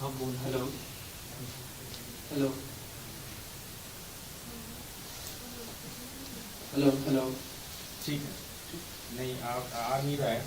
Hello hello hello hello ठीक है, नहीं आप आ नहीं रहा है।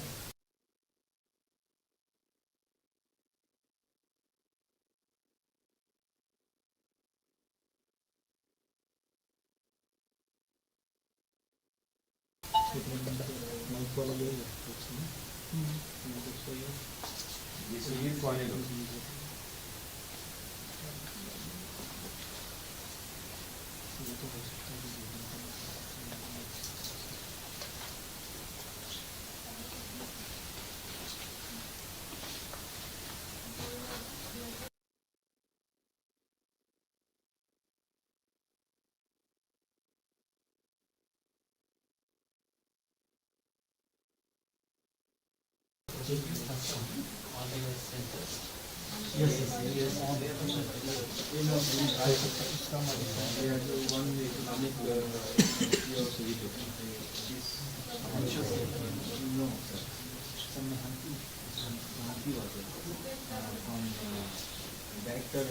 Director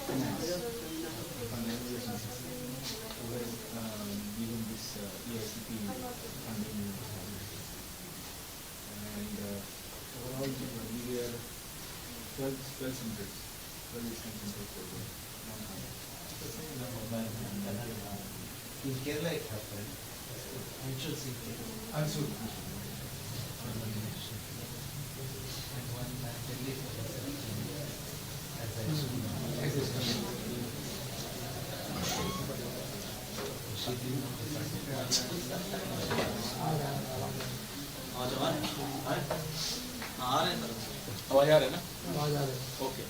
Finance from Navigation who has given this EIACP funding, and overall we were 12 centers, 12 centers for the in Kerala it happened. Anshumali. And one Delhi professor as आवाज आ रहा है ना? आवाज आ रहा है। Okay.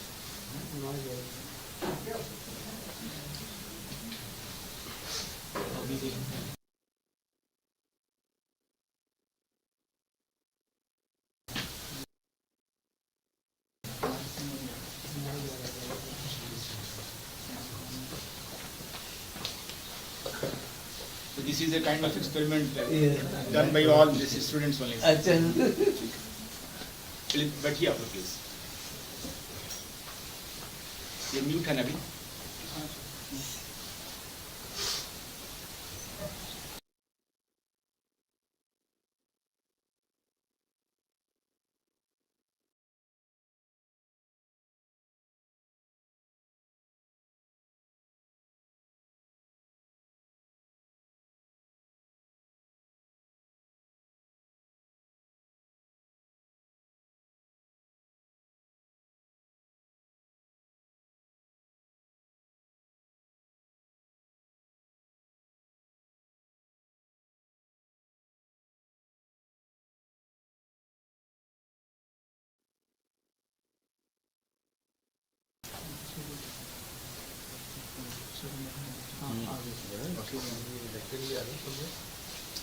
So this is a kind of experiment done by all these students only. बैठिए आप लोग प्लीज। ये म्यूट है ना अभी?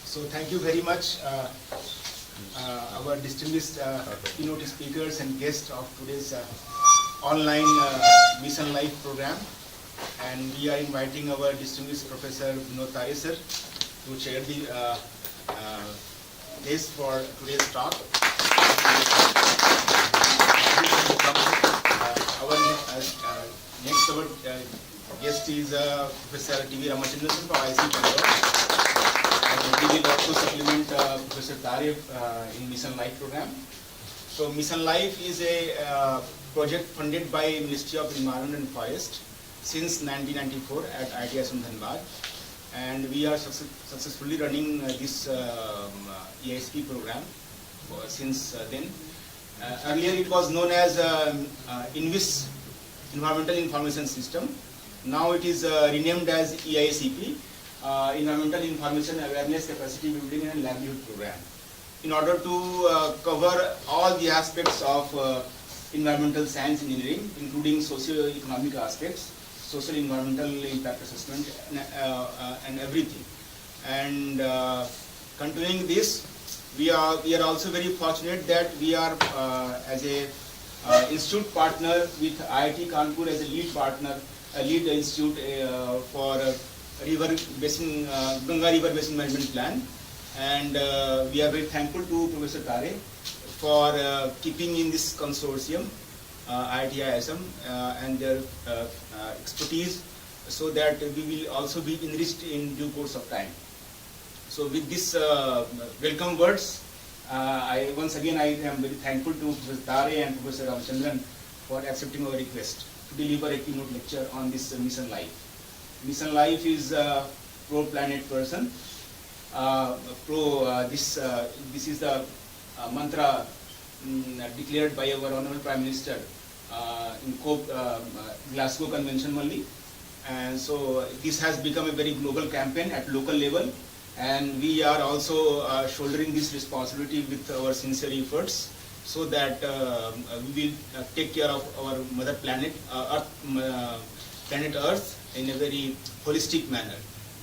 So thank you very much, our distinguished keynote speakers and guests of today's online Mission Life program. And we are inviting our distinguished Professor Vinod Tare sir to chair the days for today's talk. Our guest is Professor Ramachandra from IISc Bangalore. We will also supplement Professor Tare in Mission Life program. So Mission Life is a project funded by Ministry of Environment and Forest since 1994 at IIT-ISM Dhanbad, and we are successfully running this EISP program since then. Earlier it was known as INVIS, Environmental Information System. Now it is renamed as EIACP, Environmental Information Awareness Capacity Building and Livelihood Program, in order to cover all the aspects of environmental science engineering, including socio-economic aspects, social environmental impact assessment, and everything. And continuing this, we are also very fortunate that we are as a institute partner with IIT Kanpur as a lead partner, a lead institute for river basin, Ganga river basin management plan, and we are very thankful to Professor Tare for keeping in this consortium IIT-ISM and their expertise, so that we will also be enriched in due course of time. So with this welcome words, I once again I am very thankful to Professor Tare and Professor Ramachandra for accepting our request to deliver a keynote lecture on this Mission LiFE. Mission LiFE is a pro-planet person. This is the mantra declared by our Honorable Prime Minister in Glasgow Convention only. And so this has become a very global campaign at local level, and we are also shouldering this responsibility with our sincere efforts, so that we will take care of our mother planet, planet Earth, in a very holistic manner.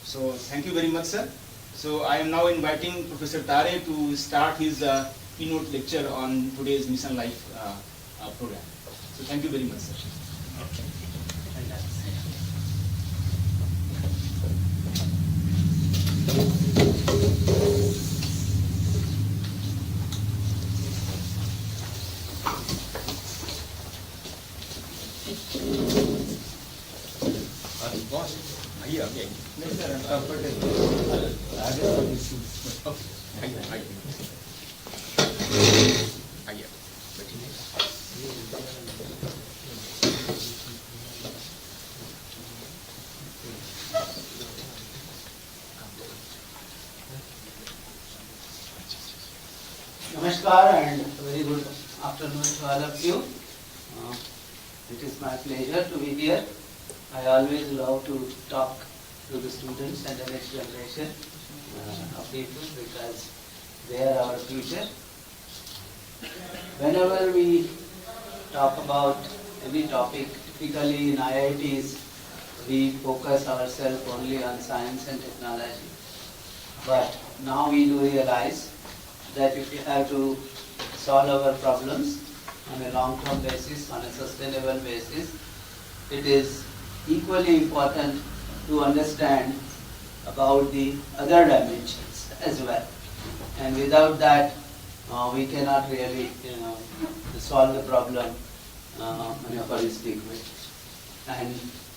So thank you very much, sir. So I am now inviting Professor Tare to start his keynote lecture on today's Mission LiFE program. So thank you very much, sir. Namaskar and very good afternoon to all of you. It is my pleasure to be here. I always love to talk to the students and the next generation of people, because they are our future. Whenever we talk about any topic, typically in IITs, we focus ourselves only on science and technology. But now we do realize that if we have to solve our problems on a long-term basis, on a sustainable basis, it is equally important to understand about the other dimensions as well. And without that, we cannot really, solve the problem in a holistic way. And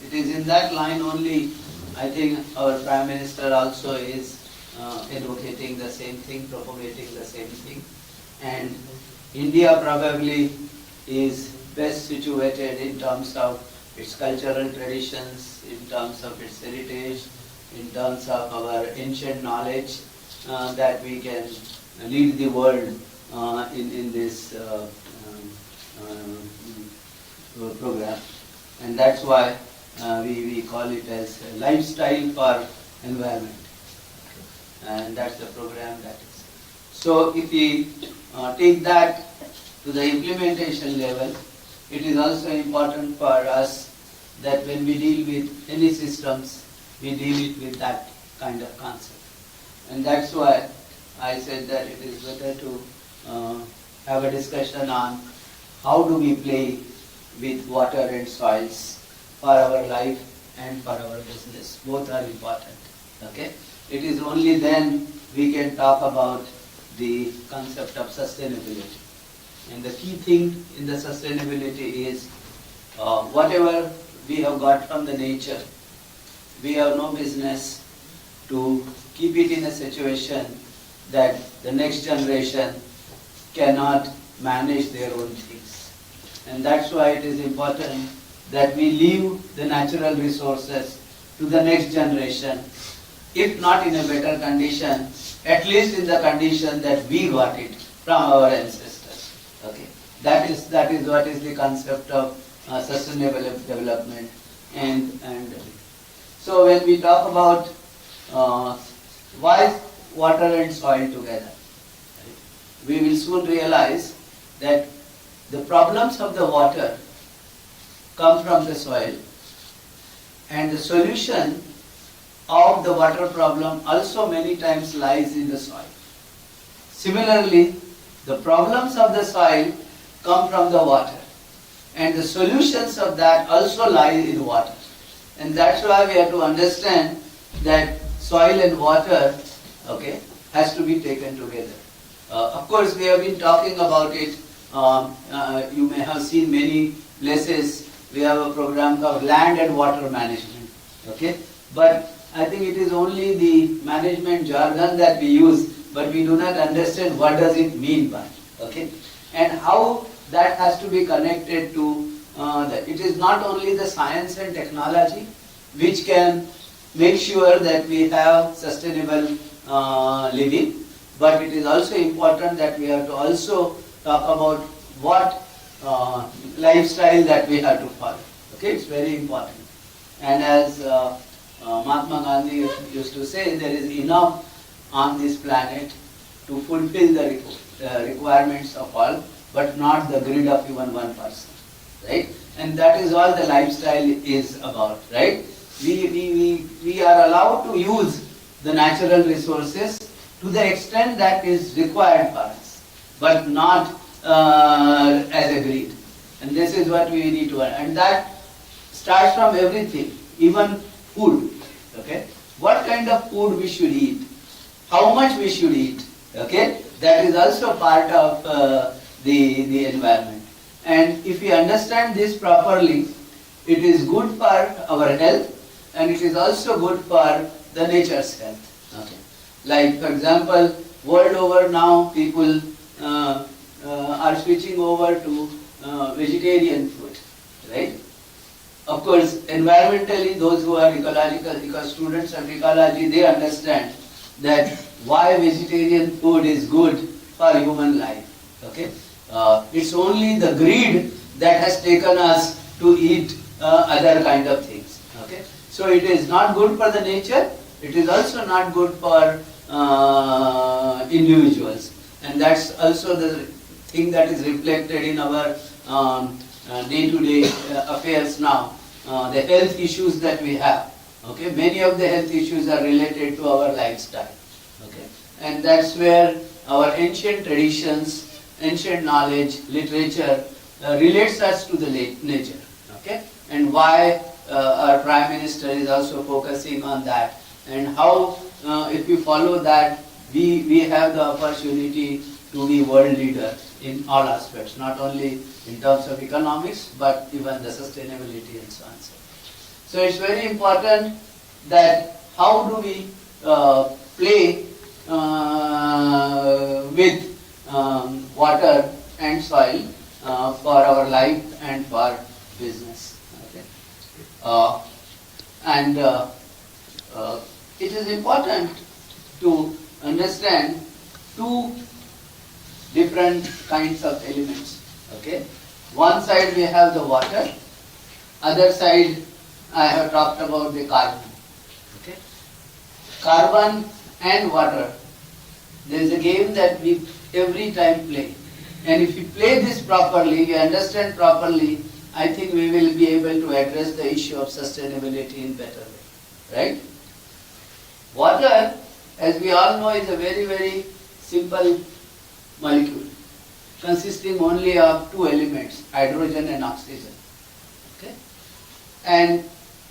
it is in that line only, I think our Prime Minister also is advocating the same thing, propagating the same thing. And India probably is best situated in terms of its cultural traditions, in terms of its heritage, in terms of our ancient knowledge, that we can lead the world in this program. And that's why we call it as a lifestyle for environment. And that's the program that is. So if we take that to the implementation level, it is also important for us that when we deal with any systems, we deal it with that kind of concept. And that's why I said that it is better to have a discussion on how do we play with water and soils for our life and for our business. Both are important. Okay? It is only then we can talk about the concept of sustainability. And the key thing in the sustainability is whatever we have got from the nature, we have no business to keep it in a situation that the next generation cannot manage their own things. And that's why it is important that we leave the natural resources to the next generation, if not in a better condition, at least in the condition that we got it from our ancestors. Okay, that is what is the concept of sustainable development. And so when we talk about why water and soil together, we will soon realize that the problems of the water come from the soil, and the solution of the water problem also many times lies in the soil. Similarly, the problems of the soil come from the water, and the solutions of that also lie in water. And that's why we have to understand that soil and water, okay, has to be taken together. Of course, we have been talking about it you may have seen many places we have a program called land and water management. Okay, but I think it is only the management jargon that we use, but we do not understand what does it mean by. Okay, and how that has to be connected to it is not only the science and technology which can make sure that we have sustainable living, but it is also important that we have to also talk about what lifestyle that we have to follow. Okay, it's very important. And as Mahatma Gandhi used to say, there is enough on this planet to fulfill the requirements of all, but not the greed of even one person, right? And that is all the lifestyle is about, right? We are allowed to use the natural resources to the extent that is required for us, but not as a greed. And this is what we need to learn. And that starts from everything, even food. Okay, what kind of food we should eat, how much we should eat. Okay, that is also part of the environment. And if we understand this properly, it is good for our health, and it is also good for the nature's health. Okay, like for example, world over now people are switching over to vegetarian food, right? Of course, environmentally, those who are ecological, because students of ecology, they understand that why vegetarian food is good for human life. Okay, it's only the greed that has taken us to eat other kind of things. Okay, so it is not good for the nature. It is also not good for individuals, and that's also the thing that is reflected in our day-to-day affairs now. The health issues that we have. Okay, many of the health issues are related to our lifestyle. Okay, and that's where our ancient traditions, ancient knowledge, literature relates us to the nature. Okay, and why our Prime Minister is also focusing on that, and how if we follow that, we have the opportunity to be world leader in all aspects, not only in terms of economics, but even the sustainability and so on. So it's very important that how do we play with water and soil for our life and for business. Okay. And it is important to understand two different kinds of elements. Okay, one side we have the water, other side I have talked about the carbon. Okay, carbon and water. There is a game that we every time play, and if you play this properly, you understand properly, I think we will be able to address the issue of sustainability in better way. Right? Water, as we all know, is a very, very simple molecule consisting only of two elements, hydrogen and oxygen. Okay? And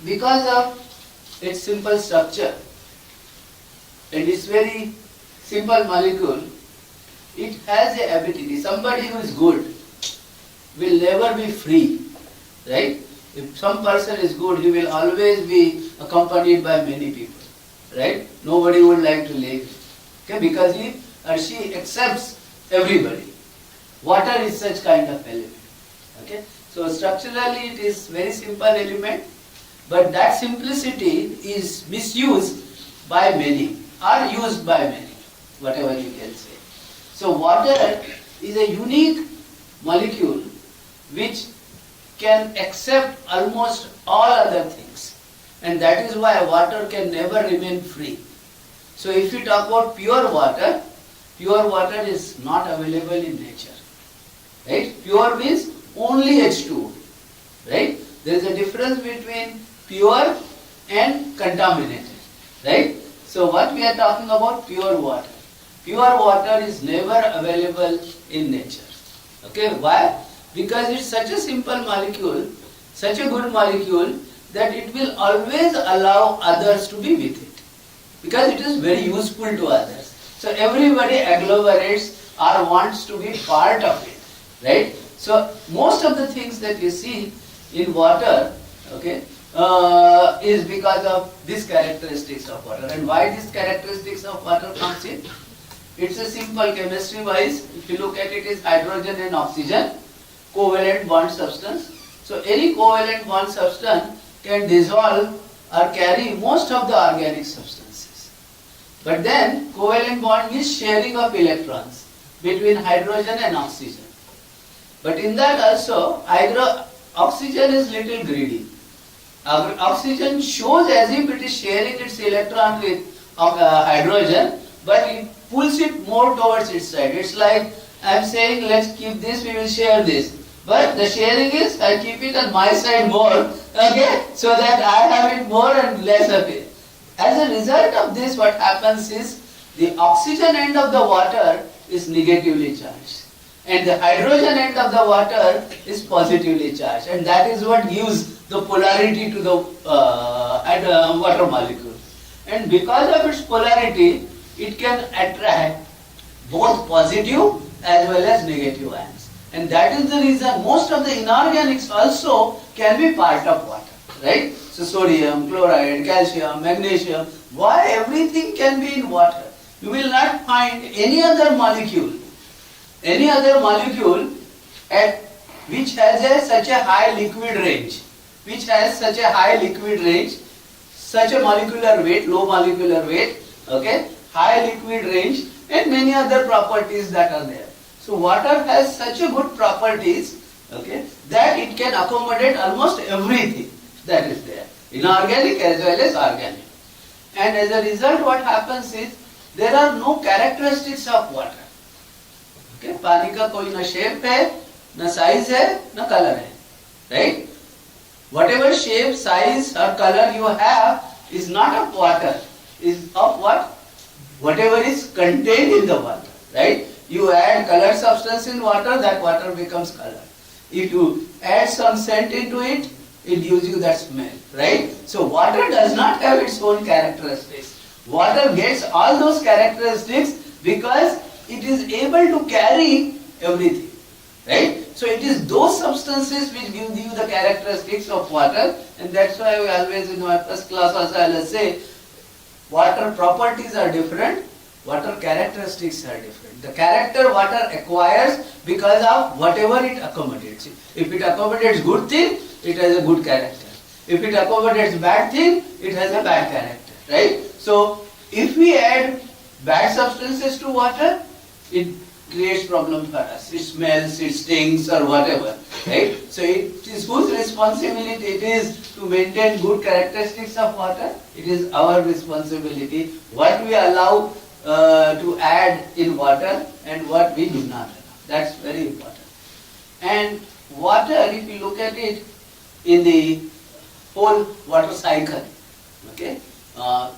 because of its simple structure and its very simple molecule, it has a ability. Somebody who is good will never be free, right? If some person is good, he will always be accompanied by many people, right? Nobody would like to leave, okay? Because he or she accepts everybody. Water is such kind of element. Okay? So structurally it is very simple element, but that simplicity is misused by many or used by many, whatever you can say. So water is a unique molecule which can accept almost all other things, and that is why water can never remain free. So if you talk about pure water is not available in nature. Right? Pure means only H2O. Right? There is a difference between pure and contaminated. Right? So what we are talking about, pure water. Pure water is never available in nature. Okay? Why? Because it's such a simple molecule, such a good molecule, that it will always allow others to be with it. Because it is very useful to others. So everybody agglomerates or wants to be part of it. right? So most of the things that you see in water, okay, is because of these characteristics of water. And why these characteristics of water comes in? It's a simple chemistry wise. If you look at it, is hydrogen and oxygen, covalent bond substance. So any covalent bond substance can dissolve or carry most of the organic substances. But then covalent bond means sharing of electrons between hydrogen and oxygen. But in that also, oxygen is little greedy. Oxygen shows as if it is sharing its electron with hydrogen, but it pulls it more towards its side. It's like I am saying, let's keep this, we will share this. But the sharing is, I keep it on my side more, okay, so that I have it more and less of it. As a result of this, what happens is, the oxygen end of the water is negatively charged, and the hydrogen end of the water is positively charged, and that is what gives the polarity to the water molecule. And because of its polarity, it can attract both positive as well as negative ions. And that is the reason most of the inorganics also can be part of water, right? So sodium, chloride, calcium, magnesium, why everything can be in water? You will not find any other molecule at which has such a high liquid range, such a molecular weight, low molecular weight, okay, high liquid range, and many other properties that are there. So water has such a good properties, okay, that it can accommodate almost everything that is there, inorganic as well as organic. And as a result, what happens is, there are no characteristics of water. Okay, पानी का कोई ना shape है, ना size है, ना color है, right? Whatever shape, size or color you have is not of water, is of what? Whatever is contained in the water, right? You add color substance in water, that water becomes color. If you add some scent into it, it gives you that smell, right? So water does not have its own characteristics. Water gets all those characteristics because it is able to carry everything, right? So it is those substances which give you the characteristics of water, and that's why we always in my first class also I will say, water properties are different, water characteristics are different. The character water acquires because of whatever it accommodates. If it accommodates good thing, it has a good character. If it accommodates bad thing, it has a bad character, right? So if we add bad substances to water, it creates problem for us. It smells, it stinks or whatever, right? So it is whose responsibility it is to maintain good characteristics of water? It is our responsibility what we allow to add in water and what we do not allow. That's very important. And water, if you look at it in the whole water cycle, okay,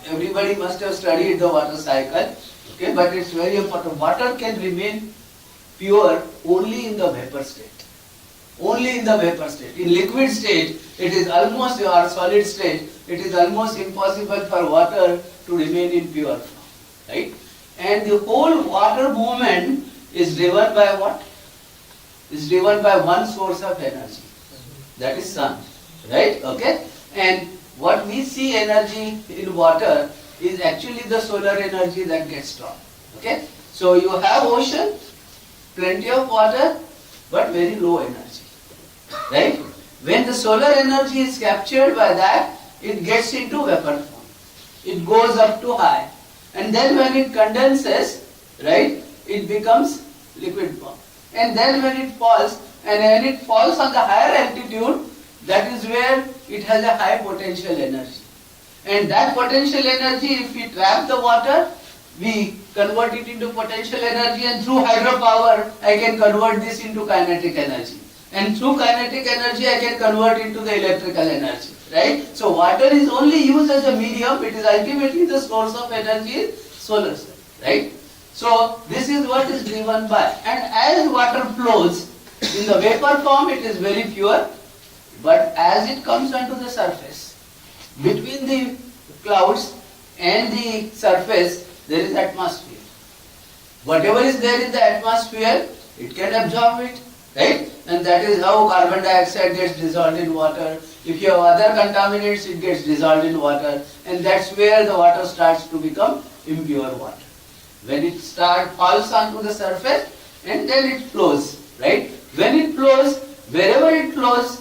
everybody must have studied the water cycle, okay, but it's very important. Water can remain pure only in the vapor state. Only in the vapor state. In liquid state, it is almost, or solid state, it is almost impossible for water to remain in pure form, right? And the whole water movement is driven by what? Is driven by one source of energy, that is sun, right? Okay? And what we see energy in water is actually the solar energy that gets stored. Okay? So you have ocean, plenty of water, but very low energy, right? When the solar energy is captured by that, it gets into vapor form. It goes up to high. And then when it condenses, right, it becomes liquid form. And then when it falls, and when it falls on the higher altitude, that is where it has a high potential energy. And that potential energy, if we trap the water, we convert it into potential energy, and through hydropower, I can convert this into kinetic energy. And through kinetic energy, I can convert into the electrical energy, right? So water is only used as a medium. It is ultimately the source of energy is solar cell, right? So this is what is driven by. And as water flows, in the vapor form, it is very pure. But as it comes onto the surface, between the clouds and the surface, there is atmosphere. Whatever is there in the atmosphere, it can absorb it, right? And that is how carbon dioxide gets dissolved in water. If you have other contaminants, it gets dissolved in water, and that's where the water starts to become impure water. When it falls onto the surface, and then it flows, right? When it flows, wherever it flows,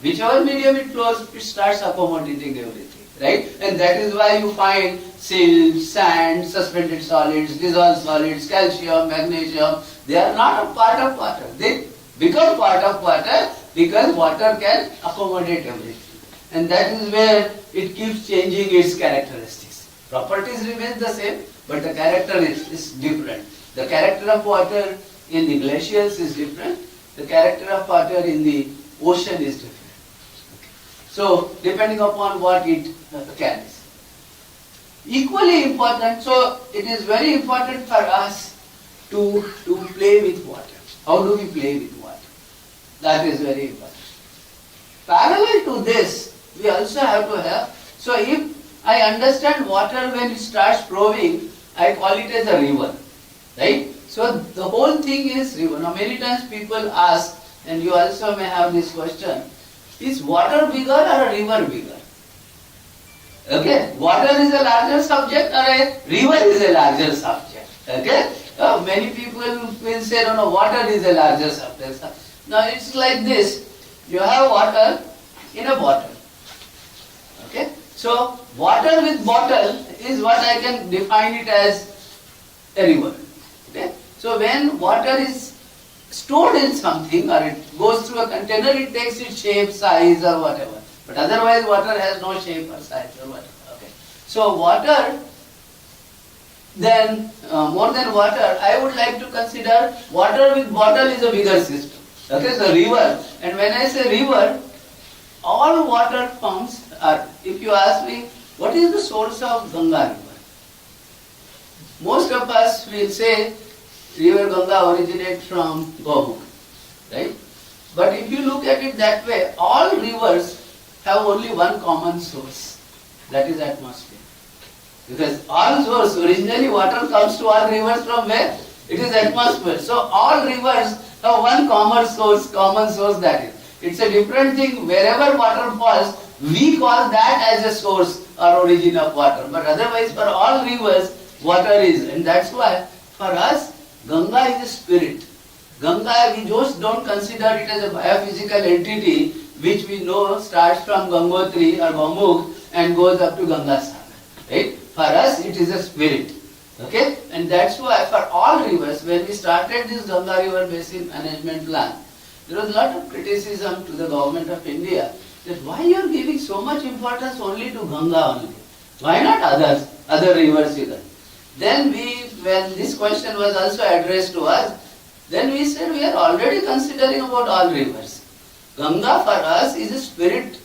whichever medium it flows, it starts accommodating everything, right? And that is why you find silt, sand, suspended solids, dissolved solids, calcium, magnesium. They are not a part of water. They become part of water because water can accommodate everything. And that is where it keeps changing its characteristics. Properties remain the same, but the character is different. The character of water in the glaciers is different. The character of water in the ocean is different. So, depending upon what it carries. Equally important, so it is very important for us to play with water. How do we play with water? That is very important. Parallel to this, we also have to have, so if I understand water when it starts flowing, I call it as a river, right? So the whole thing is river. Now many times people ask, and you also may have this question, is water bigger or a river bigger? Okay, water is a larger subject or a river is a larger subject. Okay, many people will say, no, water is a larger subject. Now it's like this, you have water in a bottle. Okay, so water with bottle is what I can define it as a river. Okay, so when water is stored in something or it goes through a container, it takes its shape, size or whatever. But otherwise water has no shape or size or whatever. Okay, so water, then more than water, I would like to consider water with bottle is a bigger system. Okay, so river, and when I say river, all water forms are, if you ask me, what is the source of Ganga river? Most of us will say, river Ganga originates from Gomukh, right? But if you look at it that way, all rivers have only one common source, that is atmosphere. Because all source, originally water comes to all rivers from where? It is atmosphere. So all rivers have one common source that is. It's a different thing, wherever water falls, we call that as a source or origin of water. But otherwise for all rivers, water is. And that's why for us, Ganga is a spirit. Ganga, we just don't consider it as a biophysical entity which we know starts from Gangotri or Gomukh and goes up to Ganga Sagar. Right? For us, it is a spirit. Okay? And that's why for all rivers, when we started this Ganga River Basin Management Plan, there was a lot of criticism to the government of India that why you are giving so much importance only to Ganga only? Why not other rivers either? Then when this question was also addressed to us, then we said we are already considering about all rivers. Ganga for us is a spirit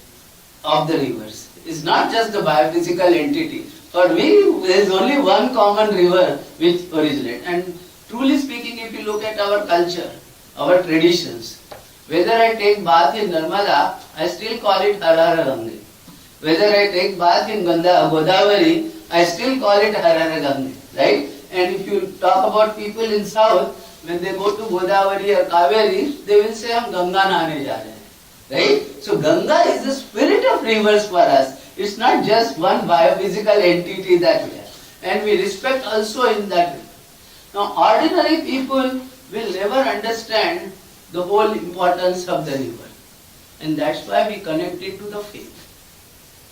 of the rivers. It's not just the biophysical entity. For me, there is only one common river which originates. And truly speaking, if you look at our culture, our traditions, whether I take bath in Narmada, I still call it Har Har Ganga. Whether I take bath in Godavari, I still call it Har Har Ganga. Right? And if you talk about people in South, when they go to Godavari or Kaveri, they will say, "Hum Ganga nahane ja rahe hain." Right? So Ganga is the spirit of rivers for us. It's not just one biophysical entity that we have. And we respect also in that way. Now ordinary people will never understand the whole importance of the river. And that's why we connect it to the faith.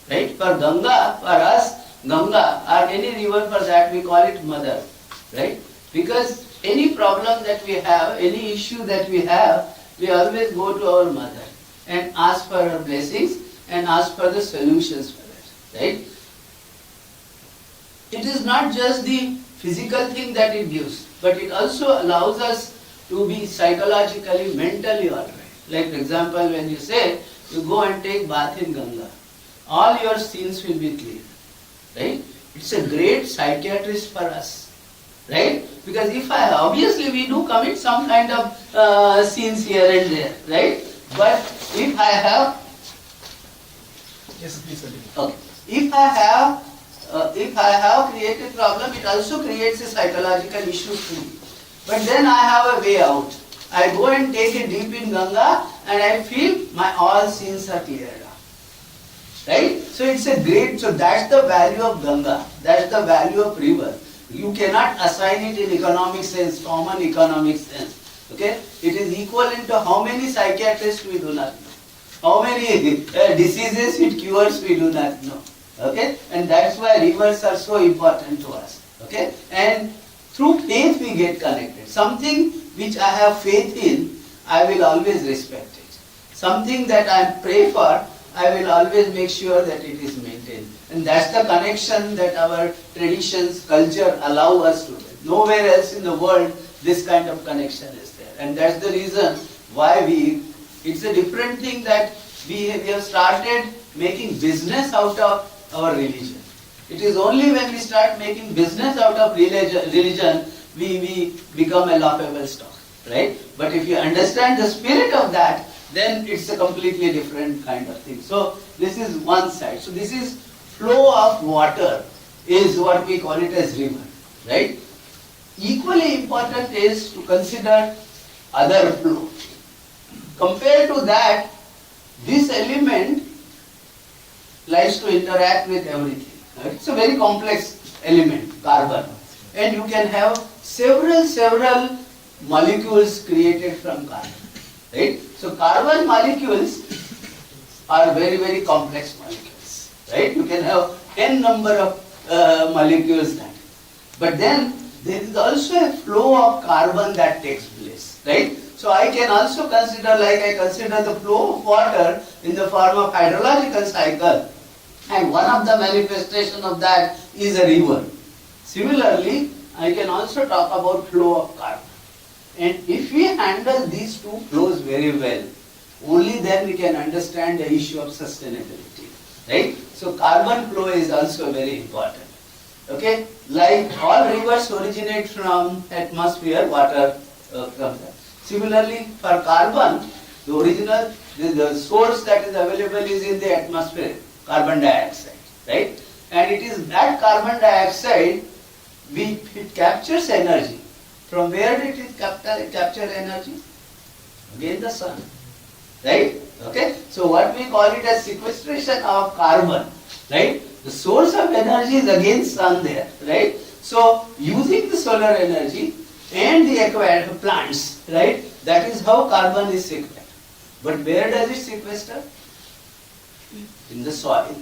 Right? For Ganga, for us, Ganga or any river for that we call it mother. Right? Because any problem that we have, any issue that we have, we always go to our mother and ask for her blessings and ask for the solutions for that. Right? It is not just the physical thing that it gives, but it also allows us to be psychologically, mentally alright. Like for example, when you say, you go and take bath in Ganga, all your sins will be clear. Right? It's a great psychiatrist for us. Right? Because obviously we do commit some kind of sins here and there. Right? But if I have, Yes, please continue. okay, if I have created a problem, it also creates a psychological issue to me. But then I have a way out. I go and take a dip in Ganga and I feel my all sins are cleared up. Right? So it's a great, so that's the value of Ganga, that's the value of river. You cannot assign it in economic sense, common economic sense. Okay? It is equivalent to how many psychiatrists we do not know. How many diseases it cures we do not know. Okay? And that's why rivers are so important to us. Okay? And through faith we get connected. Something which I have faith in, I will always respect it. Something that I pray for, I will always make sure that it is maintained. And that's the connection that our traditions, culture allow us to do. Nowhere else in the world this kind of connection is there. And that's the reason why it's a different thing that we have started making business out of our religion. It is only when we start making business out of religion, we become a laughable stock, right? But if you understand the spirit of that, then it's a completely different kind of thing. So this is one side. So this is flow of water is what we call it as river, right? Equally important is to consider other flow. Compared to that, this element likes to interact with everything. Right? It's a very complex element, carbon. And you can have several molecules created from carbon. Right? So carbon molecules are very complex molecules. Right? You can have n number of molecules that. But then there is also a flow of carbon that takes place. Right? So I can also consider, like I consider the flow of water in the form of hydrological cycle. And one of the manifestation of that is a river. Similarly, I can also talk about flow of carbon. And if we handle these two flows very well, only then we can understand the issue of sustainability. Right? So carbon flow is also very important. Okay? Like all rivers originate from atmosphere, water comes there. Similarly, for carbon, the original, the source that is available is in the atmosphere, carbon dioxide, right? And it is that carbon dioxide, it captures energy. From where did it capture energy? Again the sun, right? Okay? So what we call it as sequestration of carbon, right? The source of energy is again sun there, right? So using the solar energy and the plants, right? That is how carbon is sequestered. But where does it sequester? In the soil,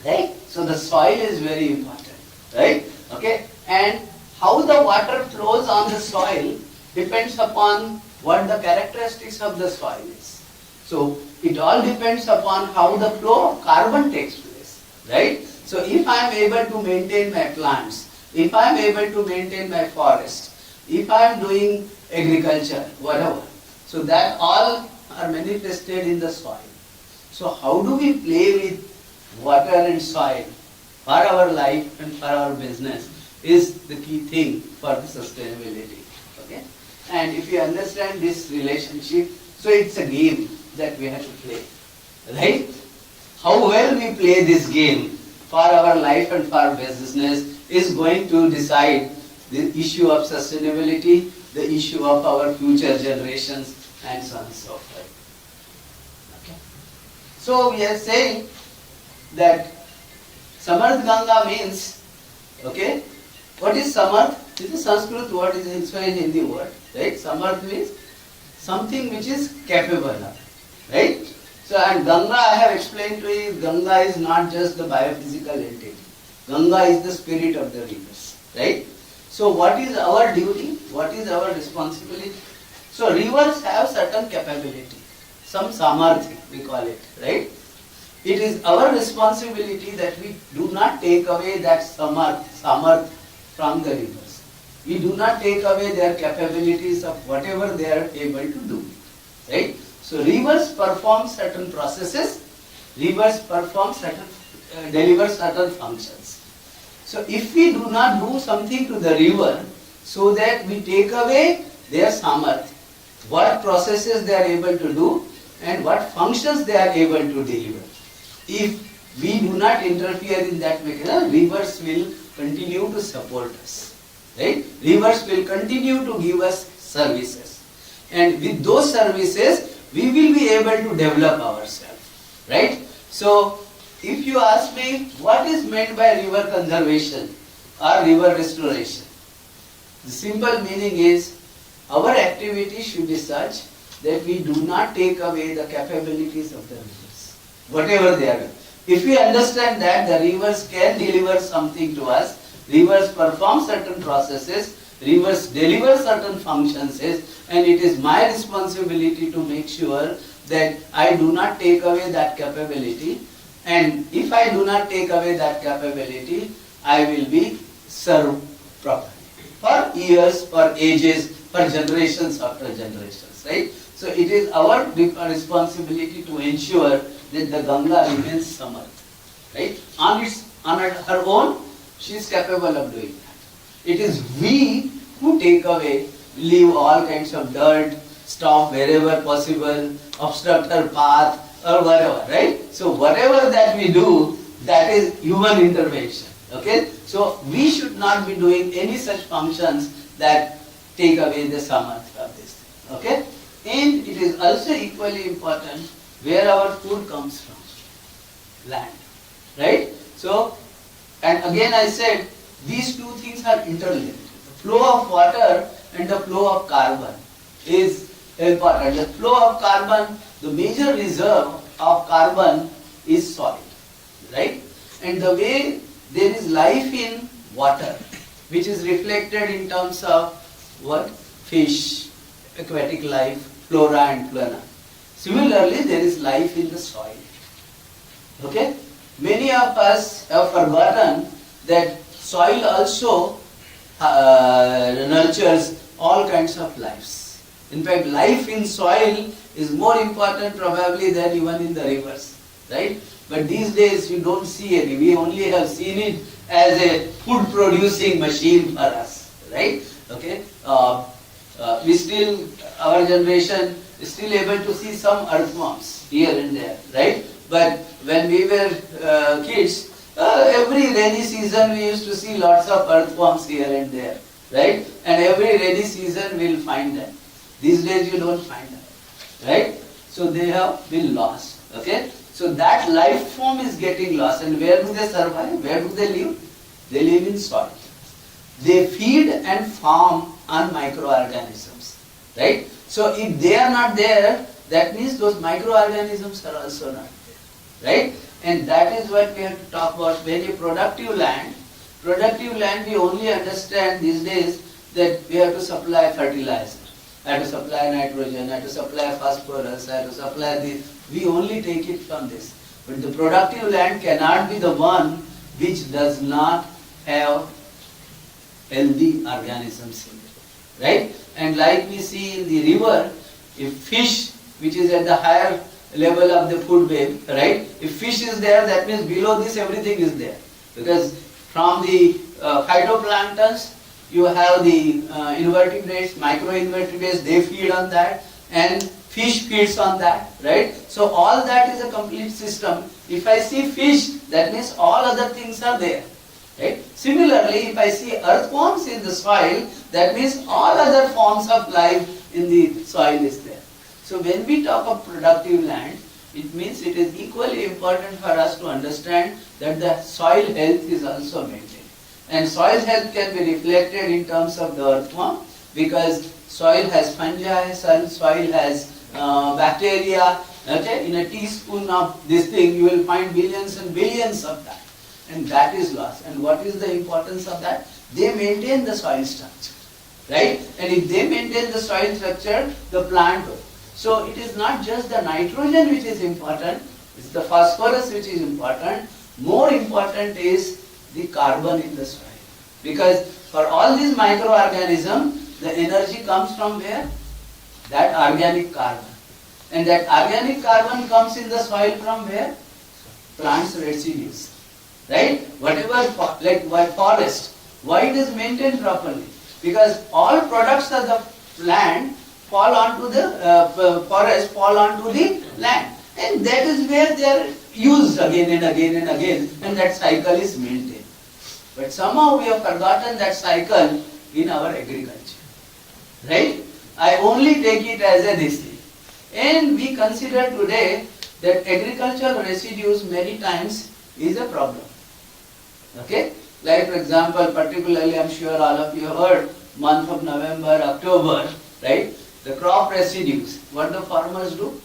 right? So the soil is very important, right? Okay? And how the water flows on the soil depends upon what the characteristics of the soil is. So it all depends upon how the flow of carbon takes place, right? So if I am able to maintain my plants, if I am able to maintain my forest, if I am doing agriculture, whatever, so that all are manifested in the soil. So how do we play with water and soil for our life and for our business is the key thing for the sustainability. Okay? And if you understand this relationship, so it's a game that we have to play. Right? How well we play this game for our life and for our business is going to decide the issue of sustainability, the issue of our future generations, and so on and so forth. Okay. So we are saying that Samarth Ganga means, okay, what is Samarth? This is Sanskrit word, is also in Hindi word, right? Samarth means something which is capable of, right? So, and Ganga I have explained to you, Ganga is not just the biophysical entity. Ganga is the spirit of the rivers, right? So what is our duty? What is our responsibility? So rivers have certain capability, some samarthi we call it, right? It is our responsibility that we do not take away that samarth from the rivers. We do not take away their capabilities of whatever they are able to do, right? So rivers perform certain processes, rivers perform certain, deliver certain functions. So if we do not do something to the river so that we take away their samarth, what processes they are able to do and what functions they are able to deliver. If we do not interfere in that mechanism, rivers will continue to support us, right? Rivers will continue to give us services. and with those services we will be able to develop ourselves, right? So if you ask me what is meant by river conservation or river restoration, the simple meaning is our activity should be such that we do not take away the capabilities of the rivers, whatever they are. If we understand that the rivers can deliver something to us, rivers perform certain processes, rivers deliver certain functions, and it is my responsibility to make sure that I do not take away that capability, and if I do not take away that capability, I will be served properly for years, for ages, for generations after generations, right? So it is our responsibility to ensure that the Ganga remains samarth, right? On her own, she is capable of doing that. It is we who take away, leave all kinds of dirt, stop wherever possible, obstruct her path or whatever, right? So whatever that we do, that is human intervention, okay? So we should not be doing any such functions that take away the samarth of this thing, okay? And it is also equally important where our food comes from, land, right? So, and again I said, these two things are interlinked. The flow of water and the flow of carbon is important. The flow of carbon, the major reserve of carbon is soil, right? And the way there is life in water, which is reflected in terms of what? Fish, aquatic life, flora and fauna. Similarly, there is life in the soil. Okay? Many of us have forgotten that soil also nurtures all kinds of lives. In fact, life in soil is more important probably than even in the rivers, right? But these days you don't see any. We only have seen it as a food producing machine for us, right? Okay? We still, our generation is still able to see some earthworms here and there, right? But when we were kids, every rainy season we used to see lots of earthworms here and there, right? And every rainy season we will find them. These days you don't find them, right? So they have been lost, okay? So that life form is getting lost, and where do they survive? Where do they live? They live in soil. They feed and farm on microorganisms, right? So if they are not there, that means those microorganisms are also not there, right? And that is what we have to talk about. Very productive land we only understand these days that we have to supply fertilizer, I have to supply nitrogen, I have to supply phosphorus, I have to supply this. We only take it from this. But the productive land cannot be the one which does not have healthy organisms in it, right? And like we see in the river, if fish, which is at the higher level of the food web, right? If fish is there, that means below this everything is there. Because from the phytoplanktons, you have the invertebrates, microinvertebrates, they feed on that, and fish feeds on that, right? So all that is a complete system. If I see fish, that means all other things are there, right? Similarly, if I see earthworms in the soil, that means all other forms of life in the soil is there. So when we talk of productive land, it means it is equally important for us to understand that the soil health is also maintained. And soil health can be reflected in terms of the earthworm, because soil has fungi, soil has bacteria. Okay? In a teaspoon of this thing, you will find billions and billions of that. And that is lost. And what is the importance of that? They maintain the soil structure, right? And if they maintain the soil structure, the plant. So it is not just the nitrogen which is important, it's the phosphorus which is important. More important is the carbon in the soil. Because for all these microorganisms, the energy comes from where? That organic carbon. And that organic carbon comes in the soil from where? Plants' residues. Right? Whatever, like forest, why it is maintained properly? Because all products of the land fall onto the forest, fall onto the land. And that is where they are used again and again and again, and that cycle is maintained. But somehow we have forgotten that cycle in our agriculture. Right? I only take it as a this thing. And we consider today that agricultural residues many times is a problem. Okay? Like for example, particularly I'm sure all of you heard, month of November, October, right? The crop residues, what the farmers do?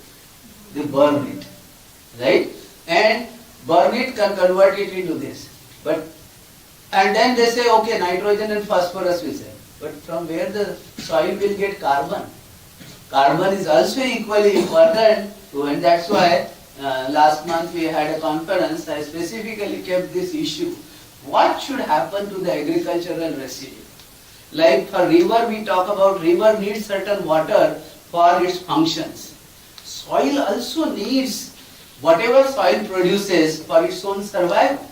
They burn it, right? And burn it, can convert it into this. And then they say, okay, nitrogen and phosphorus we say. But from where the soil will get carbon? Carbon is also equally important, and that's why last month we had a conference. I specifically kept this issue. What should happen to the agricultural residue? Like for river, we talk about river needs certain water for its functions. Soil also needs whatever soil produces for its own survival.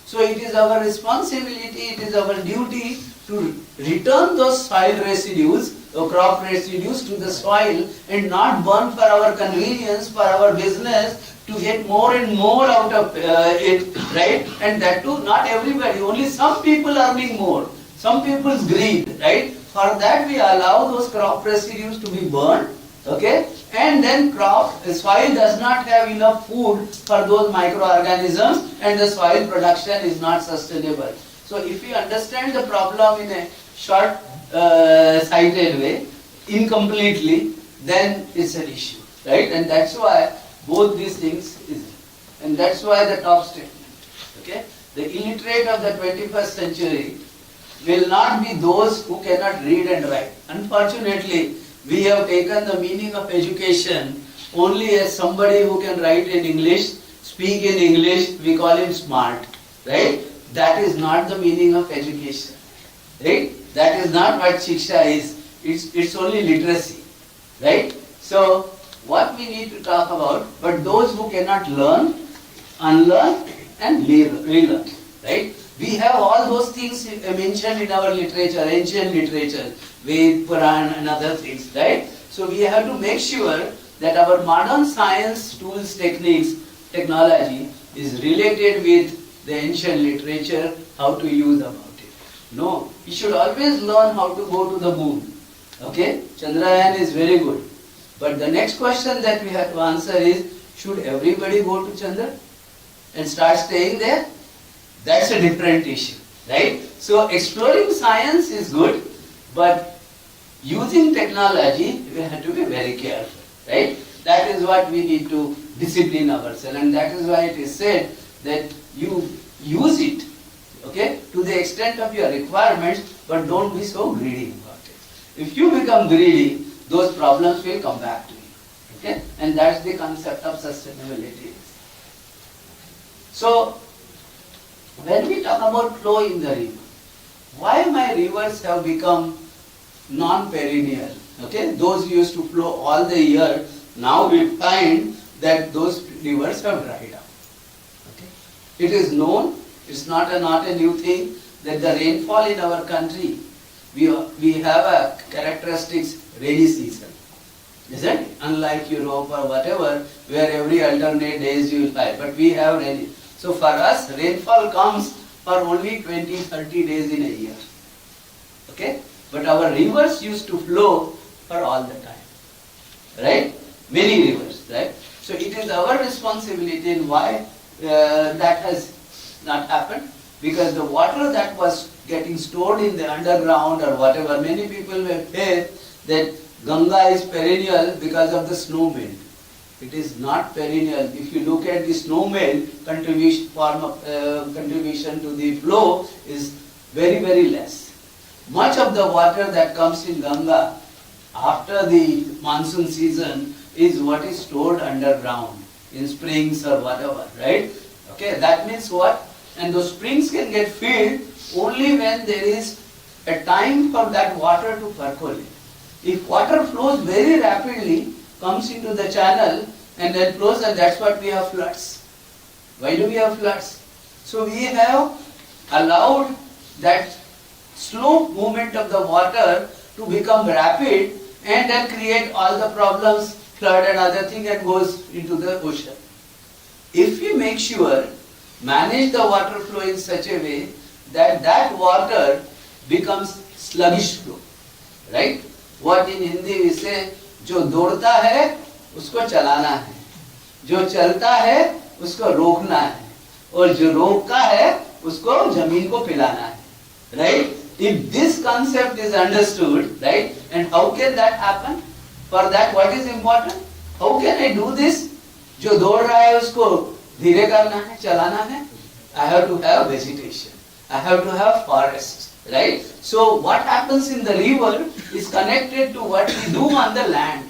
So it is our responsibility, it is our duty to return those soil residues, or crop residues to the soil and not burn for our convenience, for our business, to get more and more out of it, right? And that too, not everybody, only some people earning more, some people's greed, right? For that we allow those crop residues to be burned, okay? And then soil does not have enough food for those microorganisms and the soil production is not sustainable. So if you understand the problem in a short sighted way, incompletely, then it's an issue, right? And that's why both these things is, and that's why the top statement, okay? The illiterate of the 21st century will not be those who cannot read and write. Unfortunately, we have taken the meaning of education only as somebody who can write in English, speak in English, we call him smart, right? That is not the meaning of education, right? That is not what Shiksha is. It's only literacy, right? So, what we need to talk about, but those who cannot learn, unlearn and relearn, right? We have all those things mentioned in our literature, ancient literature, Ved, Puran and other things, right? So we have to make sure that our modern science, tools, techniques, technology is related with the ancient literature, how to use about it. No, we should always learn how to go to the moon. Okay? Chandrayaan is very good. But the next question that we have to answer is, should everybody go to Chandra and start staying there? That's a different issue, right? So exploring science is good, but using technology, we have to be very careful, right? That is what we need to discipline ourselves, and that is why it is said that you use it, okay, to the extent of your requirements, but don't be so greedy about it. If you become greedy, those problems will come back to you, okay? And that's the concept of sustainability. So, when we talk about flow in the river, why my rivers have become non-perennial? Okay, those used to flow all the year, now we find that those rivers have dried up. Okay, it is known, it's not a new thing, that the rainfall in our country, we have a characteristics rainy season, isn't it? Unlike Europe or whatever, where every alternate days you will find, but we have rainy. So for us, rainfall comes for only 20-30 days in a year. Okay? But our rivers used to flow for all the time. Right? Many rivers, right? So it is our responsibility, and why that has not happened? Because the water that was getting stored in the underground or whatever, many people may say that Ganga is perennial because of the snow melt. It is not perennial. If you look at the snow melt, contribution to the flow is very, very less. Much of the water that comes in Ganga after the monsoon season is what is stored underground in springs or whatever, right? Okay, that means what? And those springs can get filled only when there is a time for that water to percolate. If water flows very rapidly, comes into the channel and then flows, and that's what we have floods. Why do we have floods? So we have allowed that slow movement of the water to become rapid and then create all the problems, flood and other thing, and goes into the ocean. If we make sure, manage the water flow in such a way that that water becomes sluggish flow, right? what in Hindi we say, जो दौड़ता है उसको चलाना है, जो चलता है उसको रोकना है, और जो रोकता है उसको जमीन को पिलाना है. Right? If this concept is understood, right, and how can that happen? For that, what is important? How can I do this? जो दौड़ रहा है उसको धीरे करना है, चलाना है. I have to have vegetation. I have to have forests. Right? So what happens in the river is connected to what we do on the land.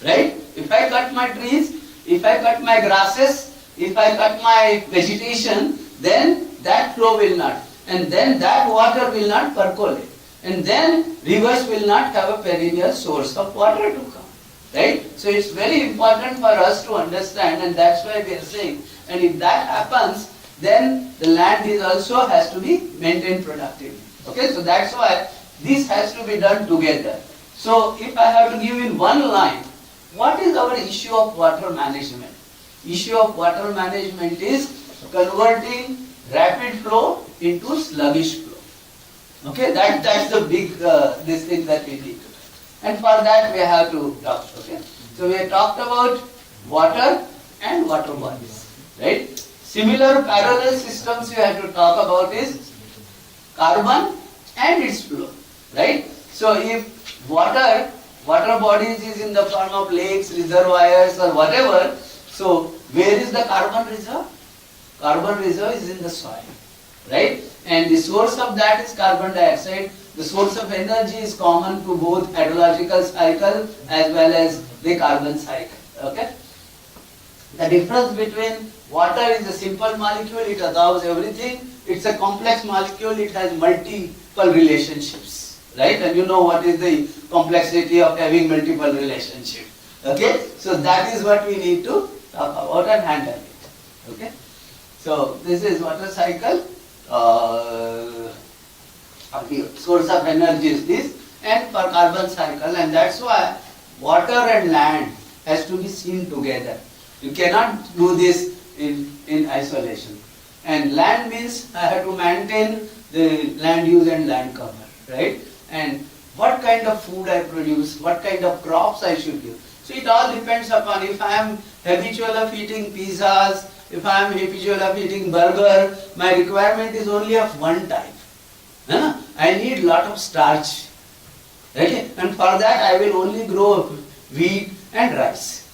Right? If I cut my trees, if I cut my grasses, if I cut my vegetation, then that flow will not. And then that water will not percolate. And then rivers will not have a perennial source of water to come. Right? So it's very important for us to understand, and that's why we are saying, and if that happens, then the land is also has to be maintained productively. Okay, so that's why this has to be done together. So if I have to give in one line, what is our issue of water management? Issue of water management is converting rapid flow into sluggish flow. Okay, that's the big this thing that we need to do. And for that we have to talk. Okay, so we have talked about water and water bodies, right? Similar parallel systems we have to talk about is carbon and its flow, right? So if water bodies is in the form of lakes, reservoirs or whatever, so where is the carbon reserve? Carbon reserve is in the soil, right? And the source of that is carbon dioxide. The source of energy is common to both hydrological cycle as well as the carbon cycle, okay? The difference between water is a simple molecule, it absorbs everything. It's a complex molecule, it has multiple relationships, right? And you know what is the complexity of having multiple relationships, okay? So that is what we need to talk about and handle it, okay? So this is water cycle, the source of energy is this, and for carbon cycle, and that's why water and land has to be seen together. You cannot do this in isolation. And land means I have to maintain the land use and land cover, right? And what kind of food I produce, what kind of crops I should use. So it all depends upon if I am habitual of eating pizzas, if I am habitual of eating burger, my requirement is only of one type. I need lot of starch. Okay? And for that I will only grow wheat and rice.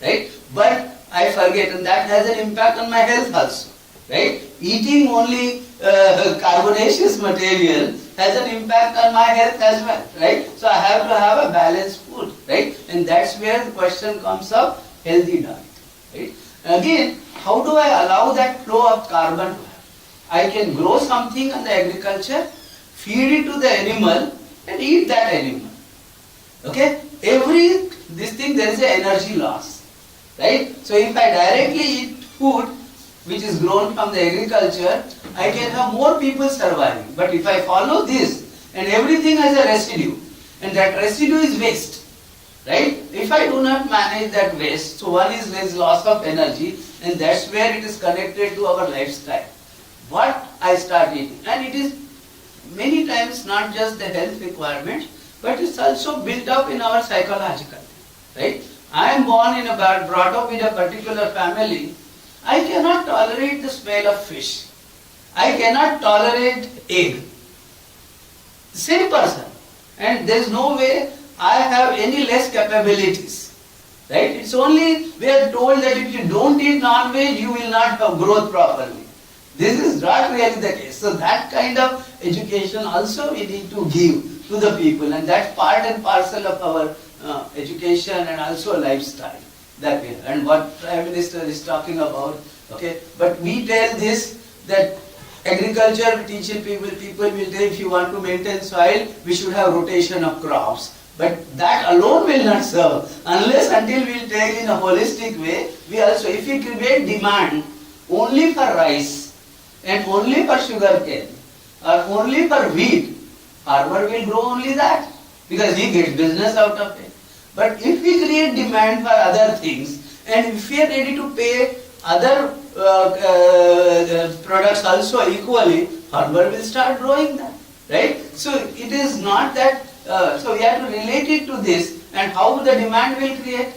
Right? But I forget, and that has an impact on my health also. Right? Eating only carbonaceous material has an impact on my health as well. Right? So I have to have a balanced food. Right? And that's where the question comes of healthy diet. Right? Again, how do I allow that flow of carbon to happen? I can grow something in the agriculture, feed it to the animal and eat that animal. Okay? This thing there is an energy loss. Right? So if I directly eat food which is grown from the agriculture, I can have more people surviving. But if I follow this and everything has a residue, and that residue is waste, right? If I do not manage that waste, so one is less loss of energy, and that's where it is connected to our lifestyle. What I start eating, and it is many times not just the health requirements, but it's also built up in our psychological, right? I am brought up in a particular family. I cannot tolerate the smell of fish. I cannot tolerate egg. Same person, and there is no way I have any less capabilities. Right? It's only we are told that if you don't eat non-veg, you will not have growth properly. This is not really the case. So that kind of education also we need to give to the people, and that's part and parcel of our education and also lifestyle that we have. And what Prime Minister is talking about, okay, but we tell this that agriculture teaching people will tell if you want to maintain soil, we should have rotation of crops. But that alone will not serve unless until we take in a holistic way. We also, if we create demand only for rice and only for sugarcane or only for wheat, farmer will grow only that because he gets business out of it. But if we create demand for other things and if we are ready to pay other products also equally, farmer will start growing that, right? So it is not that so we have to relate it to this, and how the demand will create.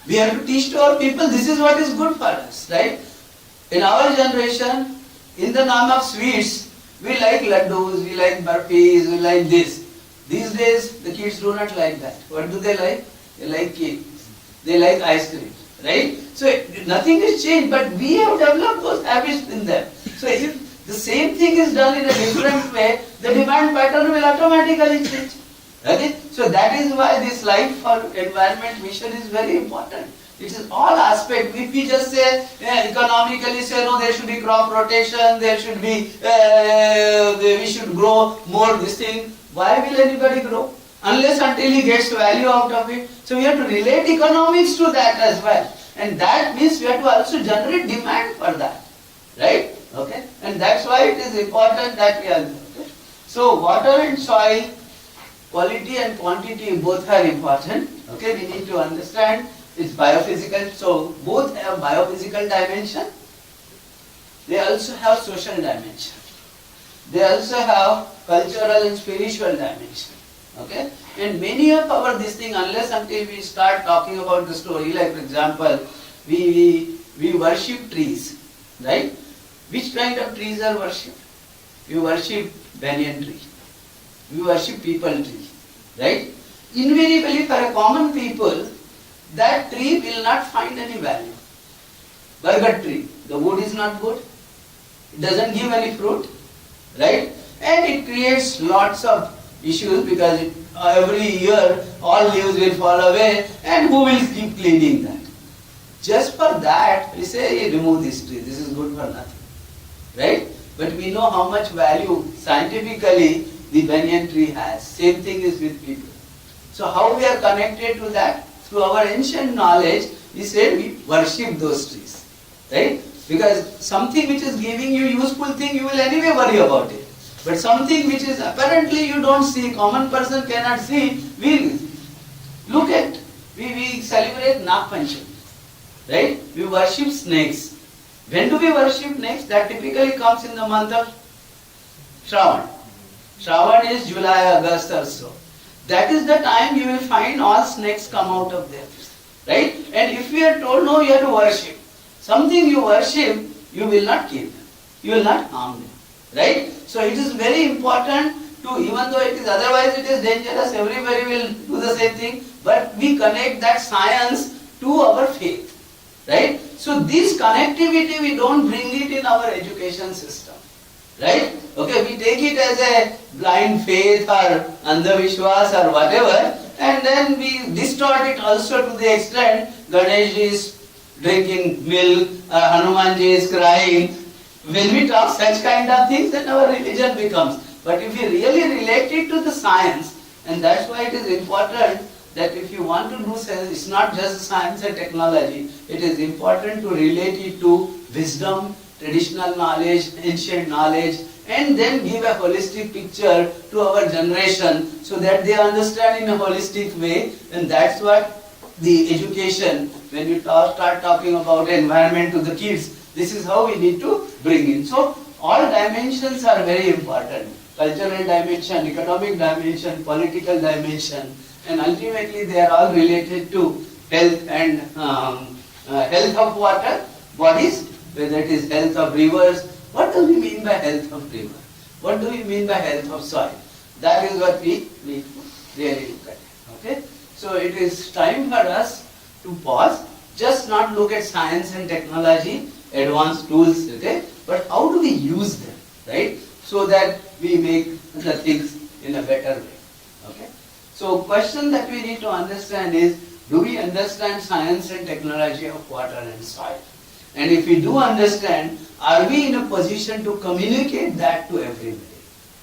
We have to teach to our people this is what is good for us, right? In our generation, in the name of sweets, we like laddus, we like burfis, we like this. These days, the kids do not like that. What do they like? They like cake. They like ice cream, right? So nothing is changed, but we have developed those habits in them. So if the same thing is done in a different way, the demand pattern will automatically change. Okay? So that is why this life for environment mission is very important. It is all aspect. If we just say economically say no, there should be crop rotation, there should be we should grow more this thing. Why will anybody grow? Unless until he gets value out of it. So we have to relate economics to that as well. And that means we have to also generate demand for that. Right? Okay? And that's why it is important that we are. Okay? So water and soil, quality and quantity both are important. Okay? We need to understand it's biophysical. So both have biophysical dimension. They also have social dimension. They also have cultural and spiritual dimension. Okay? And many of our this thing, unless until we start talking about the story, like for example, we worship trees, right? Which kind of trees are worshipped? We worship banyan tree. We worship people tree, right? Invariably for a common people, that tree will not find any value. Burger tree, the wood is not good. It doesn't give any fruit, right? And it creates lots of issues because every year all leaves will fall away, and who will keep cleaning that? Just for that, we say, hey, remove this tree, this is good for nothing, right? But we know how much value scientifically the banyan tree has. Same thing is with people. So how we are connected to that? Through our ancient knowledge, we said we worship those trees, right? Because something which is giving you useful thing, you will anyway worry about it. But something which is apparently you don't see, common person cannot see, we look at, we celebrate Nag Panchami, right? We worship snakes. When do we worship snakes? That typically comes in the month of Shravan. Shravan is July, August or so. That is the time you will find all snakes come out of there, right? And if we are told, no, you have to worship. Something you worship, you will not kill them. You will not harm them, right? So it is very important to, even though it is otherwise it is dangerous, everybody will do the same thing, but we connect that science to our faith, right? So this connectivity, we don't bring it in our education system, right? Okay, we take it as a blind faith or andhavishwas or whatever, and then we distort it also to the extent Ganesh is drinking milk, Hanumanji is crying. When we talk such kind of things, then our religion becomes. But if we really relate it to the science, and that's why it is important that if you want to do science, it's not just science and technology, it is important to relate it to wisdom, traditional knowledge, ancient knowledge, and then give a holistic picture to our generation so that they understand in a holistic way. And that's what the education, when you start talking about environment to the kids, this is how we need to bring in. So all dimensions are very important. Cultural dimension, economic dimension, political dimension, and ultimately they are all related to health and health of water, bodies, whether it is health of rivers. What do we mean by health of river? What do we mean by health of soil? That is what we need to really look at. Okay? So it is time for us to pause, just not look at science and technology, advanced tools, okay? But how do we use them, right? So that we make the things in a better way. Okay? So question that we need to understand is, do we understand science and technology of water and soil? And if we do understand, are we in a position to communicate that to everybody?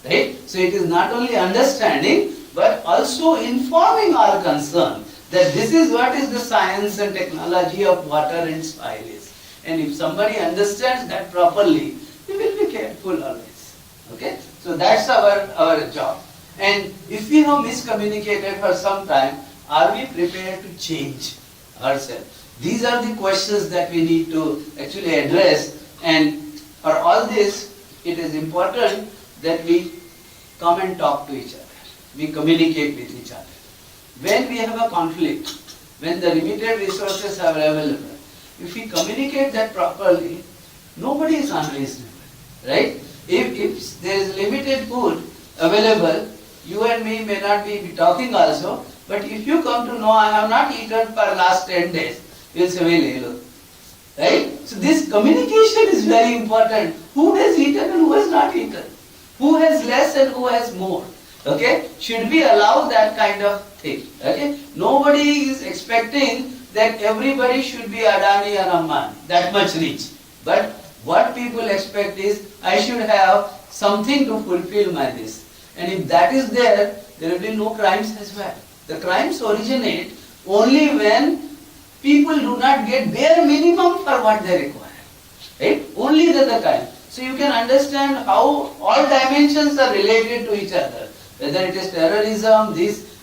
Right? So it is not only understanding, but also informing our concern that this is what is the science and technology of water and soil is. And if somebody understands that properly, we will be careful always. Okay? So that's our job. And if we have miscommunicated for some time, are we prepared to change ourselves? These are the questions that we need to actually address, and for all this, it is important that we come and talk to each other. we communicate with each other. When we have a conflict, when the limited resources are available, if we communicate that properly, nobody is unreasonable, right? If there is limited food available, you and me may not be talking also, but if you come to know I have not eaten for last 10 days, you will say, well, right? So this communication is very important. Who has eaten and who has not eaten? Who has less and who has more? Okay? Should we allow that kind of thing? Okay? Nobody is expecting that everybody should be Adani and Ambani, that much rich. But what people expect is, I should have something to fulfill my this. And if that is there, there will be no crimes as well. The crimes originate only when people do not get bare minimum for what they require. Right? Only the crime. So you can understand how all dimensions are related to each other. Whether it is terrorism,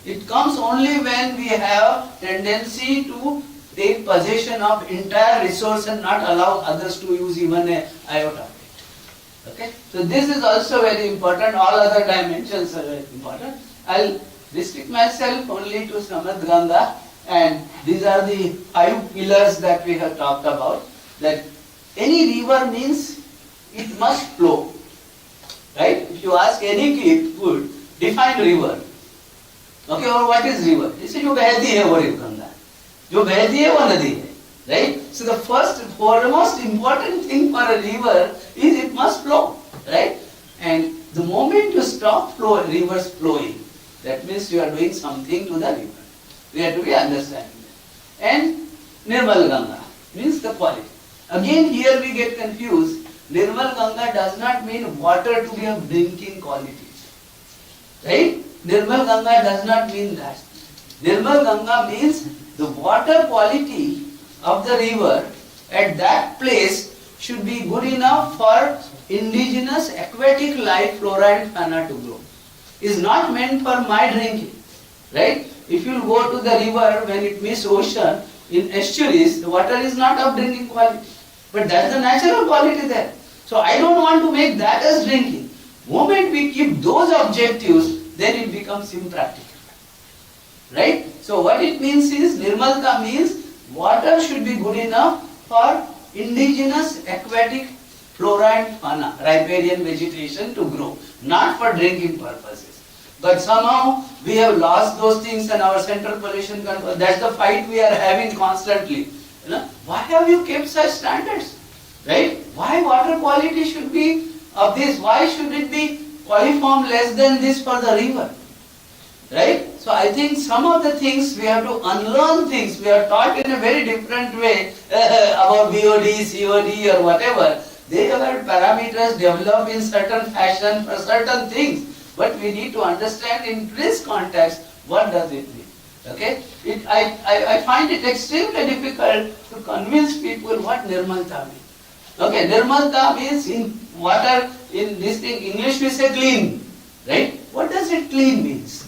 it comes only when we have tendency to take possession of entire resource and not allow others to use even a iota of it. Okay? So this is also very important. All other dimensions are very important. I'll restrict myself only to Samad Ganga, and these are the 5 pillars that we have talked about. That any river means it must flow. Right? If you ask any kid, would define river. Okay, or what is river? He said, जो बहती है वो गंगा, जो बहती है वो नदी है. Right? So the foremost important thing for a river is it must flow. Right? And the moment you stop rivers flowing, that means you are doing something to the river. We have to be understanding that. And Nirmal Ganga means the quality. Again here we get confused. Nirmal Ganga does not mean water to be of drinking quality. Right? Nirmal Ganga does not mean that. Nirmal Ganga means the water quality of the river at that place should be good enough for indigenous aquatic life, flora and fauna to grow. Is not meant for my drinking. Right? If you go to the river when it meets ocean, in estuaries, the water is not of drinking quality. But that's the natural quality there. So I don't want to make that as drinking. Moment we keep those objectives, then it becomes impractical. Right? So what it means is, Nirmalta means water should be good enough for indigenous aquatic flora and fauna, riparian vegetation to grow, not for drinking purposes. But somehow we have lost those things and our central pollution control, that's the fight we are having constantly. You know, why have you kept such standards? Right? Why water quality should be of this? Why should it be coliform less than this for the river? Right? So I think some of the things we have to unlearn things. We are taught in a very different way about BOD, COD or whatever. They have parameters developed in certain fashion for certain things. But we need to understand in this context, what does it mean? Okay? I find it extremely difficult to convince people what Nirmalta means. Okay, Nirmalta means in water, in this thing, English we say clean. Right? What does it clean means?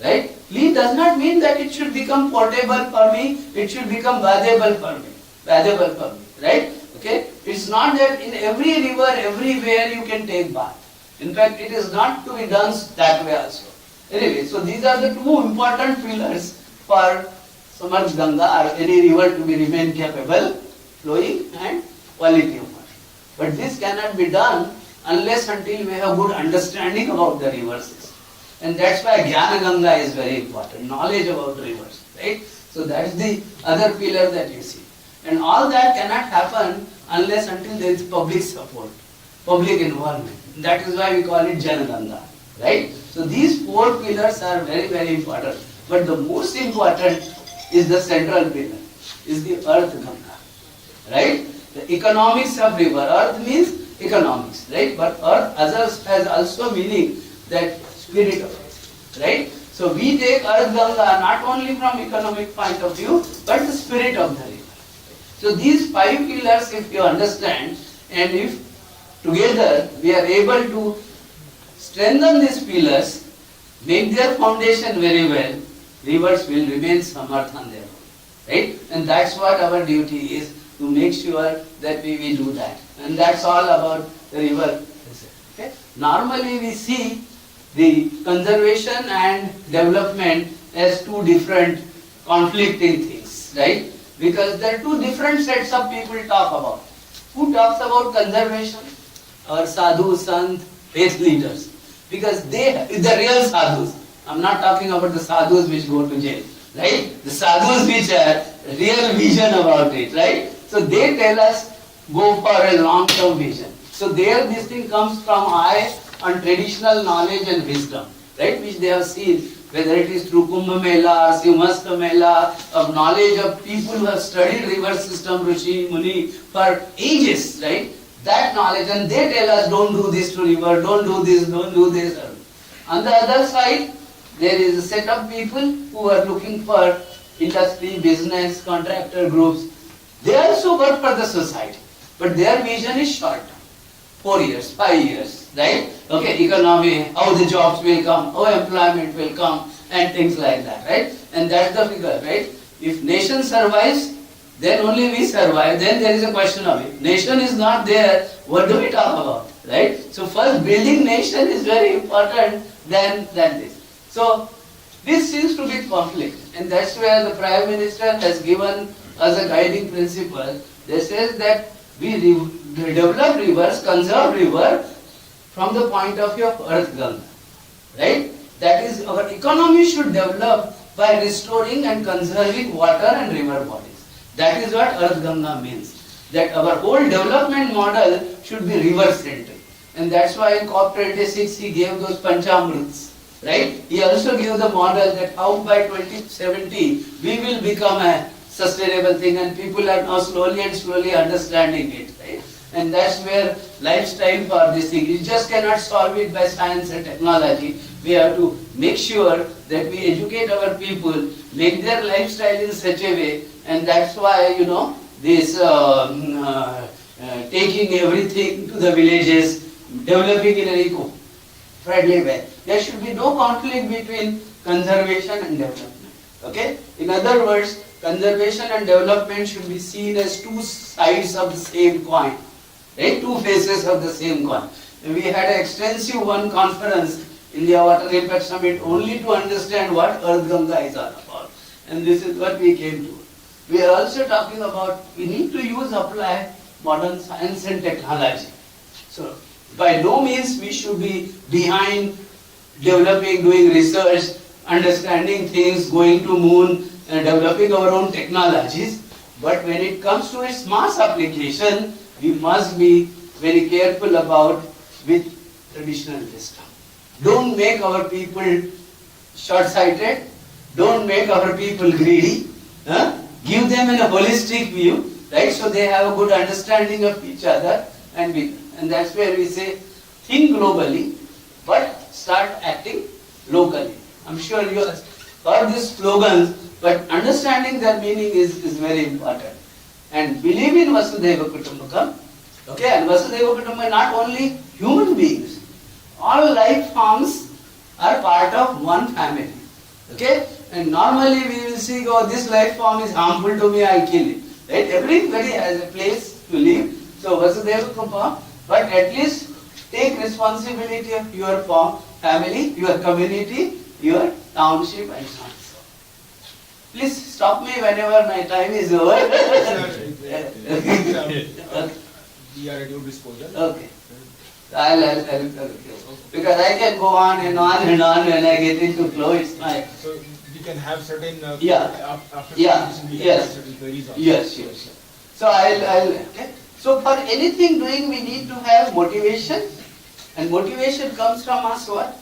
Right? Clean does not mean that it should become portable for me, it should become bathable for me. Right? Okay? It's not that in every river, everywhere you can take bath. In fact, it is not to be done that way also. Anyway, so these are the 2 important pillars for Samarth Ganga or any river to be remain capable, flowing and quality of water. But this cannot be done unless until we have good understanding about the rivers. And that's why Jnana Ganga is very important, knowledge about rivers. Right? So that's the other pillar that you see. And all that cannot happen unless until there is public support, public involvement. That is why we call it Jana Ganga. Right? So these 4 pillars are very, very important. But the most important is the central pillar, is the Earth Ganga. Right? The economics of river. Earth means economics. Right? But Earth has also meaning that spirit of it. Right? So we take Earth Ganga not only from economic point of view, but the spirit of the river. So these 5 pillars, if you understand, and if together we are able to strengthen these pillars, make their foundation very well, rivers will remain samarth on their own. Right? And that's what our duty is, to make sure that we do that. And that's all about the river. Okay? Normally we see the conservation and development as two different conflicting things, right? Because there are two different sets of people talk about. Who talks about conservation? Our sadhu, sant, faith leaders. Because they, the real sadhus, I'm not talking about the sadhus which go to jail, right? The sadhus which have real vision about it, right? So they tell us, go for a long-term vision. So there this thing comes from eye on traditional knowledge and wisdom, right? Which they have seen, whether it is through Kumbh Mela, Simhastha Mela, of knowledge of people who have studied river system, Rishi, Muni, for ages, right? That knowledge, and they tell us, don't do this to river, don't do this, don't do this. On the other side, there is a set of people who are looking for industry, business, contractor groups. They also work for the society, but their vision is short. 4 years, 5 years, right? Okay, economy, how the jobs will come, how employment will come, and things like that, right? And that's the figure, right? If nation survives, then only we survive. Then there is a question of it. Nation is not there, what do we talk about, right? So first, building nation is very important than this. So this seems to be conflict, and that's where the Prime Minister has given us a guiding principle. They says that we develop rivers, conserve river from the point of view of Earth Ganga, right? That is, our economy should develop by restoring and conserving water and river bodies. That is what Earth Ganga means. That our whole development model should be river-centric. And that's why in COP26 he gave those Panchamrits, right? He also gave the model that how by 2070 we will become a sustainable thing, and people are now slowly and slowly understanding it, right? And that's where lifestyle for this thing. You just cannot solve it by science and technology. We have to make sure that we educate our people, make their lifestyle in such a way, and that's why, you know, this taking everything to the villages, developing in an eco-friendly way. There should be no conflict between conservation and development. Okay? In other words, conservation and development should be seen as two sides of the same coin, right? Two faces of the same coin. And we had an extensive one conference, India Water Impact Summit, only to understand what Earth Ganga is all about. And this is what we came to. We are also talking about, we need to apply modern science and technology. So, by no means we should be behind developing, doing research, understanding things, going to moon, and developing our own technologies. But when it comes to its mass application, we must be very careful about with traditional wisdom. Don't make our people short-sighted. Don't make our people greedy. Give them a holistic view, right? So they have a good understanding of each other, and that's where we say, think globally, but start acting locally. I'm sure you have heard these slogans, but understanding their meaning is very important. And believe in Vasudhaiva Kutumbakam. Okay, and Vasudhaiva Kutumbakam, not only human beings, all life forms are part of one family. Okay, and normally we will see, oh, this life form is harmful to me, I kill it. Right? Everybody has a place to live. So Vasudhaiva Kutumbakam, but at least take responsibility of your family, your community, your township, and so on. Please stop me whenever my time is over. We are at your disposal. Okay. I'll because I can go on and on and on when I get into flow. It's my. So we can have certain. After yes. we can have certain queries also. Yes. So I'll. Okay. So for anything doing, we need to have motivation, and motivation comes from us. What?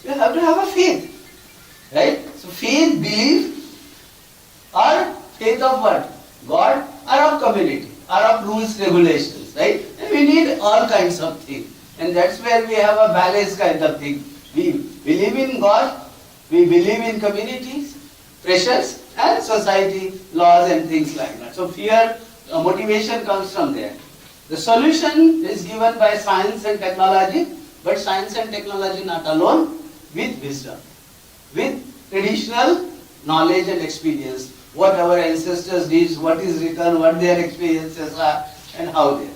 You have to have a faith, right? So faith, belief, or faith of what? God, or of community, or of rules, regulations, right? And we need all kinds of things. And that's where we have a balanced kind of thing. We believe in God, we believe in communities, pressures, and society, laws, and things like that. So fear, motivation comes from there. The solution is given by science and technology, but science and technology not alone, with wisdom, with traditional knowledge and experience. What our ancestors did, what is written, what their experiences are, and how they are.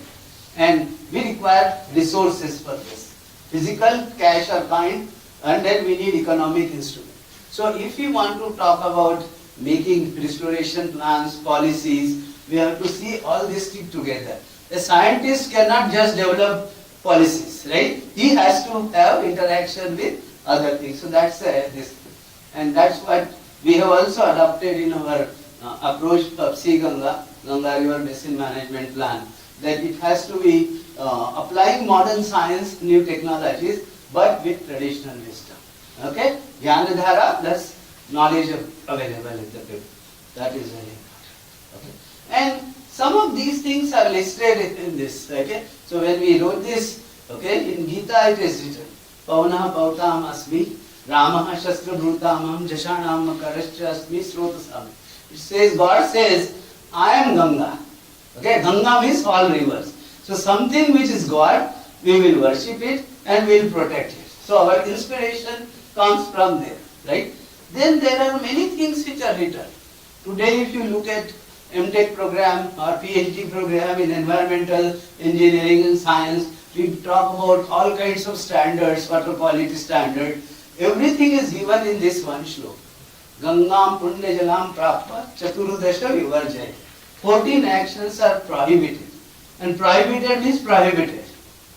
And we require resources for this. Physical, cash or kind, and then we need economic instruments. So if we want to talk about making restoration plans, policies, we have to see all this stick together. A scientist cannot just develop policies, right? He has to have interaction with other things. So that's this. And that's what we have also adopted in our approach of cGanga, Ganga River Basin Management Plan, that it has to be applying modern science, new technologies, but with traditional wisdom. Okay? Jnanadhara plus knowledge available in the people. That is very important. Okay? And some of these things are listed in this. Okay? So when we wrote this, okay, in Gita it is written, Pavana Pautam Asmi, Ramaha Shastra Bhrutamam, Jashanam Makarascha Asmi Srotasam. It says, God says, I am Ganga. Okay? Ganga means all rivers. So something which is God, we will worship it and we will protect it. So our inspiration comes from there, right? Then there are many things which are written. Today if you look at MTech program or PhD program in environmental engineering and science, we talk about all kinds of standards, water quality standard. Everything is given in this one shloka. Gangam Punya Jalam Prapta Chaturudasha Vivarjaya. 14 actions are prohibited. And prohibited means prohibited.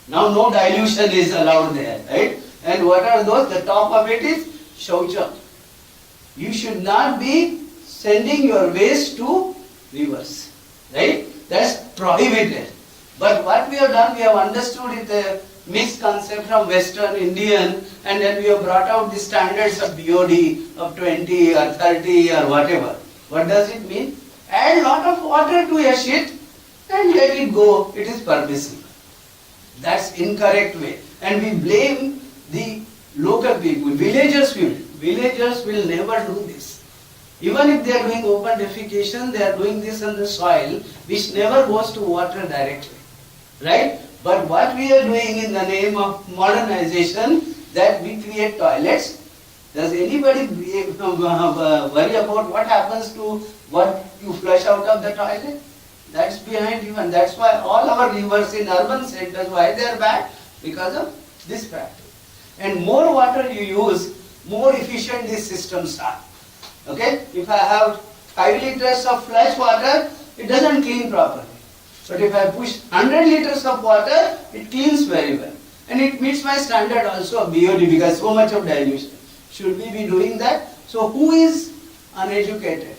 Now no dilution is allowed there, right? And what are those? The top of it is Shaucha. You should not be sending your waste to rivers, right? That's prohibited. But what we have done, we have understood it a mixed concept from Western Indian, and then we have brought out the standards of BOD of 20 or 30 or whatever. What does it mean? Add lot of water to a shit and let it go. It is permissible. That's incorrect way. And we blame the local people. Villagers will never do this. Even if they are doing open defecation, they are doing this on the soil, which never goes to water directly. Right? But what we are doing in the name of modernization, that we create toilets. Does anybody worry about what happens to what you flush out of the toilet? That's behind you, and that's why all our rivers in urban centers, why they are bad? Because of this practice. And more water you use, more efficient these systems are. Okay? If I have 5 liters of flush water, it doesn't clean properly. But if I push 100 liters of water, it cleans very well. And it meets my standard also of BOD because so much of dilution. Should we be doing that? So who is uneducated?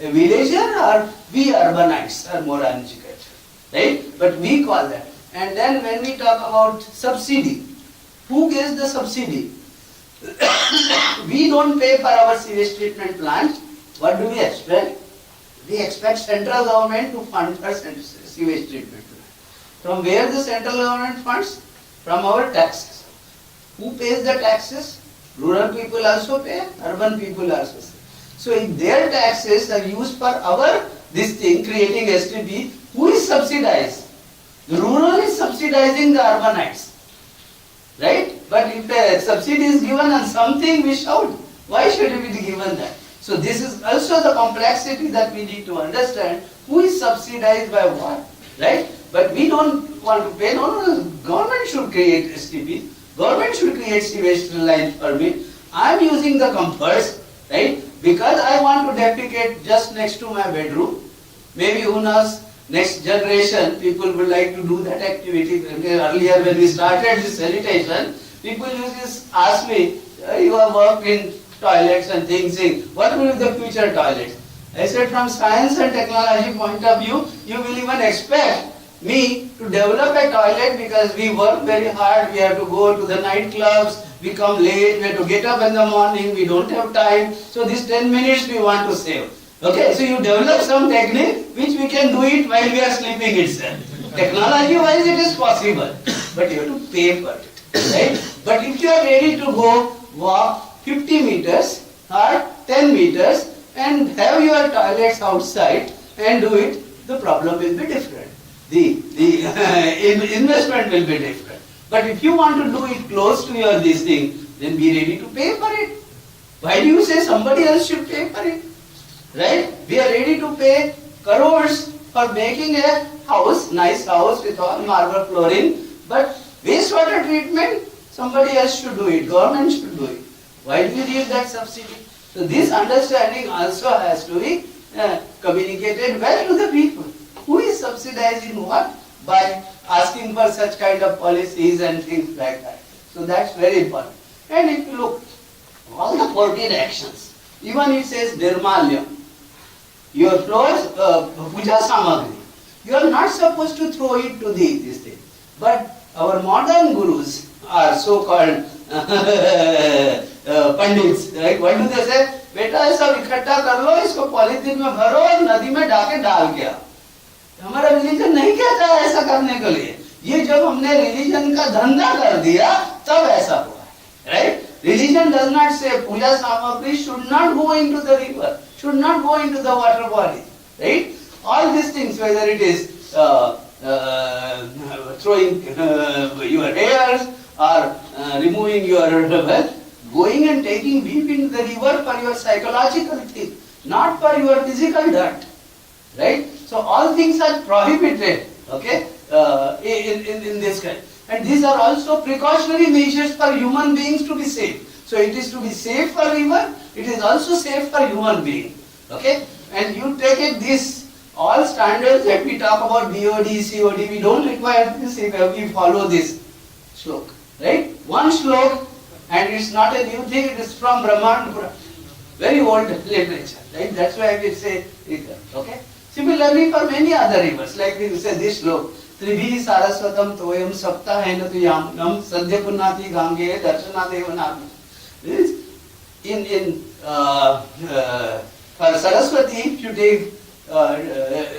A villager or we urbanites are more uneducated? Right? But we call that. And then when we talk about subsidy, who gets the subsidy? We don't pay for our sewage treatment plant. What do we expect? We expect central government to fund for sewage treatment plant. From where the central government funds? From our taxes. Who pays the taxes? Rural people also pay, urban people also pay. So if their taxes are used for our creating STP, who is subsidized? The rural is subsidizing the urbanites. Right? But if a subsidy is given on something, we shout. Why should it be given that? So this is also the complexity that we need to understand. Who is subsidized by what? Right? But we don't want to pay. No, government should create STP. Government should create sewage line permit. I am using the comforts, right? Because I want to defecate just next to my bedroom. Maybe who knows, next generation people would like to do that activity. Earlier when we started this sanitation, people used to ask me, you have worked in toilets and things, what will be the future toilets? I said from science and technology point of view, you will even expect me to develop a toilet because we work very hard, we have to go to the nightclubs, we come late, we have to get up in the morning, we don't have time, so these 10 minutes we want to save. Okay, so you develop some technique which we can do it while we are sleeping itself. Technology wise it is possible, but you have to pay for it, right? But if you are ready to go walk 50 meters or 10 meters and have your toilets outside and do it, the problem will be different. The investment will be different. But if you want to do it close to your this thing, then be ready to pay for it. Why do you say somebody else should pay for it? Right? We are ready to pay crores for making a house, nice house with all marble flooring, but wastewater treatment, Somebody else should do it, government should do it. Why do you need that subsidy? So this understanding also has to be communicated well to the people. Who is subsidizing what? By asking for such kind of policies and things like that. So that's very important. And if you look, all the 14 actions, even it says Nirmalyam, your floors, puja samagri, you are not supposed to throw it to this thing. But our modern gurus are so-called pandits, right? What do they say? बेटा ये सब इकट्ठा कर लो, इसको polythene में भरो और नदी में डाल के आओ. हमारा रिलीजन नहीं कहता है ऐसा करने के लिए. ये जब हमने रिलीजन का धंधा कर दिया तब ऐसा हुआ, right? Religion does not say puja samagri should not go into the river, should not go into the water body, right? All these things, whether it is throwing your hairs or removing your wealth, going and taking deep into the river for your psychological thing, not for your physical dirt, right? So all things are prohibited, okay, in this kind. And these are also precautionary measures for human beings to be safe. So it is to be safe for river, it is also safe for human being, okay? And you take it this, all standards that we talk about BOD, COD, we don't require this if we follow this slok, right? One slok, and it's not a new thing, it is from Brahman, very old literature, right? That's why we say it, okay? Similarly for many other rivers, like we say this slok, Tribhi Saraswatam Toyam Sapta Henatu Yamnam Sadhya Punnati Gange Darshanadeva Nami. For Saraswati, if you take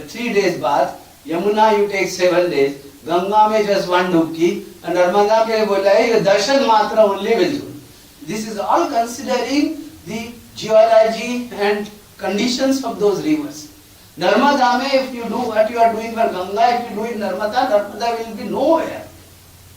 3 days bath, Yamuna you take 7 days, Ganga में just 1 डुबकी, and Narmada के लिए बोला है ये दर्शन मात्र only will do. This is all considering the geology and conditions of those rivers. Narmada mein, if you do what you are doing for Ganga, if you do in Narmada, Narmada will be nowhere.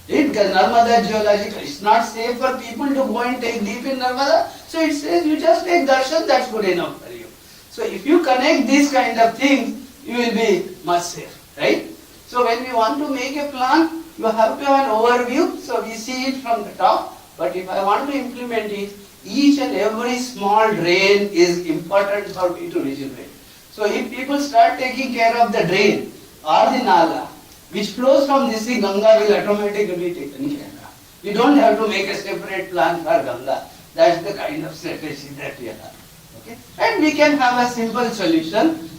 Narmada geological, it's not safe for people to go and take deep in Narmada. So it says you just take darshan, that's good enough for you. So if you connect these kind of things, you will be much safe, right? So when we want to make a plan, you have to have an overview. So we see it from the top. But if I want to implement it, each and every small drain is important for me to regenerate. So if people start taking care of the drain or the nala, which flows from this thing, Ganga will automatically be taken care of. We don't have to make a separate plan for Ganga. That's the kind of strategy that we have. Okay? And we can have a simple solution.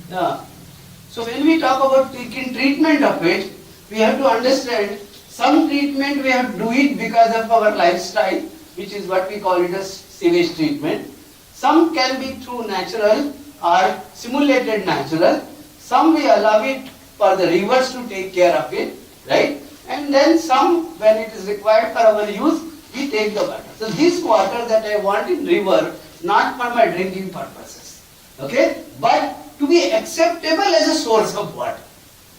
So when we talk about taking treatment of it, we have to understand some treatment we have to do it because of our lifestyle, which is what we call it as sewage treatment. Some can be through natural or simulated natural. Some we allow it for the rivers to take care of it, right? And then some, when it is required for our use, we take the water. So this water that I want in river, not for my drinking purposes, okay? But to be acceptable as a source of water,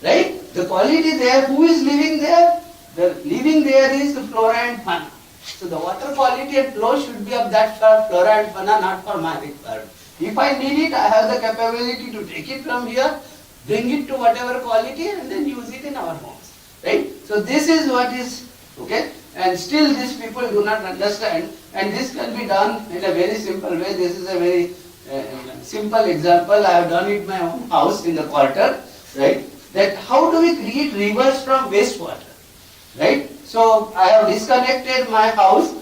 right? The quality there, who is living there? The living there is the flora and fauna. So the water quality and flow should be of that flora and fauna, not for my requirement. If I need it, I have the capability to take it from here, bring it to whatever quality and then use it in our homes, right? So this is what is, okay? And still these people do not understand, and this can be done in a very simple way. This is a very simple example. I have done it in my own house in the quarter, right? That how do we create rivers from wastewater, right? So I have disconnected my house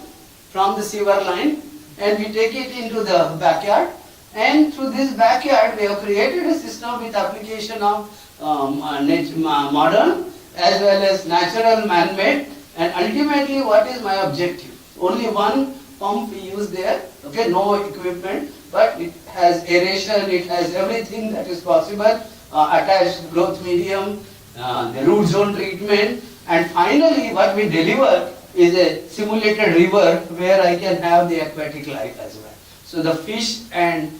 from the sewer line and we take it into the backyard, and through this backyard we have created a system with application of modern as well as natural man-made. And ultimately what is my objective? Only one pump we use there, okay, no equipment, but it has aeration, it has everything that is possible, attached growth medium, the root zone treatment, and finally what we deliver is a simulated river where I can have the aquatic life as well. So the fish and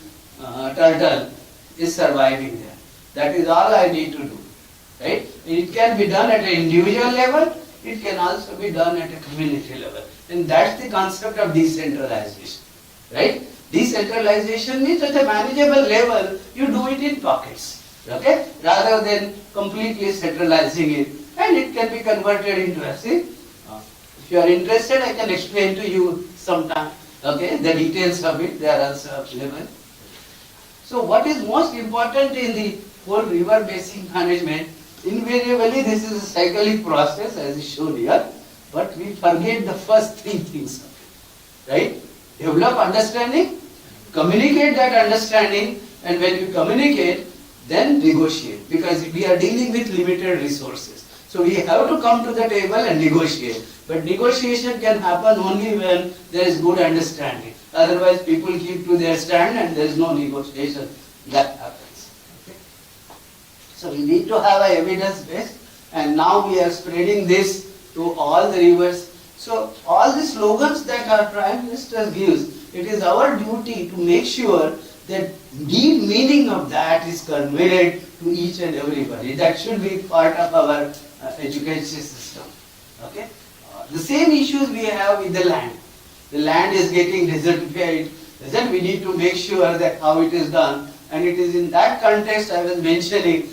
turtle is surviving there. That is all I need to do, right? It can be done at an individual level, it can also be done at a community level. And that's the concept of decentralization, right? Decentralization means at a manageable level, you do it in pockets, okay? Rather than completely centralizing it. And it can be converted into a, see, if you are interested, I can explain to you sometime. Okay, the details of it, they are also available. So what is most important in the whole river basin management, invariably this is a cyclic process as is shown here, but we forget the first three things of it, right? Develop understanding, communicate that understanding, and when you communicate, then negotiate, because we are dealing with limited resources. So we have to come to the table and negotiate. But negotiation can happen only when there is good understanding. Otherwise people keep to their stand and there is no negotiation that happens. Okay? So we need to have a evidence base, and now we are spreading this to all the rivers. So all the slogans that our Prime Minister gives, it is our duty to make sure that deep meaning of that is conveyed to each and everybody. That should be part of our education system. Okay? The same issues we have with the land. The land is getting desertified. Then we need to make sure that how it is done. And it is in that context I was mentioning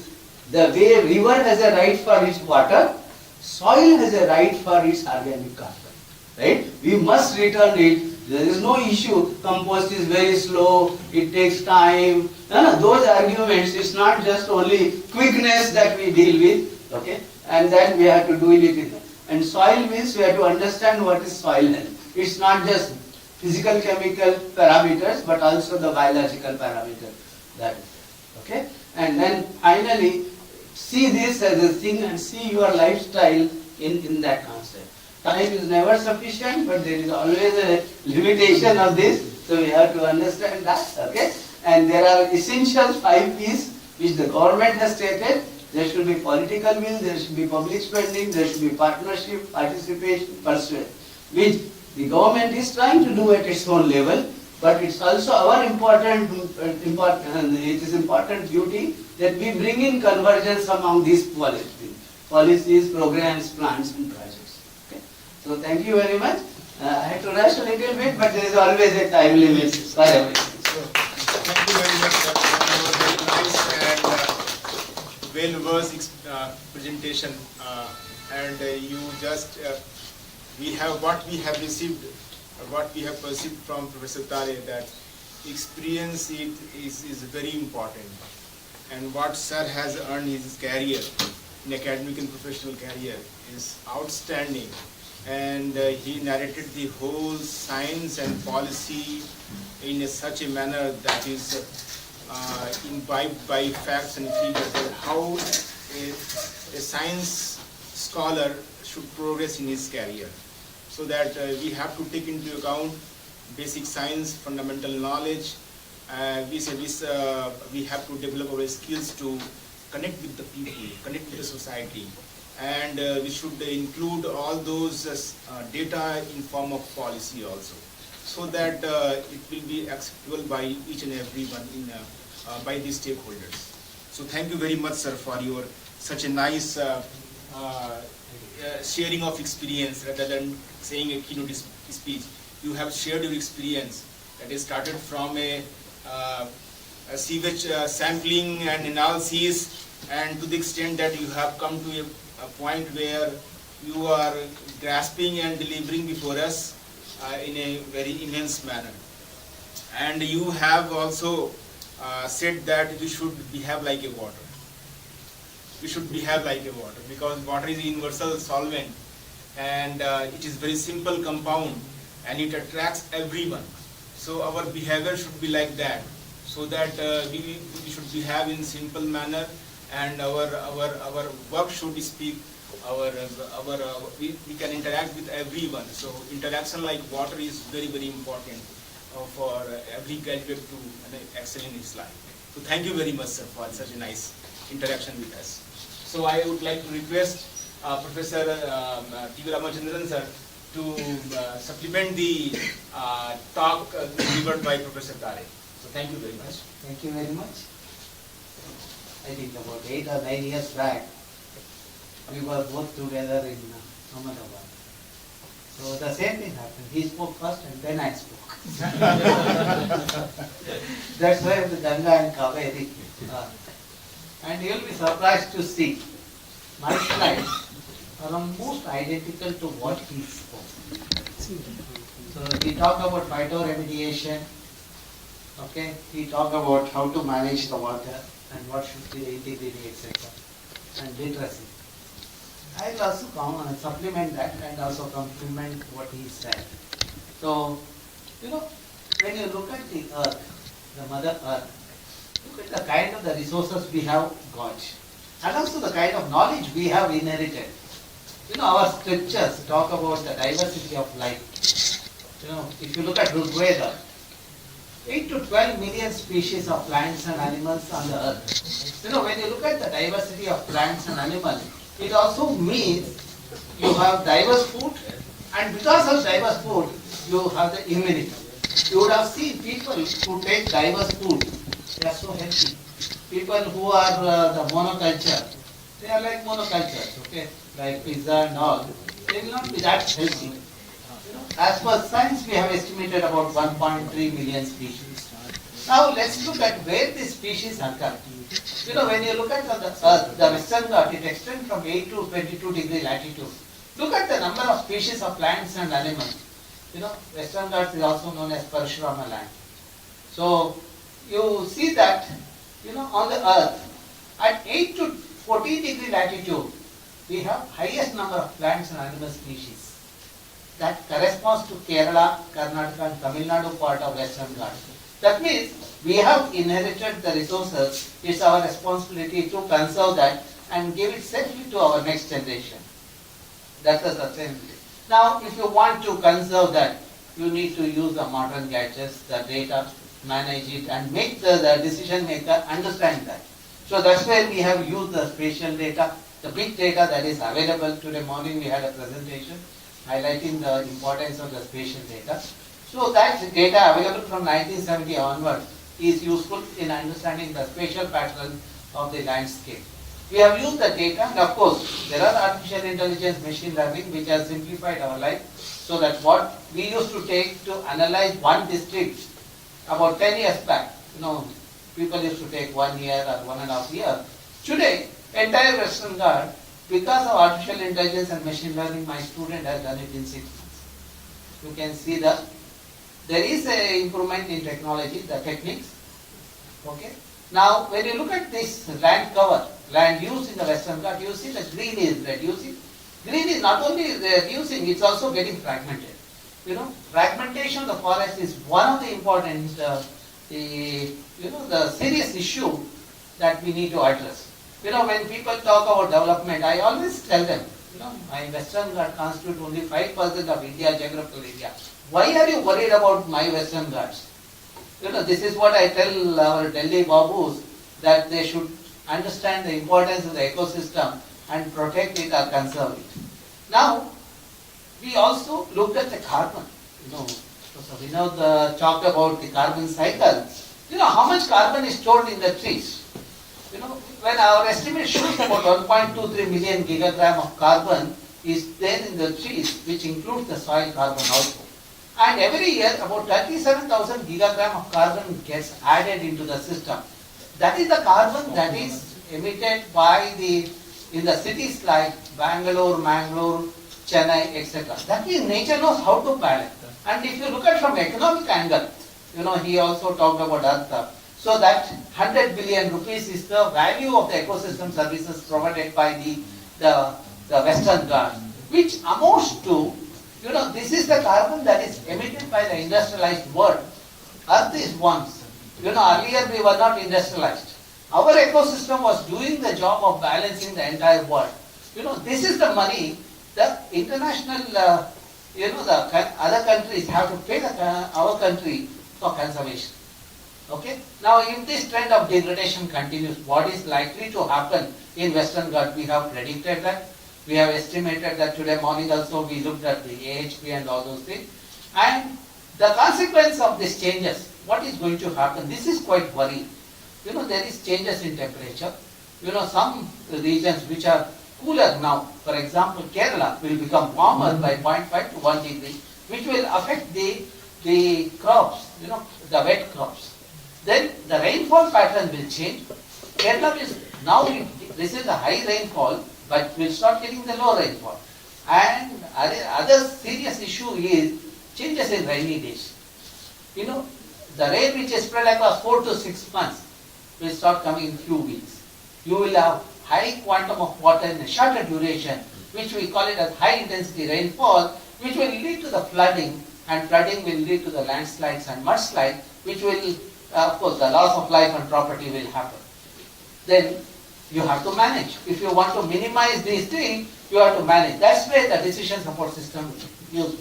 the way river has a right for its water, soil has a right for its organic carbon. Right? We must return it. There is no issue. Compost is very slow. It takes time. Those arguments, it's not just only quickness that we deal with. Okay? And then we have to do it. And soil means we have to understand what is soil health. It's not just physical chemical parameters, but also the biological parameter. That is it. Okay? And then finally, see this as a thing and see your lifestyle in that concept. Time is never sufficient, but there is always a limitation of this. So we have to understand that. Okay? And there are essential 5 P's which the government has stated. There should be political will, there should be public spending, there should be partnership, participation, persuasion, which the government is trying to do at its own level, but it's also our important duty that we bring in convergence among these policies, programs, plans and projects. Okay? So thank you very much. I had to rush a little bit, but there is always a time limit for everything. So, thank you very much for your very nice and well-versed presentation, and you just we have what we have received, what we have perceived from Professor Tare, that experience is very important, and what Sir has earned in his career, in academic and professional career, is outstanding, and he narrated the whole science and policy in such a manner that is imbibed by facts and figures, that how a science scholar should progress in his career. So that we have to take into account basic science, fundamental knowledge. We have to develop our skills to connect with the people, connect with the society, and we should include all those data in form of policy also, so that it will be acceptable by each and everyone by the stakeholders. So thank you very much, sir, for your such a nice sharing of experience rather than saying a keynote speech. You have shared your experience that is started from a sewage sampling and analysis, and to the extent that you have come to a point where you are grasping and delivering before us in a very immense manner. And you have also said that we should behave like a water. We should behave like a water, because water is a universal solvent, and it is very simple compound, and it attracts everyone. So our behavior should be like that, so that we should behave in simple manner, and our work should speak. We can interact with everyone. So interaction like water is very, very important for every graduate to excel in his life. So thank you very much, sir, for such a nice interaction with us. So I would like to request Professor T.V. Ramachandran, sir, to supplement the talk delivered by Professor Tare. So thank you very much. Thank you very much. I think about 8 or 9 years back, we were both together in Ahmedabad. So the same thing happened. He spoke first and then I spoke. That's why the Ganga and Kaveri. And you'll be surprised to see my slides are almost identical to what he spoke. So he talked about phytoremediation, okay, he talked about how to manage the water and what should be the integrity, etc. and literacy. I will also supplement that and also complement what he said. So, when you look at the earth, the mother earth, look at the kind of the resources we have got and also the kind of knowledge we have inherited. Our scriptures talk about the diversity of life. If you look at Rigveda, 8 to 12 million species of plants and animals on the earth. When you look at the diversity of plants and animals, it also means you have diverse food, and because of diverse food, you have the immunity. You would have seen people who take diverse food, they are so healthy. People who are the monoculture, they are like monocultures, okay, like pizza and all. They will not be that healthy. As per science, we have estimated about 1.3 million species. Now let's look at where these species occur. When you look at the Earth, the Western Ghats, it extends from 8 to 22 degree latitude. Look at the number of species of plants and animals. Western Ghats is also known as Parashurama land. So you see that, on the Earth, at 8 to 14 degree latitude, we have highest number of plants and animal species. That corresponds to Kerala, Karnataka and Tamil Nadu part of Western Ghats. That means we have inherited the resources. It's our responsibility to conserve that and give it safely to our next generation. That's the sustainability. Now, if you want to conserve that, you need to use the modern gadgets, the data, manage it and make the decision maker understand that. So that's where we have used the spatial data, the big data that is available. Today morning we had a presentation highlighting the importance of the spatial data. So that data available from 1970 onward is useful in understanding the spatial pattern of the landscape. We have used the data, and of course there are artificial intelligence, machine learning which has simplified our life, so that what we used to take to analyze one district about 10 years back, people used to take 1 year or 1.5 years. Today, entire Western Ghats, because of artificial intelligence and machine learning, my student has done it in 6 months. You can see that there is an improvement in technology, the techniques. Okay. Now, when you look at this land cover, land use in the Western Ghats, you see the green is reducing. Green is not only reducing, it's also getting fragmented. Fragmentation of the forest is one of the important, the serious issue that we need to address. When people talk about development, I always tell them, my Western Ghats constitute only 5% of India, geographical area. Why are you worried about my Western Ghats? This is what I tell our Delhi Babus, that they should understand the importance of the ecosystem and protect it or conserve it. Now, we also looked at the carbon. So Vinod talked about the carbon cycle. How much carbon is stored in the trees? When our estimate shows about 1.23 million gigagram of carbon is there in the trees, which includes the soil carbon also. And every year about 37,000 gigagram of carbon gets added into the system. That is the carbon that is emitted by in the cities like Bangalore, Mangalore, Chennai, etc. That means nature knows how to balance. And if you look at from economic angle, he also talked about Earth. So that 100 billion rupees is the value of the ecosystem services provided by the Western Ghats, which amounts to, this is the carbon that is emitted by the industrialized world. Earth is once. Earlier we were not industrialized. Our ecosystem was doing the job of balancing the entire world. This is the money the international, the other countries have to pay our country for conservation. Okay. Now, if this trend of degradation continues, what is likely to happen in Western Ghats? We have predicted that. We have estimated that. Today morning also we looked at the EIACP and all those things. And the consequence of these changes, what is going to happen? This is quite worrying. There is changes in temperature. Some regions which are cooler now, for example, Kerala will become warmer by 0.5 to 1 degree, which will affect the crops, the wet crops. Then the rainfall pattern will change. Kerala is now, this is a high rainfall, but we'll start getting the low rainfall. And other serious issue is changes in rainy days. You know, the rain which is spread across 4 to 6 months will start coming in few weeks. You will have high quantum of water in a shorter duration, which we call it as high intensity rainfall, which will lead to the flooding, and flooding will lead to the landslides and mudslides, which will, of course, the loss of life and property will happen. Then you have to manage. If you want to minimize these things, you have to manage. That's where the decision support system is used.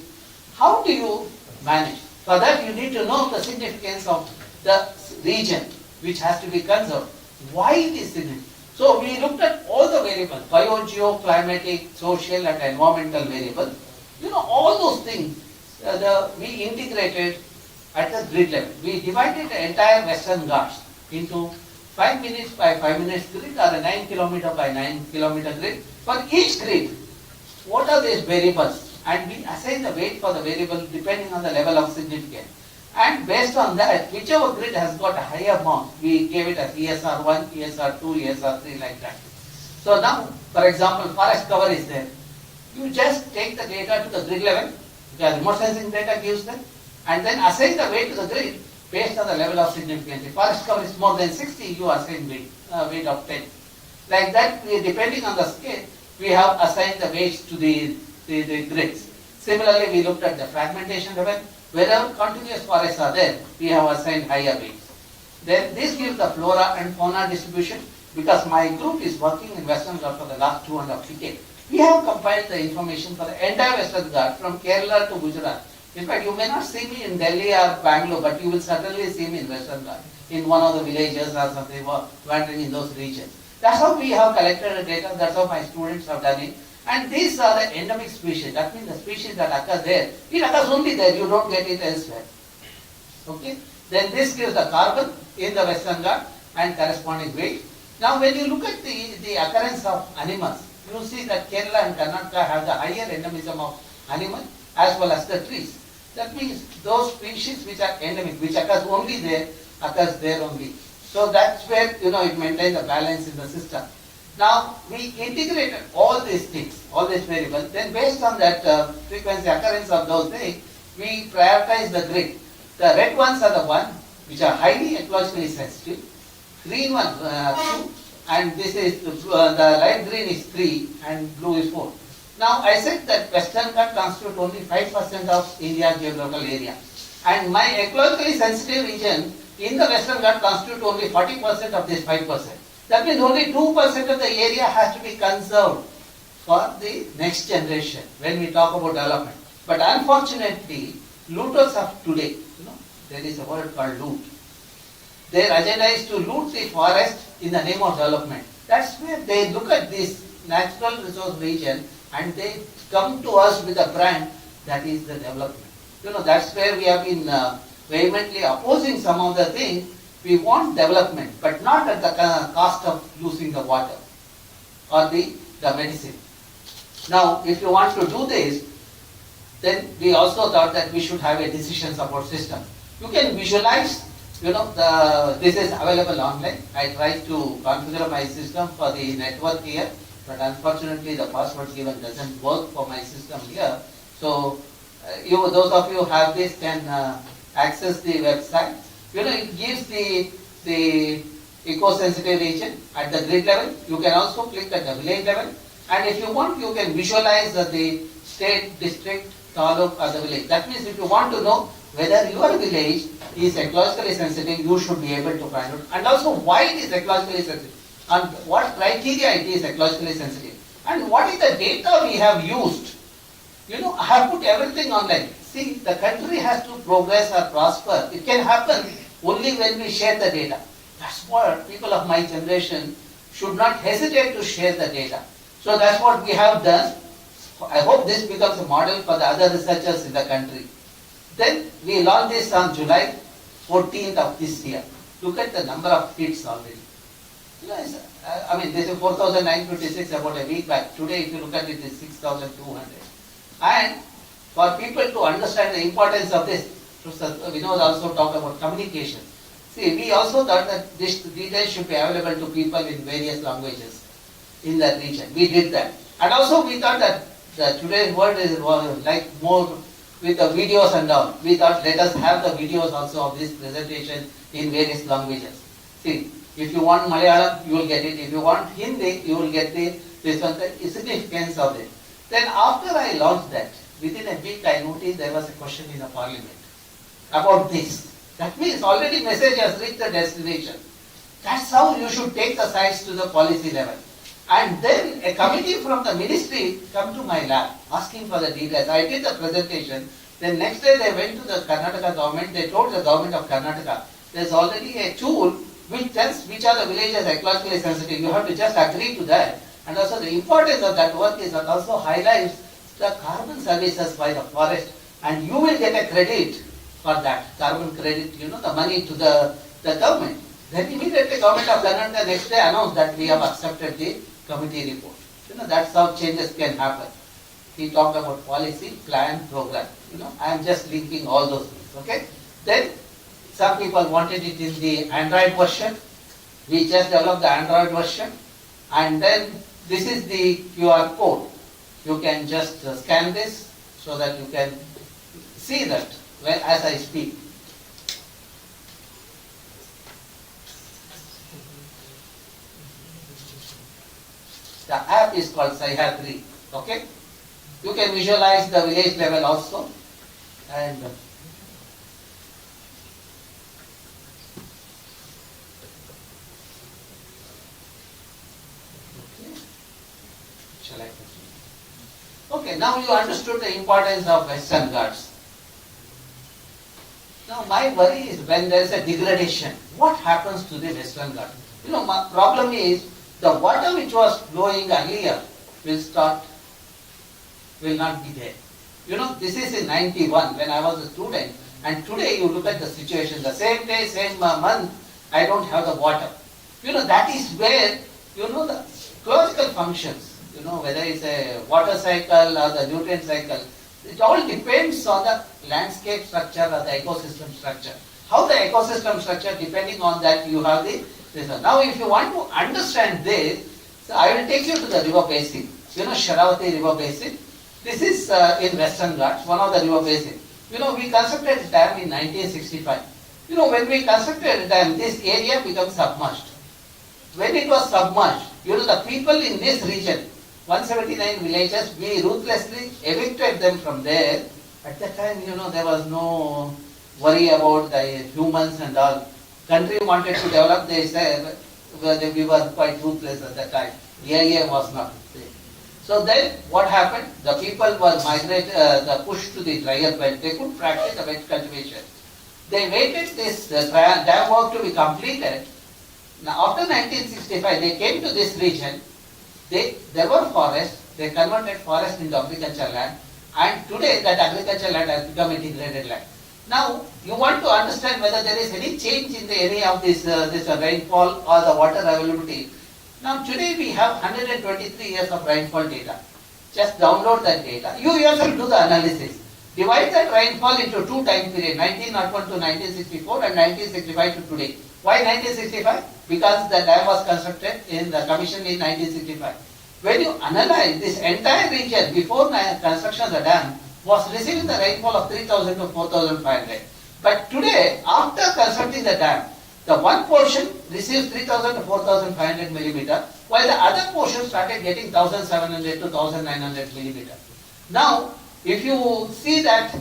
How do you manage? For that, you need to know the significance of the region which has to be conserved. Why it is significant? So we looked at all the variables, bio, geo, climatic, social and environmental variables. You know, all those things, we integrated at the grid level. We divided the entire Western Ghats into 5 minutes by 5 minutes grid or a 9 kilometer by 9 kilometer grid. For each grid, what are these variables? And we assign the weight for the variable depending on the level of significance. And based on that, whichever grid has got a higher mark, we gave it as ESR1, ESR2, ESR3 like that. So now, for example, forest cover is there. You just take the data to the grid level, the remote sensing data gives them, and then assign the weight to the grid based on the level of significance. If forest cover is more than 60, you assign weight of 10. Like that, depending on the scale, we have assigned the weights to the grids. Similarly, we looked at the fragmentation level. Wherever continuous forests are there, we have assigned higher weights. Then this gives the flora and fauna distribution. Because my group is working in Western Ghats for the last 2.5 decades, we have compiled the information for the entire Western Ghats from Kerala to Gujarat. In fact, you may not see me in Delhi or Bangalore, but you will certainly see me in Western Ghats, in one of the villages or something, wandering in those regions. That's how we have collected the data, that's how my students have done it. And these are the endemic species, that means the species that occur there, it occurs only there, you don't get it elsewhere. Okay? Then this gives the carbon in the Western Ghats and corresponding weight. Now when you look at the occurrence of animals, you see that Kerala and Karnataka have the higher endemism of animals as well as the trees. That means those species which are endemic, which occurs only there, occurs there only. So that's where, it maintains the balance in the system. Now, we integrated all these things, all these variables. Then based on that frequency occurrence of those things, we prioritize the grid. The red ones are the ones which are highly ecologically sensitive. Green one, 2, and this is, the light green is 3 and blue is 4. Now, I said that Western Ghats constitute only 5% of India's geographical area. And my ecologically sensitive region in the Western Ghats constitute only 40% of this 5%. That means only 2% of the area has to be conserved for the next generation when we talk about development. But unfortunately, looters of today, there is a word called loot. Their agenda is to loot the forest in the name of development. That's where they look at this natural resource region and they come to us with a brand that is the development. That's where we have been vehemently opposing some of the things. We want development, but not at the cost of losing the water or the medicine. Now, if you want to do this, then we also thought that we should have a decision support system. You can visualize, this is available online. I tried to configure my system for the network here, but unfortunately the password given doesn't work for my system here. So, those of you who have this can access the website. It gives the eco-sensitive region at the grid level. You can also click at the village level. And if you want, you can visualize the state, district, taluk or the village. That means if you want to know whether your village is ecologically sensitive, you should be able to find out. And also why it is ecologically sensitive. And what criteria it is ecologically sensitive. And what is the data we have used. I have put everything online. See, the country has to progress or prosper. It can happen only when we share the data. That's what people of my generation should not hesitate to share the data. So that's what we have done. I hope this becomes a model for the other researchers in the country. Then we launched this on July 14th of this year. Look at the number of hits already. This is 4,956 about a week back. Today, if you look at it, it's 6,200. And for people to understand the importance of this, Vinod also talked about communication. See, we also thought that this details should be available to people in various languages. in that region. We did that. And also we thought that today's world is like more with the videos and all. We thought let us have the videos also of this presentation in various languages. See, if you want Malayalam, you will get it. If you want Hindi, you will get this one, the significance of it. Then after I launched that, within a week I noticed there was a question in the parliament about this. That means already message has reached the destination. That's how you should take the science to the policy level. And then a committee from the ministry come to my lab asking for the details. I did the presentation. Then next day they went to the Karnataka government. They told the government of Karnataka, there's already a tool which tells which are the villages ecologically sensitive. You have to just agree to that. And also the importance of that work is that also highlights the carbon services by the forest. And you will get a credit for that, carbon credit, the money to the government. Then immediately government of Karnataka next day announced that we have accepted the committee report. That's how changes can happen. He talked about policy, plan, program. I am just linking all those things. Okay. Then some people wanted it in the Android version. We just developed the Android version. And then this is the QR code. You can just scan this so that you can see that as I speak. The app is called Sahyadri. Okay? You can visualize the village level also. And shall I continue? Okay, now you understood the importance of Western Ghats. Now my worry is when there is a degradation, what happens to the Western Ghats? My problem is the water which was flowing earlier will not be there. This is in 91 when I was a student, and today you look at the situation, the same day, same month, I don't have the water. That is where, the ecological functions, whether it's a water cycle or the nutrient cycle, it all depends on the landscape structure or the ecosystem structure. How the ecosystem structure, depending on that, you have the result. Now, if you want to understand this, so I will take you to the river basin. Sharavati river basin. This is in Western Ghats, one of the river basins. We constructed a dam in 1965. When we constructed a dam, this area becomes submerged. When it was submerged, the people in this region, 179 villages, we ruthlessly evicted them from there. At that time, there was no worry about the humans and all. Country wanted to develop, they said, we were quite ruthless at that time. EIA was not. So then, what happened? The people were pushed to the drier belt. They couldn't practice the wet cultivation. They waited this dam work to be completed. Now, after 1965, they came to this region. There were forests. They converted forest into agricultural land. And today, that agricultural land has become a degraded land. Now, you want to understand whether there is any change in any of this rainfall or the water availability. Now, today we have 123 years of rainfall data. Just download that data. You yourself do the analysis. Divide that rainfall into two time periods, 1901 to 1964 and 1965 to today. Why 1965? Because the dam was constructed in the commission in 1965. When you analyze this entire region before construction of the dam was receiving the rainfall of 3,000 to 4,500. But today, after constructing the dam, the one portion receives 3,000 to 4,500 millimeter, while the other portion started getting 1,700 to 1,900 millimeter. Now, if you see that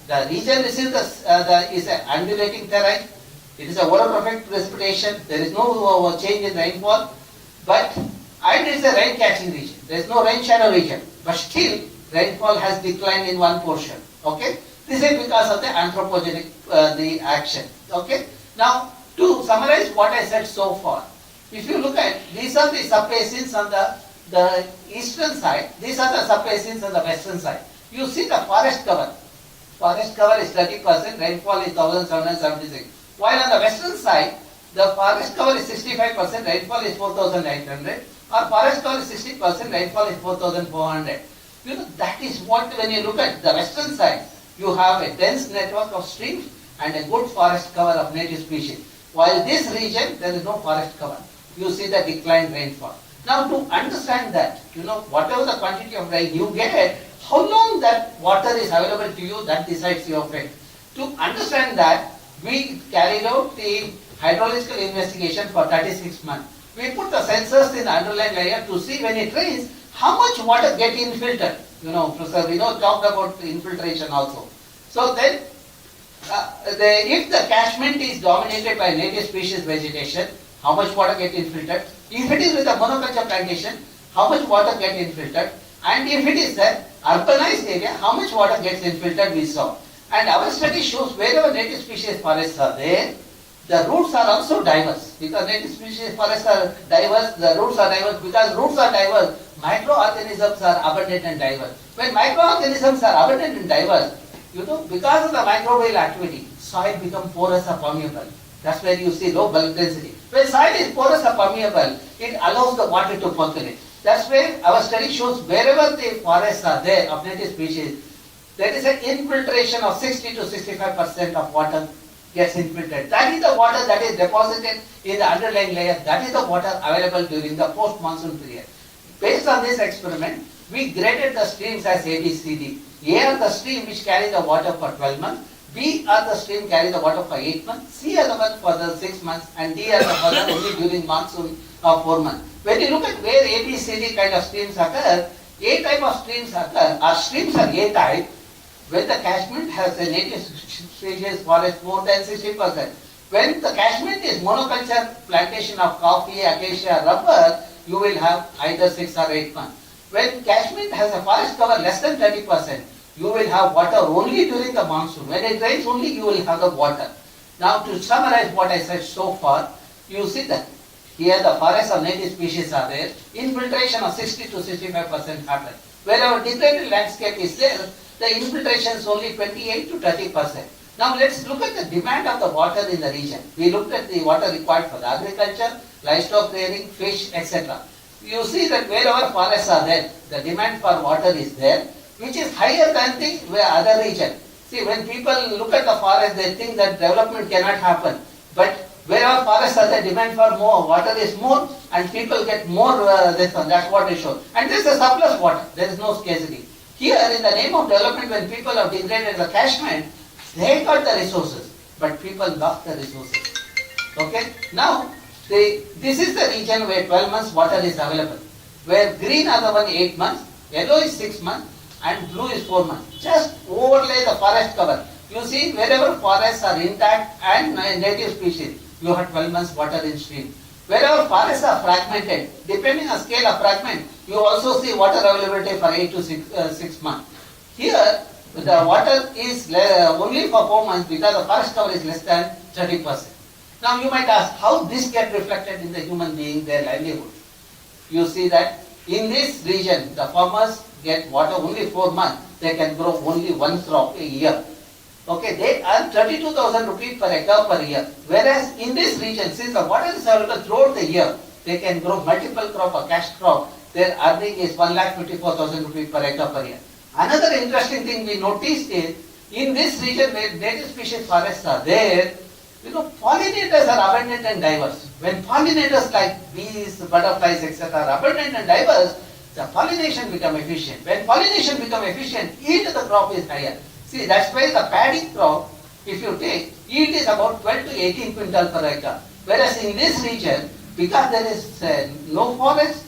the region receives is an undulating terrain, it is a water-perfect precipitation, there is no change in rainfall, and it is a rain-catching region. There is no rain-shadow region, but still rainfall has declined in one portion. Okay, this is because of the anthropogenic the action. Okay, now to summarize what I said so far, if you look at these are the subbasins on the eastern side, these are the subbasins on the western side. You see the forest cover. Forest cover is 30%, rainfall is 1,776. While on the western side, the forest cover is 65%, rainfall is 4,900. Or forest cover is 60%, rainfall is 4,400. That is what, when you look at the western side, you have a dense network of streams and a good forest cover of native species. While this region, there is no forest cover. You see the declined rainfall. Now to understand that, whatever the quantity of rain you get, how long that water is available to you, that decides your fate. To understand that, we carried out the hydrological investigation for 36 months. We put the sensors in the underlying layer to see when it rains, how much water get infiltrated. Professor Vinod talked about the infiltration also. So then, if the catchment is dominated by native species vegetation, how much water get infiltrated? If it is with a monoculture plantation, how much water get infiltrated? And if it is an urbanized area, how much water gets infiltrated, we saw. And our study shows wherever native species forests are there, the roots are also diverse. Because native species forests are diverse, the roots are diverse. Because roots are diverse, microorganisms are abundant and diverse. When microorganisms are abundant and diverse, because of the microbial activity, soil becomes porous or permeable. That's where you see low bulk density. When soil is porous or permeable, it allows the water to percolate. That's where our study shows wherever the forests are there of native species, there is an infiltration of 60 to 65% of water gets infiltrated. That is the water that is deposited in the underlying layer. That is the water available during the post-monsoon period. Based on this experiment, we graded the streams as A, B, C, D. A are the stream which carry the water for 12 months. B are the stream carry the water for 8 months. C are the one for the 6 months. And D are the one only during monsoon of 4 months. When you look at where A, B, C, D kind of streams occur, A type of streams occur. Our streams are A type when the catchment has a native species forest more than 60%. When the catchment is monoculture plantation of coffee, acacia, rubber, you will have either 6 or 8 months. When catchment has a forest cover less than 30%, you will have water only during the monsoon. When it rains only, you will have the water. Now to summarize what I said so far, you see that here the forests of native species are there. Infiltration of 60 to 65% happen. Wherever degraded landscape is there, the infiltration is only 28 to 30%. Now let's look at the demand of the water in the region. We looked at the water required for the agriculture, livestock rearing, fish, etc. You see that wherever forests are there, the demand for water is there, which is higher than the other region. See, when people look at the forest, they think that development cannot happen. But wherever forests are there, demand for more water is more, and people get more this one. That's what it shows. And there is a surplus water. There is no scarcity. Here, in the name of development, when people have degraded the catchment, they got the resources, but people lost the resources. Okay? Now, this is the region where 12 months water is available. Where green are the one 8 months, yellow is 6 months, and blue is 4 months. Just overlay the forest cover. You see, wherever forests are intact and native species, you have 12 months water in stream. Wherever forests are fragmented, depending on scale of fragment, you also see water availability for 8 to 6 months. Here, the water is only for 4 months because the forest cover is less than 30%. Now you might ask, how this get reflected in the human being, their livelihood? You see that in this region, the farmers get water only 4 months. They can grow only one crop a year. Okay, they earn 32,000 rupees per hectare per year. Whereas in this region, since the water is available throughout the year, they can grow multiple crop or cash crop. Their earning is 1,54,000 rupees per hectare per year. Another interesting thing we noticed is, in this region where native species forests are there, pollinators are abundant and diverse. When pollinators like bees, butterflies, etc. are abundant and diverse, the pollination becomes efficient. When pollination becomes efficient, yield of the crop is higher. See, that's why the paddy crop, if you take, yield is about 12 to 18 quintal per hectare. Whereas in this region, because there is no forest,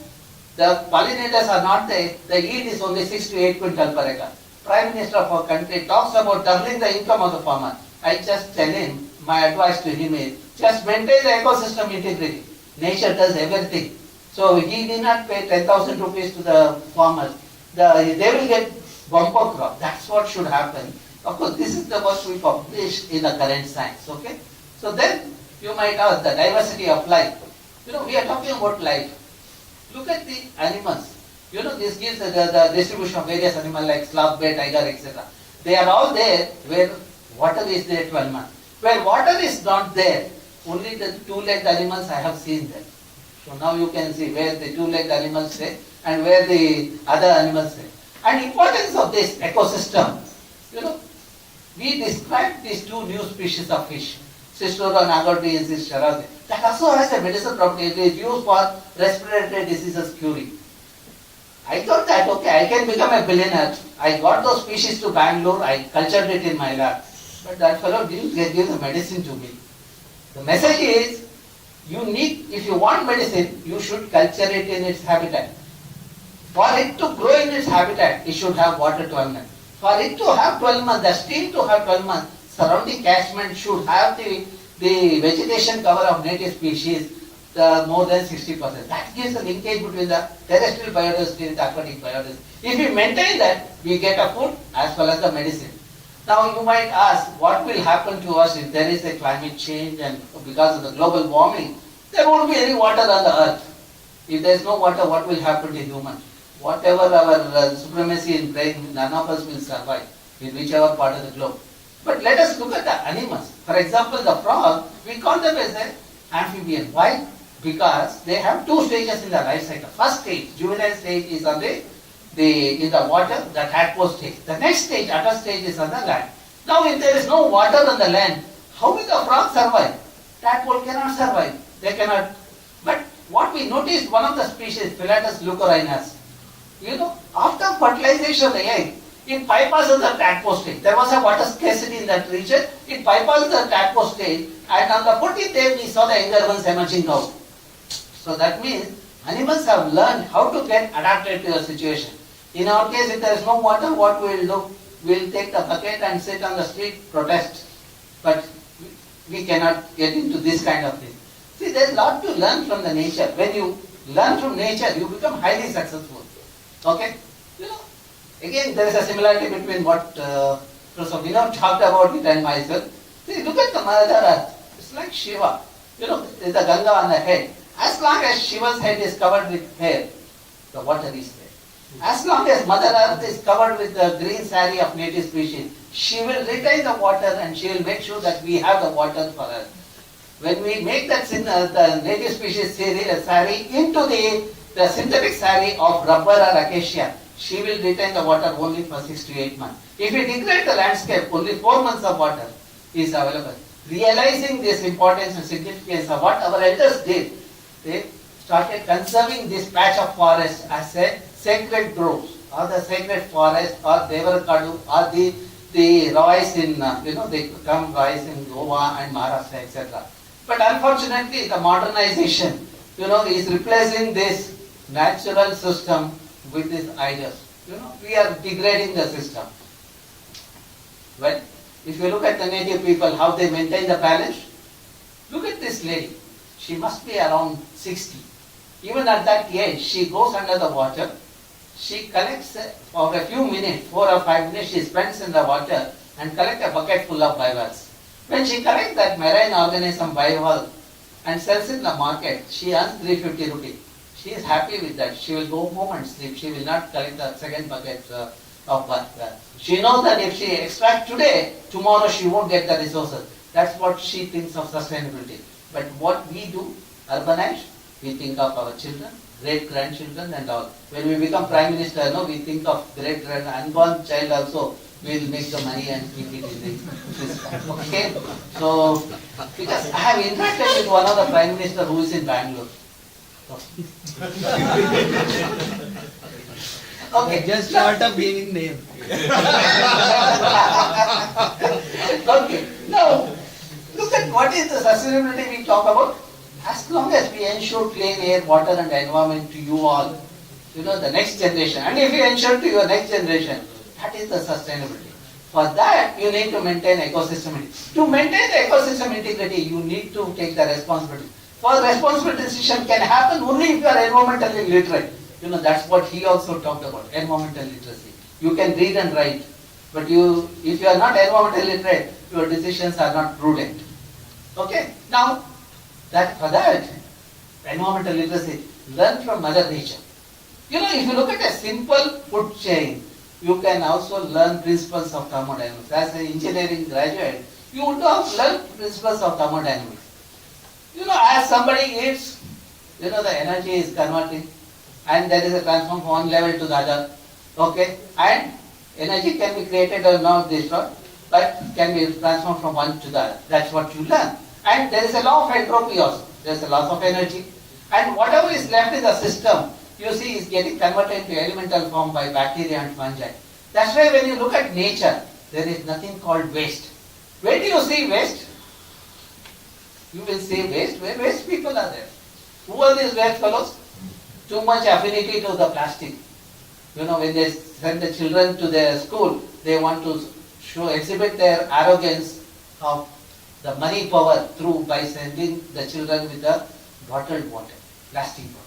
the pollinators are not there, the yield is only 6 to 8 quintal per hectare. Prime Minister of our country talks about doubling the income of the farmer. I just tell him, my advice to him is, just maintain the ecosystem integrity. Nature does everything. So he did not pay 10,000 rupees to the farmers. They will get bumper crop. That's what should happen. Of course, this is the what we publish in the current science. Okay. So then you might ask the diversity of life. We are talking about life. Look at the animals. This gives the distribution of various animals like sloth, bear, tiger, etc. They are all there where water is there 12 months. Where water is not there, only the two-legged animals I have seen there. So now you can see where the two-legged animals stay and where the other animals stay. And importance of this ecosystem, we described these two new species of fish. Cistoron agardiensis charade. That also has a medicinal property. It is used for respiratory diseases curing. I thought that, okay, I can become a billionaire. I got those species to Bangalore, I cultured it in my lab. But that fellow didn't give the medicine to me. The message is, if you want medicine, you should culture it in its habitat. For it to grow in its habitat, it should have water 12 months. For it to have 12 months, the stream to have 12 months, surrounding catchment should have the vegetation cover of native species more than 60%. That gives a linkage between the terrestrial biodiversity and the aquatic biodiversity. If we maintain that, we get a food as well as the medicine. Now you might ask, what will happen to us if there is a climate change and because of the global warming, there won't be any water on the earth. If there is no water, what will happen to humans? Whatever our supremacy in brain, none of us will survive in whichever part of the globe. But let us look at the animals. For example, the frog, we call them as an amphibian. Why? Because they have two stages in the life cycle. First stage, juvenile stage, is on in the water, the tadpole stage. The next stage, adult stage, is on the land. Now, if there is no water on the land, how will the frog survive? Tadpole cannot survive. They cannot. But what we noticed, one of the species, Philatus leucorinus, after fertilization of the egg, it bypasses the tadpole stage. There was a water scarcity in that region. It bypasses the tadpole stage, and on the 14th day, we saw the younger ones emerging out. So that means animals have learned how to get adapted to the situation. In our case, if there is no water, what we will do? We will take the bucket and sit on the street, protest. But we cannot get into this kind of thing. See, there is a lot to learn from the nature. When you learn from nature, you become highly successful. Okay? Again, there is a similarity between what Professor Vinod talked about it and myself. See, look at the Mother Earth. It's like Shiva. There is a Ganga on the head. As long as Shiva's head is covered with hair, the water is there. As long as Mother Earth is covered with the green saree of native species, she will retain the water and she will make sure that we have the water for us. When we make that the native species saree into the synthetic saree of rubber or acacia, she will retain the water only for 6 to 8 months. If we degrade the landscape, only 4 months of water is available. Realizing this importance and significance of what our elders did, they started conserving this patch of forest as a sacred grove, or the sacred forest, or Devarkadu, or the rice in, they come rice in Goa and Maharashtra, etc. But unfortunately, the modernization, is replacing this natural system with these ideas. We are degrading the system. Well, if you look at the native people, how they maintain the balance, look at this lady. She must be around 60. Even at that age, she goes under the water. She collects for a few minutes, 4 or 5 minutes, she spends in the water and collects a bucket full of bivalves. When she collects that marine organism bivalve and sells it in the market, she earns 350 rupees. She is happy with that. She will go home and sleep. She will not collect the second bucket of bivalve. She knows that if she extracts today, tomorrow she won't get the resources. That's what she thinks of sustainability. But what we do, urbanize, we think of our children, great-grandchildren and all. When we become Prime Minister, we think of great-grand, unborn child also, we will make the money and keep it in the system. Okay? So, because I have interacted with one of the Prime Minister who is in Bangalore. Okay. Just start up giving name. Okay. Now, look at what is the sustainability we talk about. As long as we ensure clean air, water and environment to you all, the next generation, and if you ensure to your next generation, that is the sustainability. For that, you need to maintain ecosystem integrity. To maintain the ecosystem integrity, you need to take the responsibility. For responsible decision can happen only if you are environmentally literate. That's what he also talked about, environmental literacy. You can read and write, but if you are not environmentally literate, your decisions are not prudent. Okay? Now, for that, environmental literacy, learn from Mother Nature. If you look at a simple food chain, you can also learn principles of thermodynamics. As an engineering graduate, you would have learned principles of thermodynamics. As somebody eats, the energy is converting, and there is a transform from one level to the other. Okay? And energy can be created or not destroyed, but can be transformed from one to the other. That's what you learn. And there is a law of entropy also. There is a loss of energy. And whatever is left in the system, you see, is getting converted into elemental form by bacteria and fungi. That's why when you look at nature, there is nothing called waste. Where do you see waste? You will see waste where waste people are there. Who are these waste fellows? Too much affinity to the plastic. You know, when they send the children to their school, they want to exhibit their arrogance of the money power through by sending the children with the bottled water, plastic water.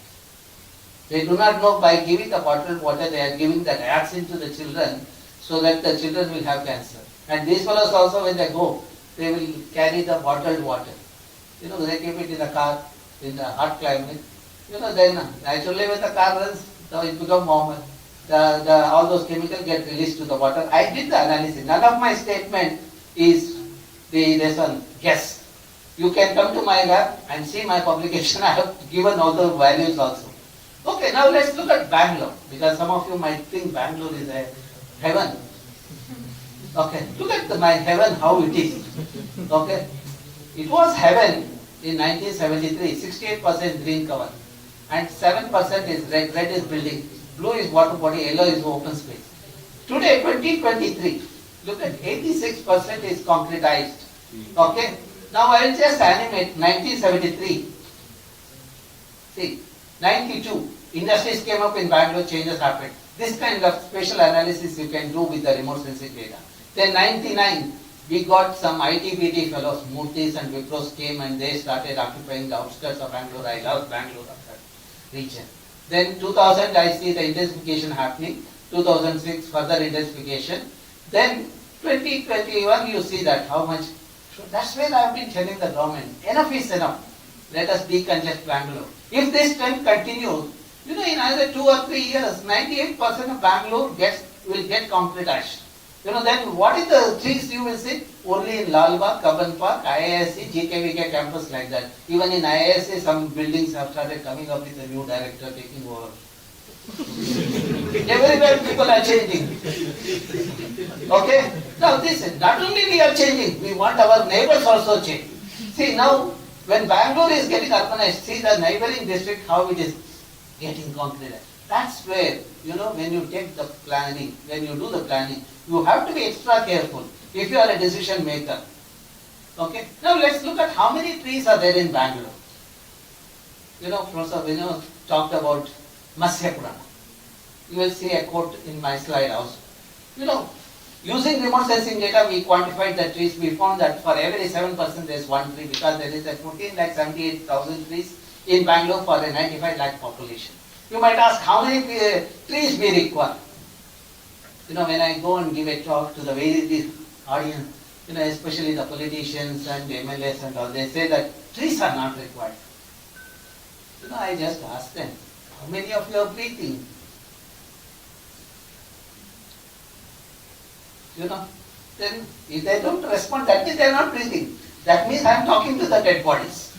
They do not know by giving the bottled water, they are giving the dioxin to the children so that the children will have cancer. And these fellows also, when they go, they will carry the bottled water. You know, they keep it in the car in the hot climate. You know, then naturally when the car runs, it becomes warmer. All those chemicals get released to the water. I did the analysis. None of my statement is this one guess. You can come to my lab and see my publication. I have given all the values also. Okay, now let's look at Bangalore, because some of you might think Bangalore is a heaven. Okay, look at my heaven, how it is. Okay, it was heaven in 1973, 68% green cover, and 7% is red. Red is building, blue is water body, yellow is open space. Today, 2023, look at 86% is concretized. Okay, now I will just animate 1973. See, 92, industries came up in Bangalore, changes happened. This kind of spatial analysis you can do with the remote sensing data. Then 99, we got some IT-BT fellows, Murthy's and Wipros came and they started occupying the outskirts of Bangalore. I love Bangalore of that region. Then 2000, I see the intensification happening. 2006, further intensification. Then 2021, you see that how much. So that's where I have been telling the government, enough is enough. Let us decongest Bangalore. If this trend continues, you know, in another 2 or 3 years, 98% of Bangalore will get concretized. You know, then what is the trees you will see? Only in Lalbagh, Kaban Park, IISc, GKVK campus like that. Even in IISc, some buildings have started coming up with a new director taking over. Everywhere people are changing. Okay? Now this, not only we are changing, we want our neighbors also change. See now, when Bangalore is getting urbanized, see the neighboring district, how it is getting concretized. That's where, you know, when you take the planning, when you do the planning, you have to be extra careful if you are a decision maker. Okay? Now let's look at how many trees are there in Bangalore. You know, Professor Vinod talked about Matsya Purana. You will see a quote in my slide also. You know, using remote sensing data, we quantified the trees. We found that for every 7% there is one tree, because there is a 14,78,000 trees in Bangalore for a 95 lakh population. You might ask how many trees we require. You know, when I go and give a talk to the various audience, you know, especially the politicians and MLAs and all, they say that trees are not required. You know, I just ask them, how many of you are breathing? You know, then if they don't respond, that means they are not breathing. That means I am talking to the dead bodies.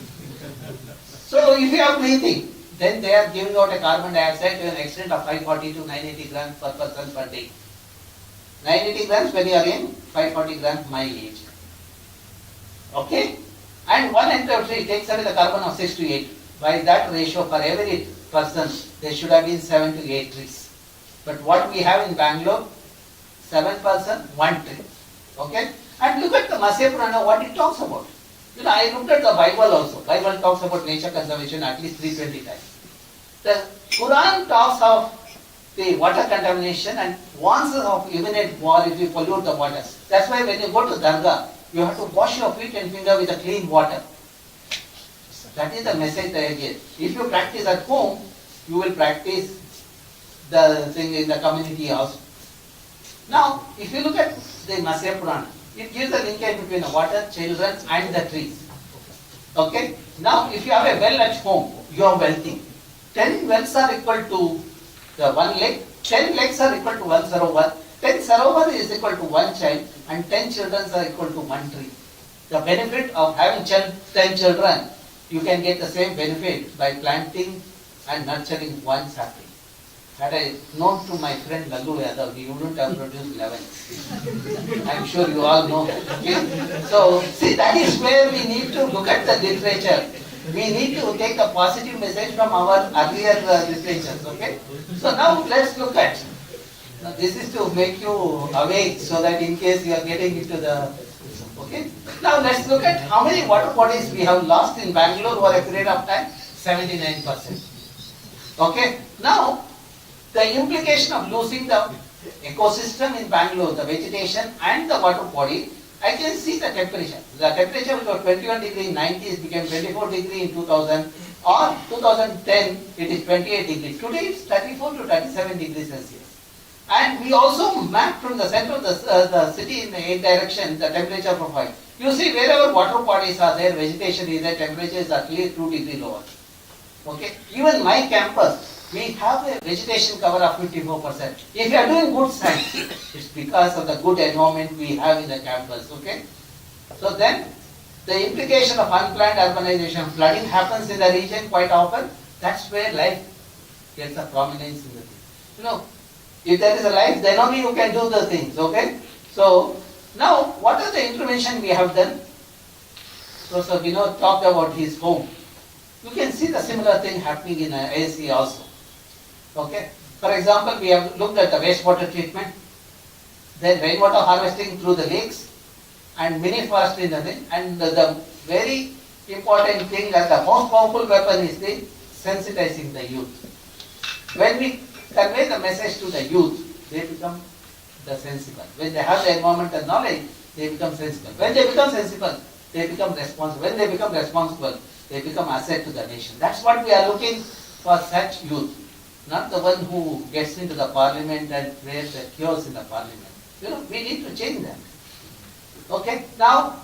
So if you are breathing, then they are giving out a carbon dioxide to an extent of 540 to 980 grams per person per day. 980 grams when you are in, 540 grams my age. Okay? And one hectare tree takes away the carbon of 6 to 8. By that ratio, for every person, there should have been 7 to 8 trees. But what we have in Bangalore, 7%, 1 tree. Okay? And look at the Matsya Purana, what it talks about. You know, I looked at the Bible also. Bible talks about nature conservation at least 320 times. The Quran talks of the water contamination and warns us of imminent war if we pollute the water. That's why when you go to Ganga, you have to wash your feet and finger with a clean water. That is the message that I give. If you practice at home, you will practice the thing in the community house. Now, if you look at the Matsya Purana, it gives a linkage between the water, children and the trees. Okay? Now, if you have a well at home, you are wealthy. 10 wells are equal to the 1 lake, 10 lakes are equal to 1 sarovar, 10 sarovar is equal to 1 child, and 10 children are equal to 1 tree. The benefit of having 10 children, you can get the same benefit by planting and nurturing 1 sapling. Had I known to my friend Lallu Yadav, he wouldn't have produced 11. I'm sure you all know that. Okay? So, see, that is where we need to look at the literature. We need to take a positive message from our earlier literatures. Okay? So now let's look at. Now this is to make you awake so that in case you are getting into the. Okay? Now let's look at how many water bodies we have lost in Bangalore over a period of time. 79%. Okay? Now, the implication of losing the ecosystem in Bangalore, the vegetation and the water body, I can see the temperature. The temperature was 21 degree in 90s, became 24 degree in 2000, or 2010 it is 28 degrees. Today it's 34 to 37 degrees Celsius. And we also map from the center of the city in the 8 direction the temperature profile. You see wherever water bodies are there, vegetation is there, temperature is at least 2 degrees lower. Okay? Even my campus, we have a vegetation cover of 54%. If you are doing good science, it's because of the good environment we have in the campus. Okay? So then, the implication of unplanned urbanization, flooding happens in the region quite often. That's where life gets a prominence in the thing. You know, if there is a life, then only you can do the things. Okay? So now, what are the intervention we have done? So Vinod talked about his home. You can see the similar thing happening in IISc also. Okay. For example, we have looked at the wastewater treatment, then rainwater harvesting through the lakes, and mini forestry in the thing. And the very important thing and the most powerful weapon is the sensitizing the youth. When we convey the message to the youth, they become the sensible. When they have the environmental knowledge, they become sensible. When they become sensible, they become responsible. When they become responsible, they become asset to the nation. That's what we are looking for such youth. Not the one who gets into the parliament and wears the cures in the parliament. You know, we need to change that. Okay, now,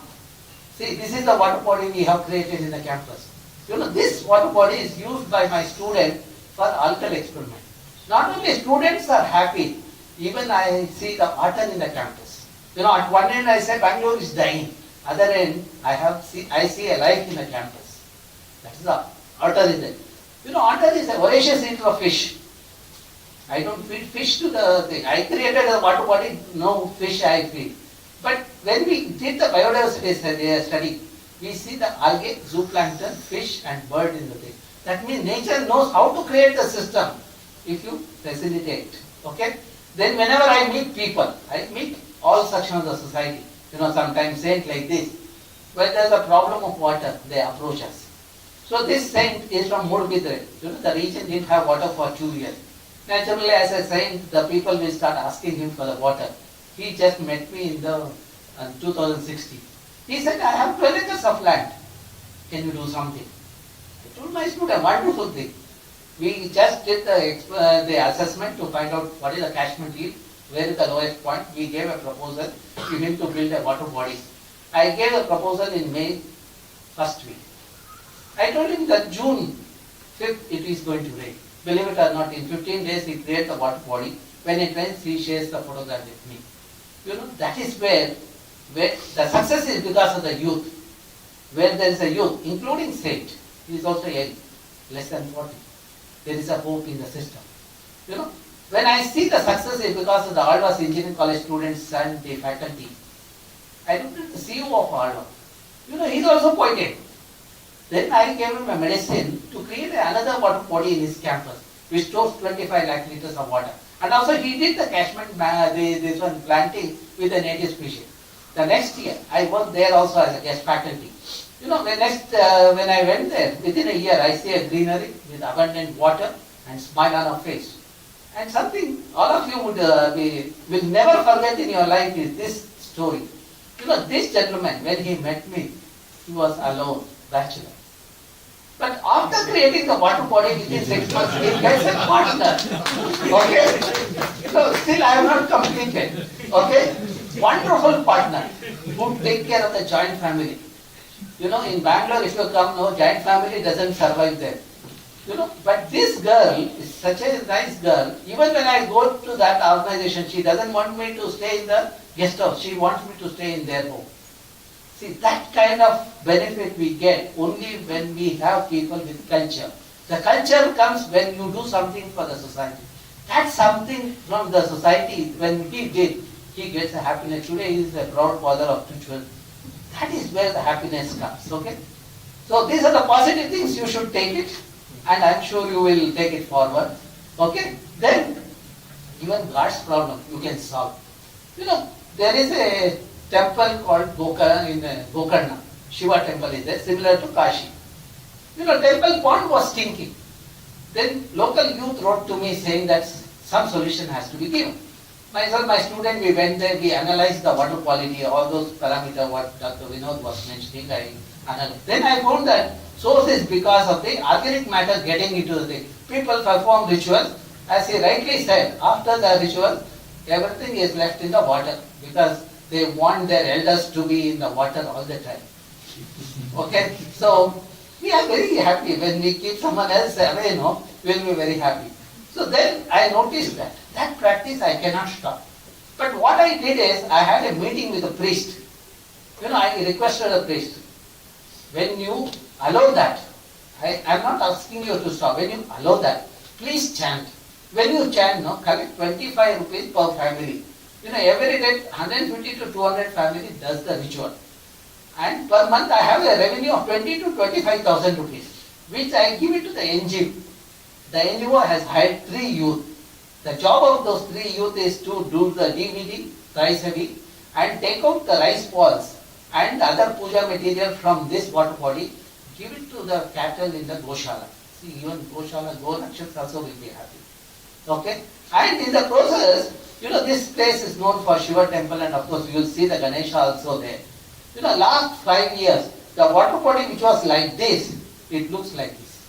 see, this is the water body we have created in the campus. You know, this water body is used by my student for algal experiment. Not only students are happy, even I see the autumn in the campus. You know, at one end I say Bangalore is dying. Other end, I see a life in the campus. That is the otter is there. You know, otter is a voracious eater of fish. I don't feed fish to the thing. I created a water body, no fish I feed. But when we did the biodiversity study, we see the algae, zooplankton, fish and bird in the thing. That means nature knows how to create the system if you facilitate. Okay? Then whenever I meet people, I meet all sections of the society. You know, sometimes saint like this. When there is a problem of water, they approach us. So this saint is from Mudbidre. You know, the region didn't have water for 2 years. Naturally, as a saint, the people will start asking him for the water. He just met me in the 2016. He said, I have 12 acres of land. Can you do something? I told my student, wonderful thing. We just did the assessment to find out what is the catchment yield, where is the lowest point. We gave a proposal to him to build a water body. I gave a proposal in May first week. I told him that June 5th it is going to rain. Believe it or not, in 15 days he creates the water body. When it rains, he shares the photograph with me. You know, that is where the success is because of the youth. Where there is a youth, including saint, he is also young, less than 40. There is a hope in the system. You know, when I see the success is because of the Alva's engineering college students and the faculty. I looked at the CEO of Alva. You know, he is also pointed. Then I gave him a medicine to create another water body in his campus, which stores 25 lakh liters of water. And also he did the catchment, this one planting with a native species. The next year, I worked there also as a guest faculty. You know, when I went there, within a year, I see a greenery with abundant water and smile on a face. And something all of you will never forget in your life is this story. You know, this gentleman, when he met me, he was alone, bachelor. But after creating the water body within 6 months, he gets a partner. Okay? So still I have not completed. Okay? Wonderful partner who take care of the joint family. You know, in Bangalore, if you come, no, joint family doesn't survive there. You know, but this girl is such a nice girl. Even when I go to that organization, she doesn't want me to stay in the guest house. She wants me to stay in their home. See, that kind of benefit we get only when we have people with culture. The culture comes when you do something for the society. That's something from the society. When he did, he gets a happiness. Today he is a proud father of 2 children. That is where the happiness comes, okay? So these are the positive things, you should take it, and I'm sure you will take it forward, okay? Then, even Ghats problem you can solve. You know, there is a temple called Gokarna, Shiva temple is there, similar to Kashi. You know, temple pond was stinking. Then local youth wrote to me saying that some solution has to be given. Myself, my student, we went there, we analyzed the water quality, all those parameters what Dr. Vinod was mentioning, I analyzed. Then I found that source is because of the organic matter getting into the thing. People perform rituals, as he rightly said, after the ritual, everything is left in the water because they want their elders to be in the water all the time. Okay, so we are very happy when we keep someone else away, we'll be very happy. So then I noticed that practice I cannot stop. But what I did is, I had a meeting with a priest. I requested a priest, when you allow that, I'm not asking you to stop, when you allow that, please chant. When you chant, collect 25 rupees per family. Every day 150 to 200 family does the ritual. And per month I have a revenue of 20 to 25,000 rupees, which I give it to the NGO. The NGO has hired 3 youth. The job of those 3 youth is to do the DVD, rice heavy, and take out the rice balls and other puja material from this water body, give it to the cattle in the Goshala. See, even Goshala, Go-Rakshaks also will be happy. Okay? And in the process, this place is known for Shiva temple, and of course you will see the Ganesha also there. Last 5 years, the water body which was like this, it looks like this.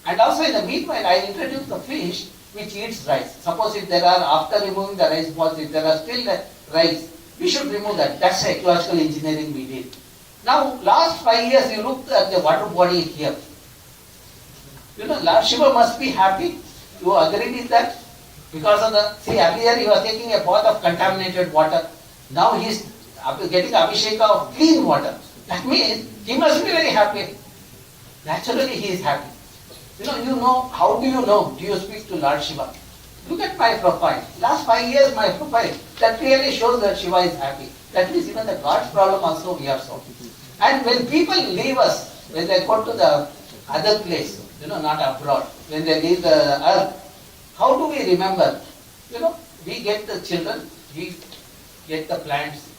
And also in the meanwhile, I introduced the fish which eats rice. Suppose if there are, after removing the rice balls, if there are still rice, we should remove that. That's ecological engineering we did. Now, last 5 years, you look at the water body here. Lord Shiva must be happy. You agree with that? Because of the, see, earlier he was taking a bath of contaminated water. Now he is getting abhisheka of clean water. That means he must be very happy. Naturally he is happy. How do you know? Do you speak to Lord Shiva? Look at my profile. Last 5 years my profile. That clearly shows that Shiva is happy. That means even the God's problem also we are solving. And when people leave us, when they go to the other place, not abroad, when they leave the earth, how do we remember? We get the children, we get the plants,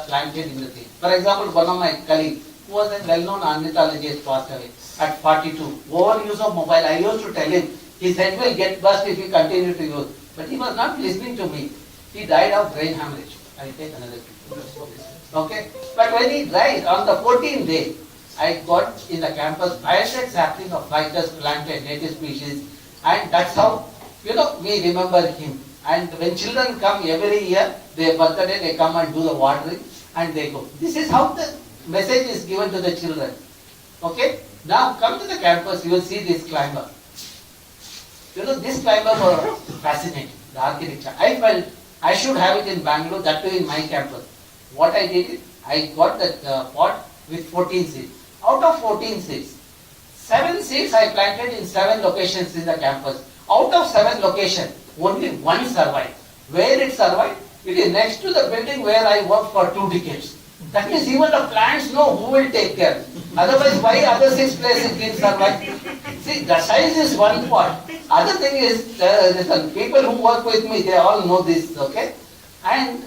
planted in the thing. For example, one of my colleagues, who was a well-known ornithologist, passed away at 42. Overuse of mobile, I used to tell him, his head will get burst if he continue to use. But he was not listening to me. He died of brain hemorrhage. I take another picture. Okay? But when he died, on the 14th day, I got in the campus 500 saplings of ficus planted, native species, and that's how, we remember him. And when children come every year, their birthday, they come and do the watering, and they go. This is how the message is given to the children. Okay? Now come to the campus, you will see this climber. This climber was fascinating, the architecture. I felt I should have it in Bangalore, that too in my campus. What I did is, I got that pot with 14 seeds. Out of 14 seeds, 7 seeds I planted in 7 locations in the campus. Out of 7 locations, only 1 survived. Where it survived? It is next to the building where I worked for 2 decades. That means even the plants know who will take care. Otherwise, why other 6 places didn't survive? See, the size is one part. Other thing is, people who work with me, they all know this, okay? And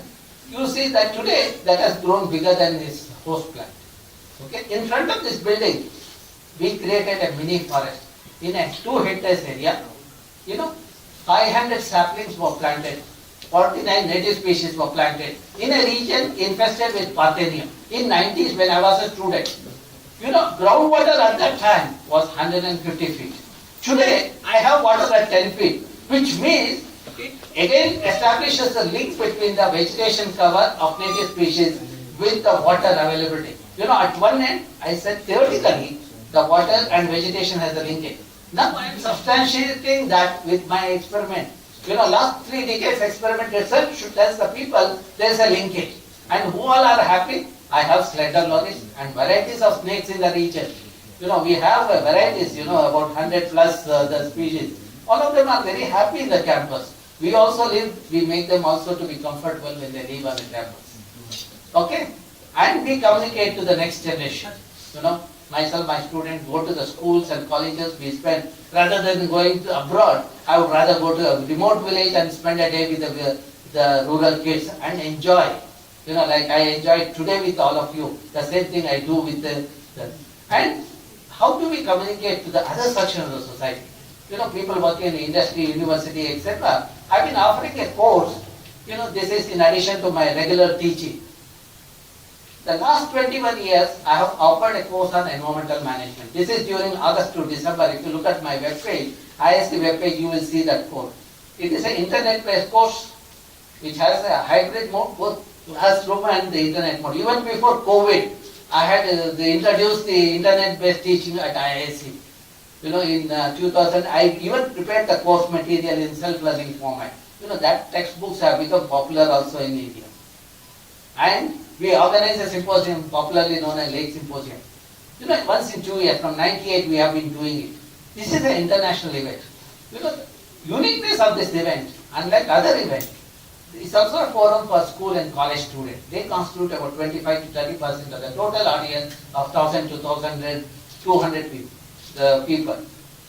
you see that today, that has grown bigger than this host plant. Okay? In front of this building, we created a mini forest in a 2 hectares area. 500 saplings were planted. 49 native species were planted in a region infested with Parthenium. In 90s when I was a student, groundwater at that time was 150 feet. Today I have water at 10 feet, which means it again establishes the link between the vegetation cover of native species with the water availability. At one end I said theoretically the water and vegetation has a linkage. Now I am substantiating that with my experiment. Last 3 decades experiment itself should tell the people there is a linkage. And who all are happy? I have slender loris and varieties of snakes in the region. We have varieties, about 100 plus the species. All of them are very happy in the campus. We also we make them also to be comfortable when they live on the campus. Okay? And we communicate to the next generation. You know, myself, my students go to the schools and colleges, we spend, rather than going to abroad, I would rather go to a remote village and spend a day with the rural kids and enjoy. You know, like I enjoyed today with all of you. The same thing I do with and how do we communicate to the other section of the society? You know, people working in the industry, university, etc. I've been offering a course. You know, this is in addition to my regular teaching. The last 21 years, I have offered a course on environmental management. This is during August to December. If you look at my webpage, IISc webpage, you will see that course. It is an internet-based course which has a hybrid mode, both classroom and the internet mode. Even before COVID, I had introduced the internet-based teaching at IISc. You know, in 2000, I even prepared the course material in self-learning format. You know, that textbooks have become popular also in India. And we organize a symposium popularly known as Lake Symposium. You know, once in 2 years, from 98 we have been doing it. This is an international event. You know, the uniqueness of this event, unlike other events, it's also a forum for school and college students. They constitute about 25 to 30% of the total audience of 1,000 to 200 people.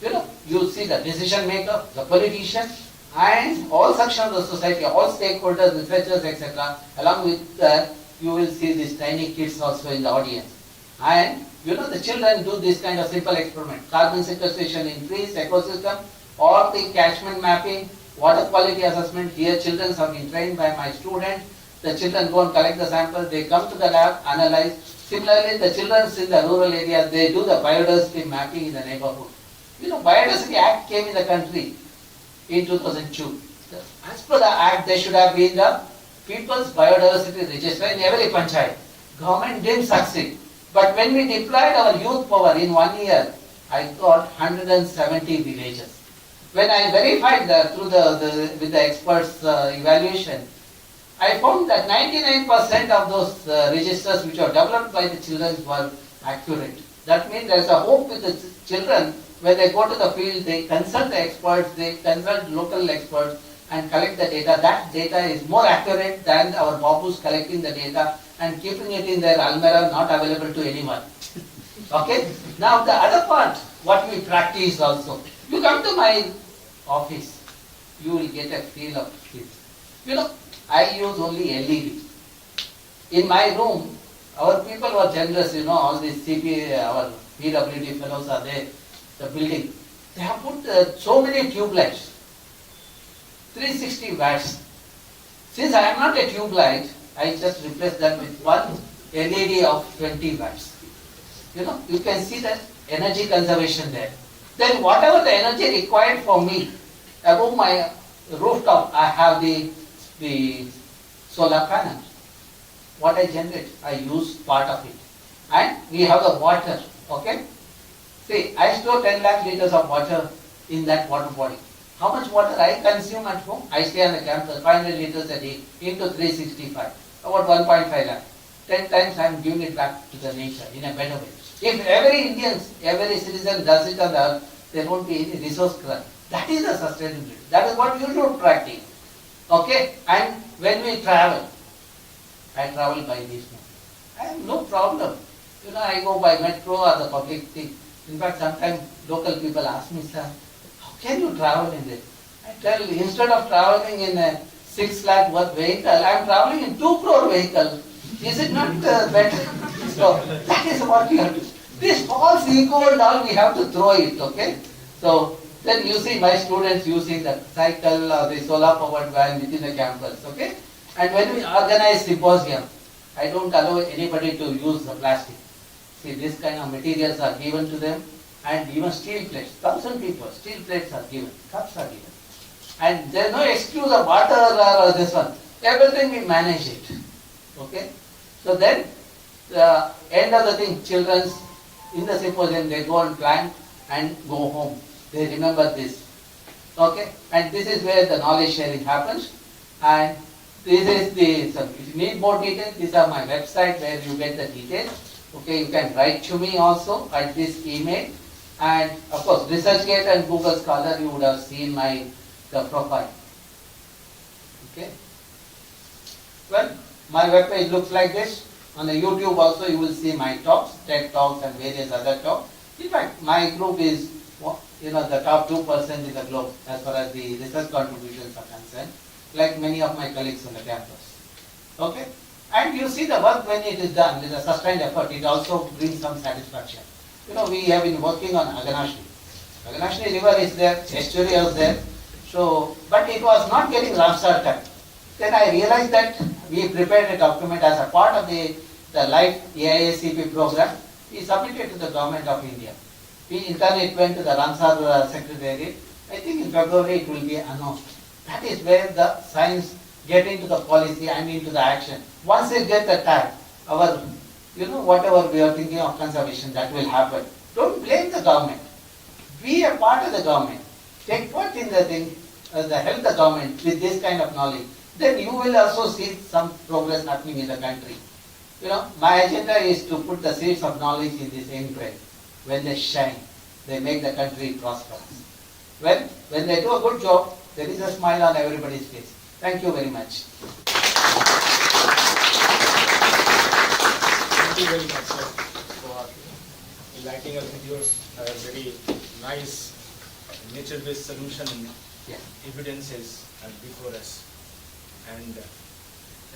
You know, you see the decision maker, the politician, and all sections of the society, all stakeholders, researchers, etc. Along with that, you will see these tiny kids also in the audience. And you know, the children do this kind of simple experiment. Carbon sequestration increase, ecosystem, or the catchment mapping, water quality assessment. Here children have been trained by my students. The children go and collect the samples, they come to the lab, analyze. Similarly, the children in the rural areas, they do the biodiversity mapping in the neighborhood. You know, Biodiversity Act came in the country in 2002. As per the Act, there should have been the People's Biodiversity Register in every panchayat. Government didn't succeed. But when we deployed our youth power in 1 year, I got 170 villages. When I verified with the experts' evaluation, I found that 99% of those registers which were developed by the children were accurate. That means there is a hope with the children. When they go to the field, they consult the experts, they consult local experts and collect the data. That data is more accurate than our babus collecting the data and keeping it in their almirah, not available to anyone. Okay? Now the other part, what we practice also. You come to my office, you will get a feel of this. You know, I use only LED. In my room, our people were generous, you know, all these our PWD fellows are there, the building. They have put so many tube lights, 360 watts. Since I am not a tube light, I just replace that with one LED of 20 watts. You know, you can see the energy conservation there. Then whatever the energy required for me, above my rooftop, I have the solar panel. What I generate, I use part of it. And we have the water, okay? See, I store 10 lakh liters of water in that water body. How much water I consume at home? I stay on the campus, 500 liters a day into 365, about 1.5 lakh. 10 times I am giving it back to the nature in a better way. If every Indian, every citizen does it on the earth, there won't be any resource crunch. That is the sustainability. That is what you should practice. Okay? And when we travel, I travel by this mode. I have no problem. You know, I go by metro or the public thing. In fact, sometimes local people ask me, sir, how can you travel in this? I tell, instead of traveling in a 6 lakh worth vehicle, I am traveling in 2 crore vehicle. Is it not better? So, that is what we have to do. This false ego and all, we have to throw it, okay? So, then you see my students using the cycle or the solar powered van within the campus, okay? And when we organize symposium, I don't allow anybody to use the plastic. See, this kind of materials are given to them, and even steel plates. 1,000 people, steel plates are given, cups are given. And there is no excuse of water or this one. Everything we manage it, okay? So then, the end of the thing, children in the symposium, they go and plant and go home. They remember this, okay? And this is where the knowledge sharing happens. And this is the, so if you need more details, these are my website where you get the details. Okay, you can write to me also at this email. And of course, ResearchGate and Google Scholar, you would have seen the profile. Okay. Well, my webpage looks like this. On the YouTube also you will see my talks, TED talks and various other talks. In fact, my group is the top 2% in the globe as far as the research contributions are concerned, like many of my colleagues on the campus. Okay? And you see the work when it is done with a sustained effort, it also brings some satisfaction. We have been working on Aganashni. Aganashni river is there, estuary is there, but it was not getting Ramsar tag. Then I realized that we prepared a document as a part of the LiFE EIACP program. We submitted to the government of India. In turn it went to the Ramsar Secretariat. I think in February it will be announced. That is where the science get into the policy and into the action. Once they get the tag, whatever we are thinking of conservation, that will happen. Don't blame the government. Be a part of the government. Take part in the thing, help the government with this kind of knowledge. Then you will also see some progress happening in the country. My agenda is to put the seeds of knowledge in this young brain. When they shine, they make the country prosperous. When they do a good job, there is a smile on everybody's face. Thank you very much. Thank you very much, sir, for enlightening us with your very nice nature-based solution evidences before us. And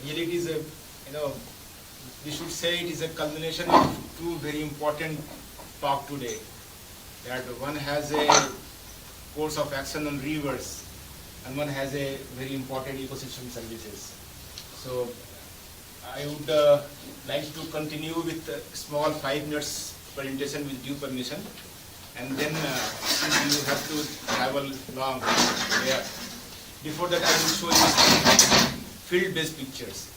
really it is we should say it is a culmination of two very important talk today. That one has a course of action on rivers and one has a very important ecosystem services. So I would like to continue with a small 5 minutes presentation with due permission, and then since you have to travel long there, before that I will show you field-based pictures,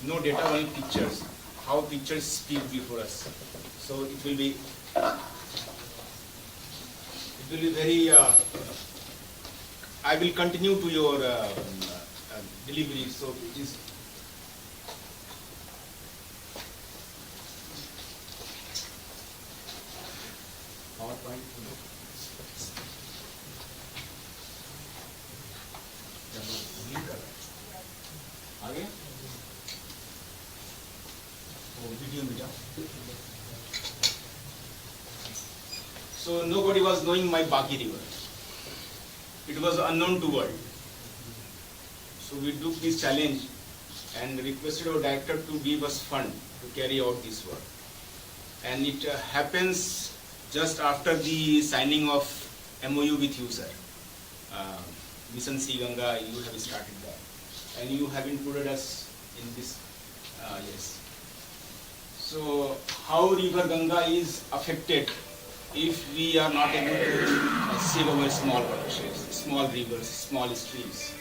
no data, only pictures, how pictures speak before us. So it will be very, I will continue to your delivery, so it is PowerPoint. आगे video media. So nobody was knowing my Baki river. It was unknown to world. So we took this challenge and requested our director to give us fund to carry out this work. And it happens just after the signing of MOU with you, sir. Mission cGanga, you have started that. And you have included us in this, yes. So how river Ganga is affected if we are not able to save our small watersheds, small rivers, small streams.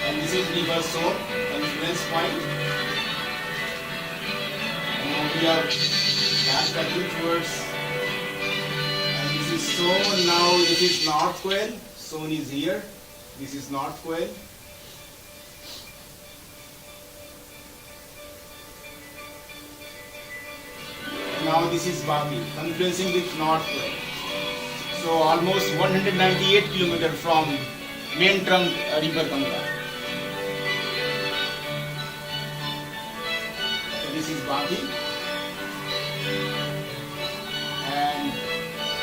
And this is river Soar, confluence point. And now we are backtracking towards, and this is Soar. Now this is North Quail. Soar is here. This is North Quail. Now this is Baki, confluencing with North Quail. So almost 198 kilometers from main trunk river Ganga. So this is Baki, and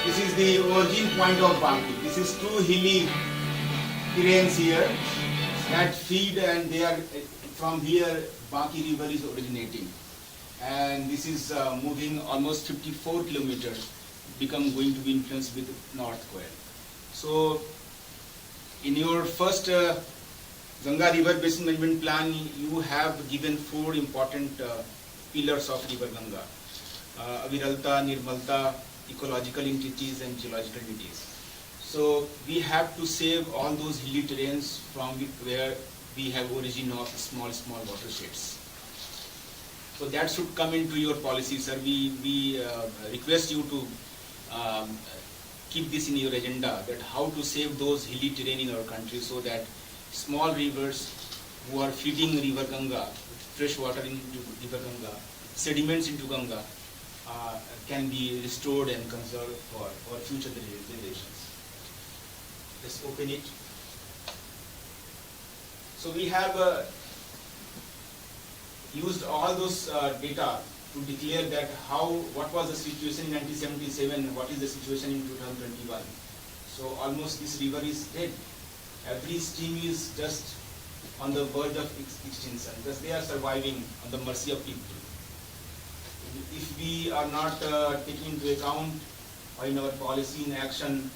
this is the origin point of Baki. This is two hilly terrains here that feed, and they are from here Baki river is originating, and this is moving almost 54 kilometers, going to be influenced with North Quail. So in your first Ganga River Basin Management Plan, you have given 4 important pillars of River Ganga: Aviralta, Nirmalta, ecological entities, and geological entities. So we have to save all those hilly terrains from where we have origin of small watersheds. So that should come into your policy, sir. We request you to keep this in your agenda, that how to save those hilly terrain in our country so that small rivers who are feeding river Ganga, fresh water into river Ganga, sediments into Ganga, can be restored and conserved for future generations. Let's open it. So we have used all those data to declare that what was the situation in 1977, what is the situation in 2021. So almost this river is dead. Every stream is just on the verge of extinction. Just they are surviving on the mercy of people. If we are not taking into account in our policy in action,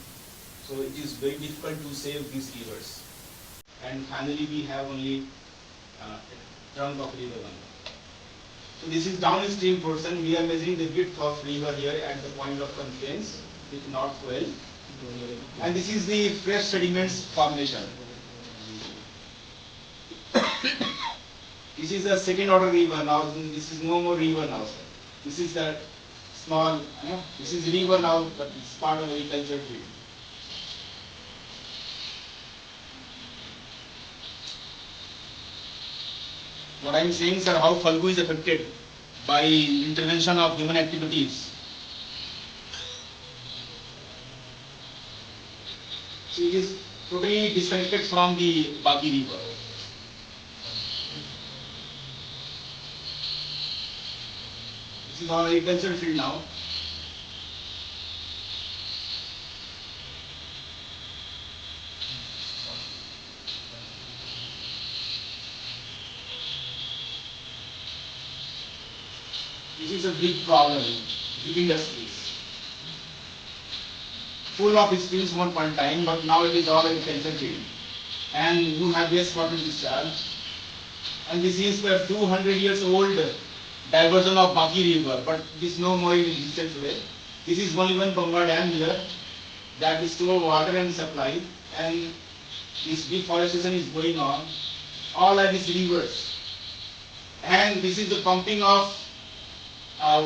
so it is very difficult to save these rivers. And finally, we have only a trunk of river Ganga. So this is downstream portion. We are measuring the width of river here at the point of confluence with North Well. And this is the fresh sediments formation. This is the second order river now. This is no more river now, sir. This is the small, this is river now, but it's part of agriculture field. What I am saying, sir, how Falgu is affected by intervention of human activities. So it is totally disconnected from the Bagi river. This is our agricultural field now. This is a big problem, big industries. Full of streams one point in time, but now it is all agricultural field. And you have wastewater discharge. And this is the 200 years old diversion of Bagi river, but this no more in existence today. This is only one Ganga dam here that is store water and supply, and this deforestation is going on. All are these rivers. And this is the pumping of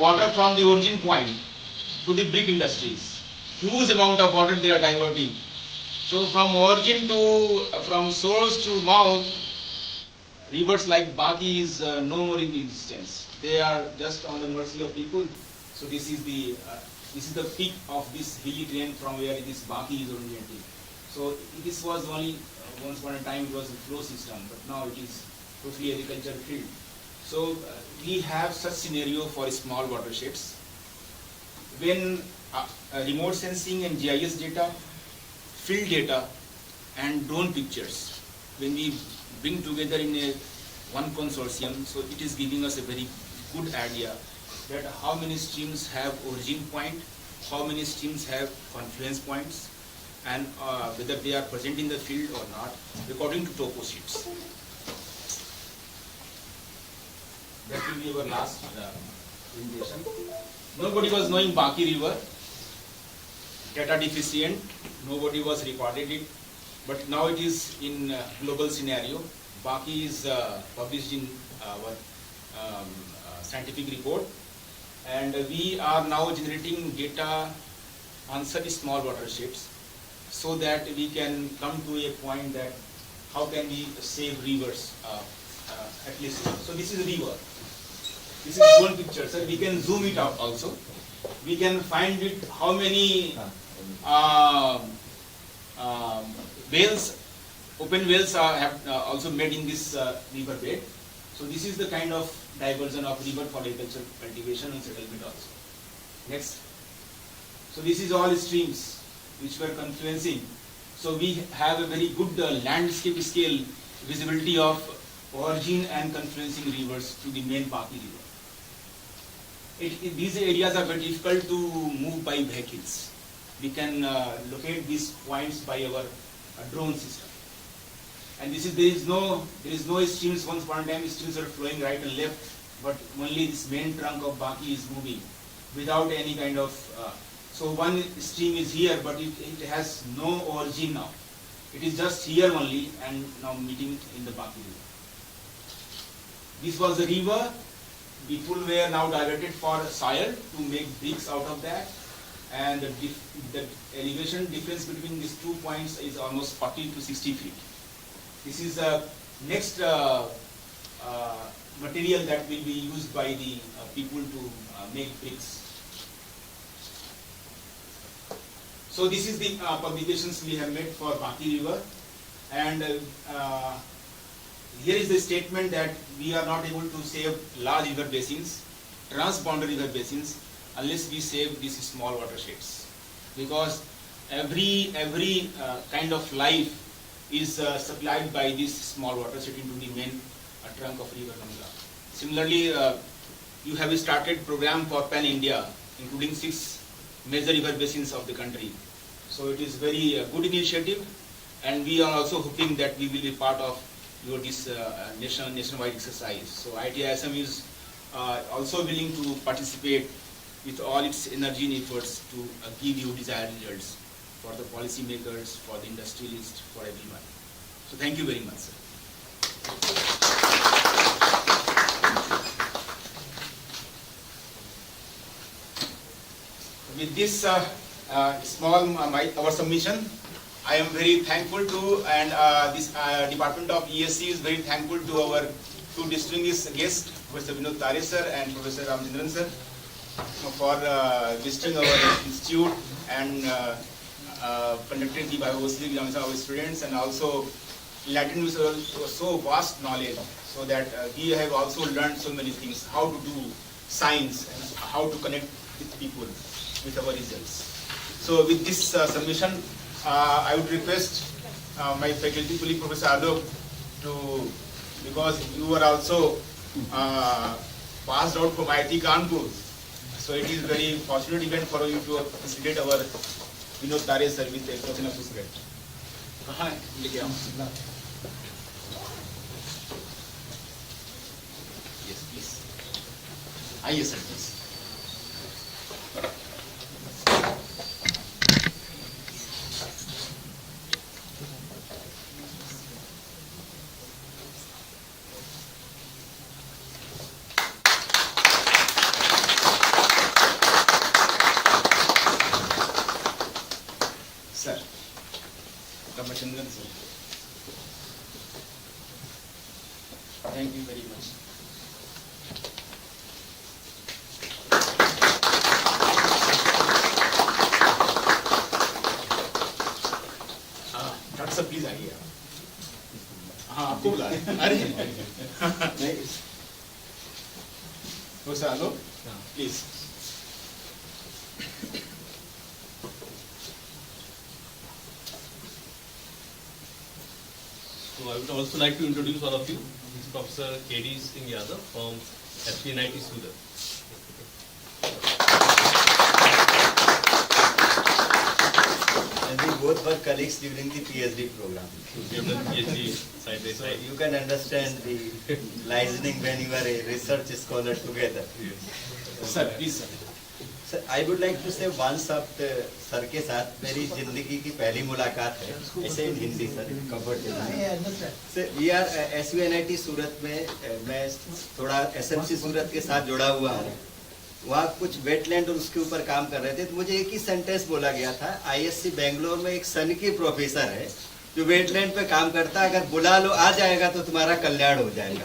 water from the origin point to the brick industries. Huge amount of water they are diverting. So from origin from source to mouth, rivers like Bagi is no more in existence. They are just on the mercy of people. So this is the peak of this hilly terrain from where this Bagi is originating. So this was only once upon a time it was a flow system, but now it is totally agricultural field. So we have such scenario for small watersheds. When remote sensing and GIS data, field data, and drone pictures, when we bring together in one consortium, so it is giving us a very good idea that how many streams have origin point, how many streams have confluence points, and whether they are present in the field or not, according to topo sheets. That will be our last presentation. Nobody was knowing Baki river, data deficient, nobody was recorded it, but now it is in global scenario. Baki is published in our scientific report, and we are now generating data on such small watersheds so that we can come to a point that how can we save rivers at least. So this is river. This is one picture, sir. We can zoom it out also. We can find it how many wells, open wells have also made in this river bed. So this is the kind of diversion of river for agricultural cultivation and settlement also. Next. So this is all streams which were confluencing. So we have a very good landscape scale visibility of origin and confluencing rivers to the main Baki river. These areas are very difficult to move by vehicles. We can locate these points by our drone system. And this is there is no streams. Once upon a time, streams are flowing right and left, but only this main trunk of Baki is moving without any kind of. So one stream is here, but it has no origin now. It is just here only, and now meeting in the Baki river. This was the river, people were now diverted for soil to make bricks out of that, and the elevation difference between these 2 points is almost 40 to 60 feet. This is the next material that will be used by the people to make bricks. So this is the publications we have made for Baki River, and here is the statement that we are not able to save large river basins, transboundary river basins, unless we save these small watersheds, because every kind of life is supplied by this small watershed into the main trunk of river Ganga. Similarly, you have started program for Pan India, including 6 major river basins of the country. So it is very good initiative, and we are also hoping that we will be part of your this nationwide exercise. So IIT-ISM is also willing to participate with all its energy and efforts to give you desired results for the policy makers, for the industrialists, for everyone. So thank you very much, sir. With this our submission, I am very thankful to, and this Department of ESC is very thankful to our 2 distinguished guests, Professor Vinod Tare sir and Professor Ramachandra sir, for visiting our institute and conducted the biodiversity exams of our students, and also enlightened with so vast knowledge, so that we have also learned so many things, how to do science and how to connect with people with our results. So with this submission, I would request my faculty colleague Professor Alok to, because you are also passed out from IIT Kanpur, so it is very fortunate event for you to facilitate our Vinod Tare sir with a question of secret. Yes, please. Yes, sir, please. Sir, Ramachandra sir. Thank you very much. Doctor साहब please आइए आप. हाँ आपको बुला रहे हैं. अरे नहीं Professor Alok, please. So I would also like to introduce all of you. This is Professor K.D. Singh Yadav from FPNIT Surat. And we both were colleagues during the PhD program. We have done PhD side by So side. you can understand the listening when you are a research scholar together. Sir, please sir. So I would like to say once up sir के साथ मेरी जिंदगी की पहली मुलाकात है, ऐसे in Hindi sir comfortable. So we are SUNIT Surat में मैं थोड़ा SMC सूरत के साथ जुड़ा हुआ हूँ. वहाँ कुछ वेटलैंड और उसके ऊपर काम कर रहे थे, तो मुझे एक ही सेंटेंस बोला गया था, IISc बेंगलोर में एक सन की प्रोफेसर है जो वेटलैंड पे काम करता है, अगर बुला लो आ जाएगा तो तुम्हारा कल्याण हो जाएगा.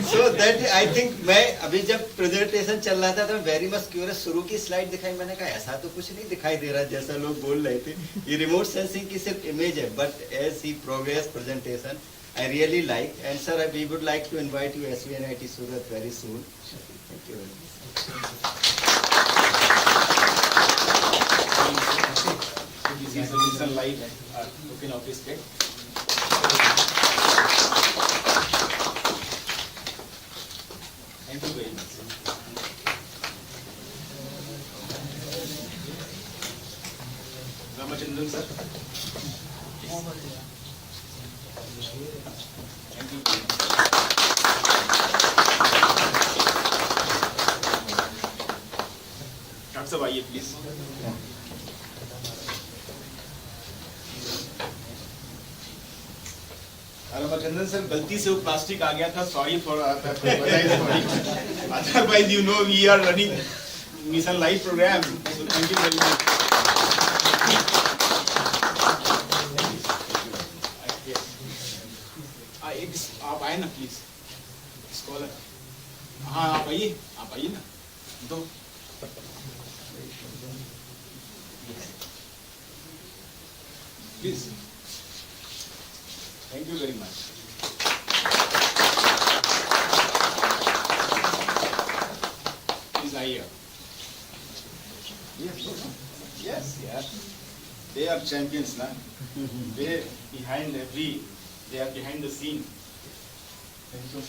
सो दैट आई थिंक मैं अभी जब प्रेजेंटेशन चल रहा था तो वेरी मच क्यूरियस, शुरू की स्लाइड दिखाई, मैंने कहा ऐसा तो कुछ नहीं दिखाई दे रहा जैसा लोग बोल रहे थे, ये रिमोट सेंसिंग की सिर्फ इमेज है. But as he progress presentation I really like, and sir we would like to invite you SUNIT Surat very soon. Thank you very much. This is a mission life token of respect. Thank you very much. Ramachandran sir. Thank you. Dr. Sahab, आइए please. Ramachandra sir, गलती से वो plastic आ गया था, sorry for that. Otherwise, you know, we are running Mission Life program. So thank you very much. आप आए ना please, scholar. हाँ आप आइए ना. दो. Please. Thank you very much. Please I here. Yes, yes. They are champions, na. They are behind the scene. Thank you.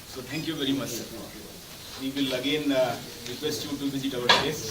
So thank you very much, sir. We will again request you to visit our place.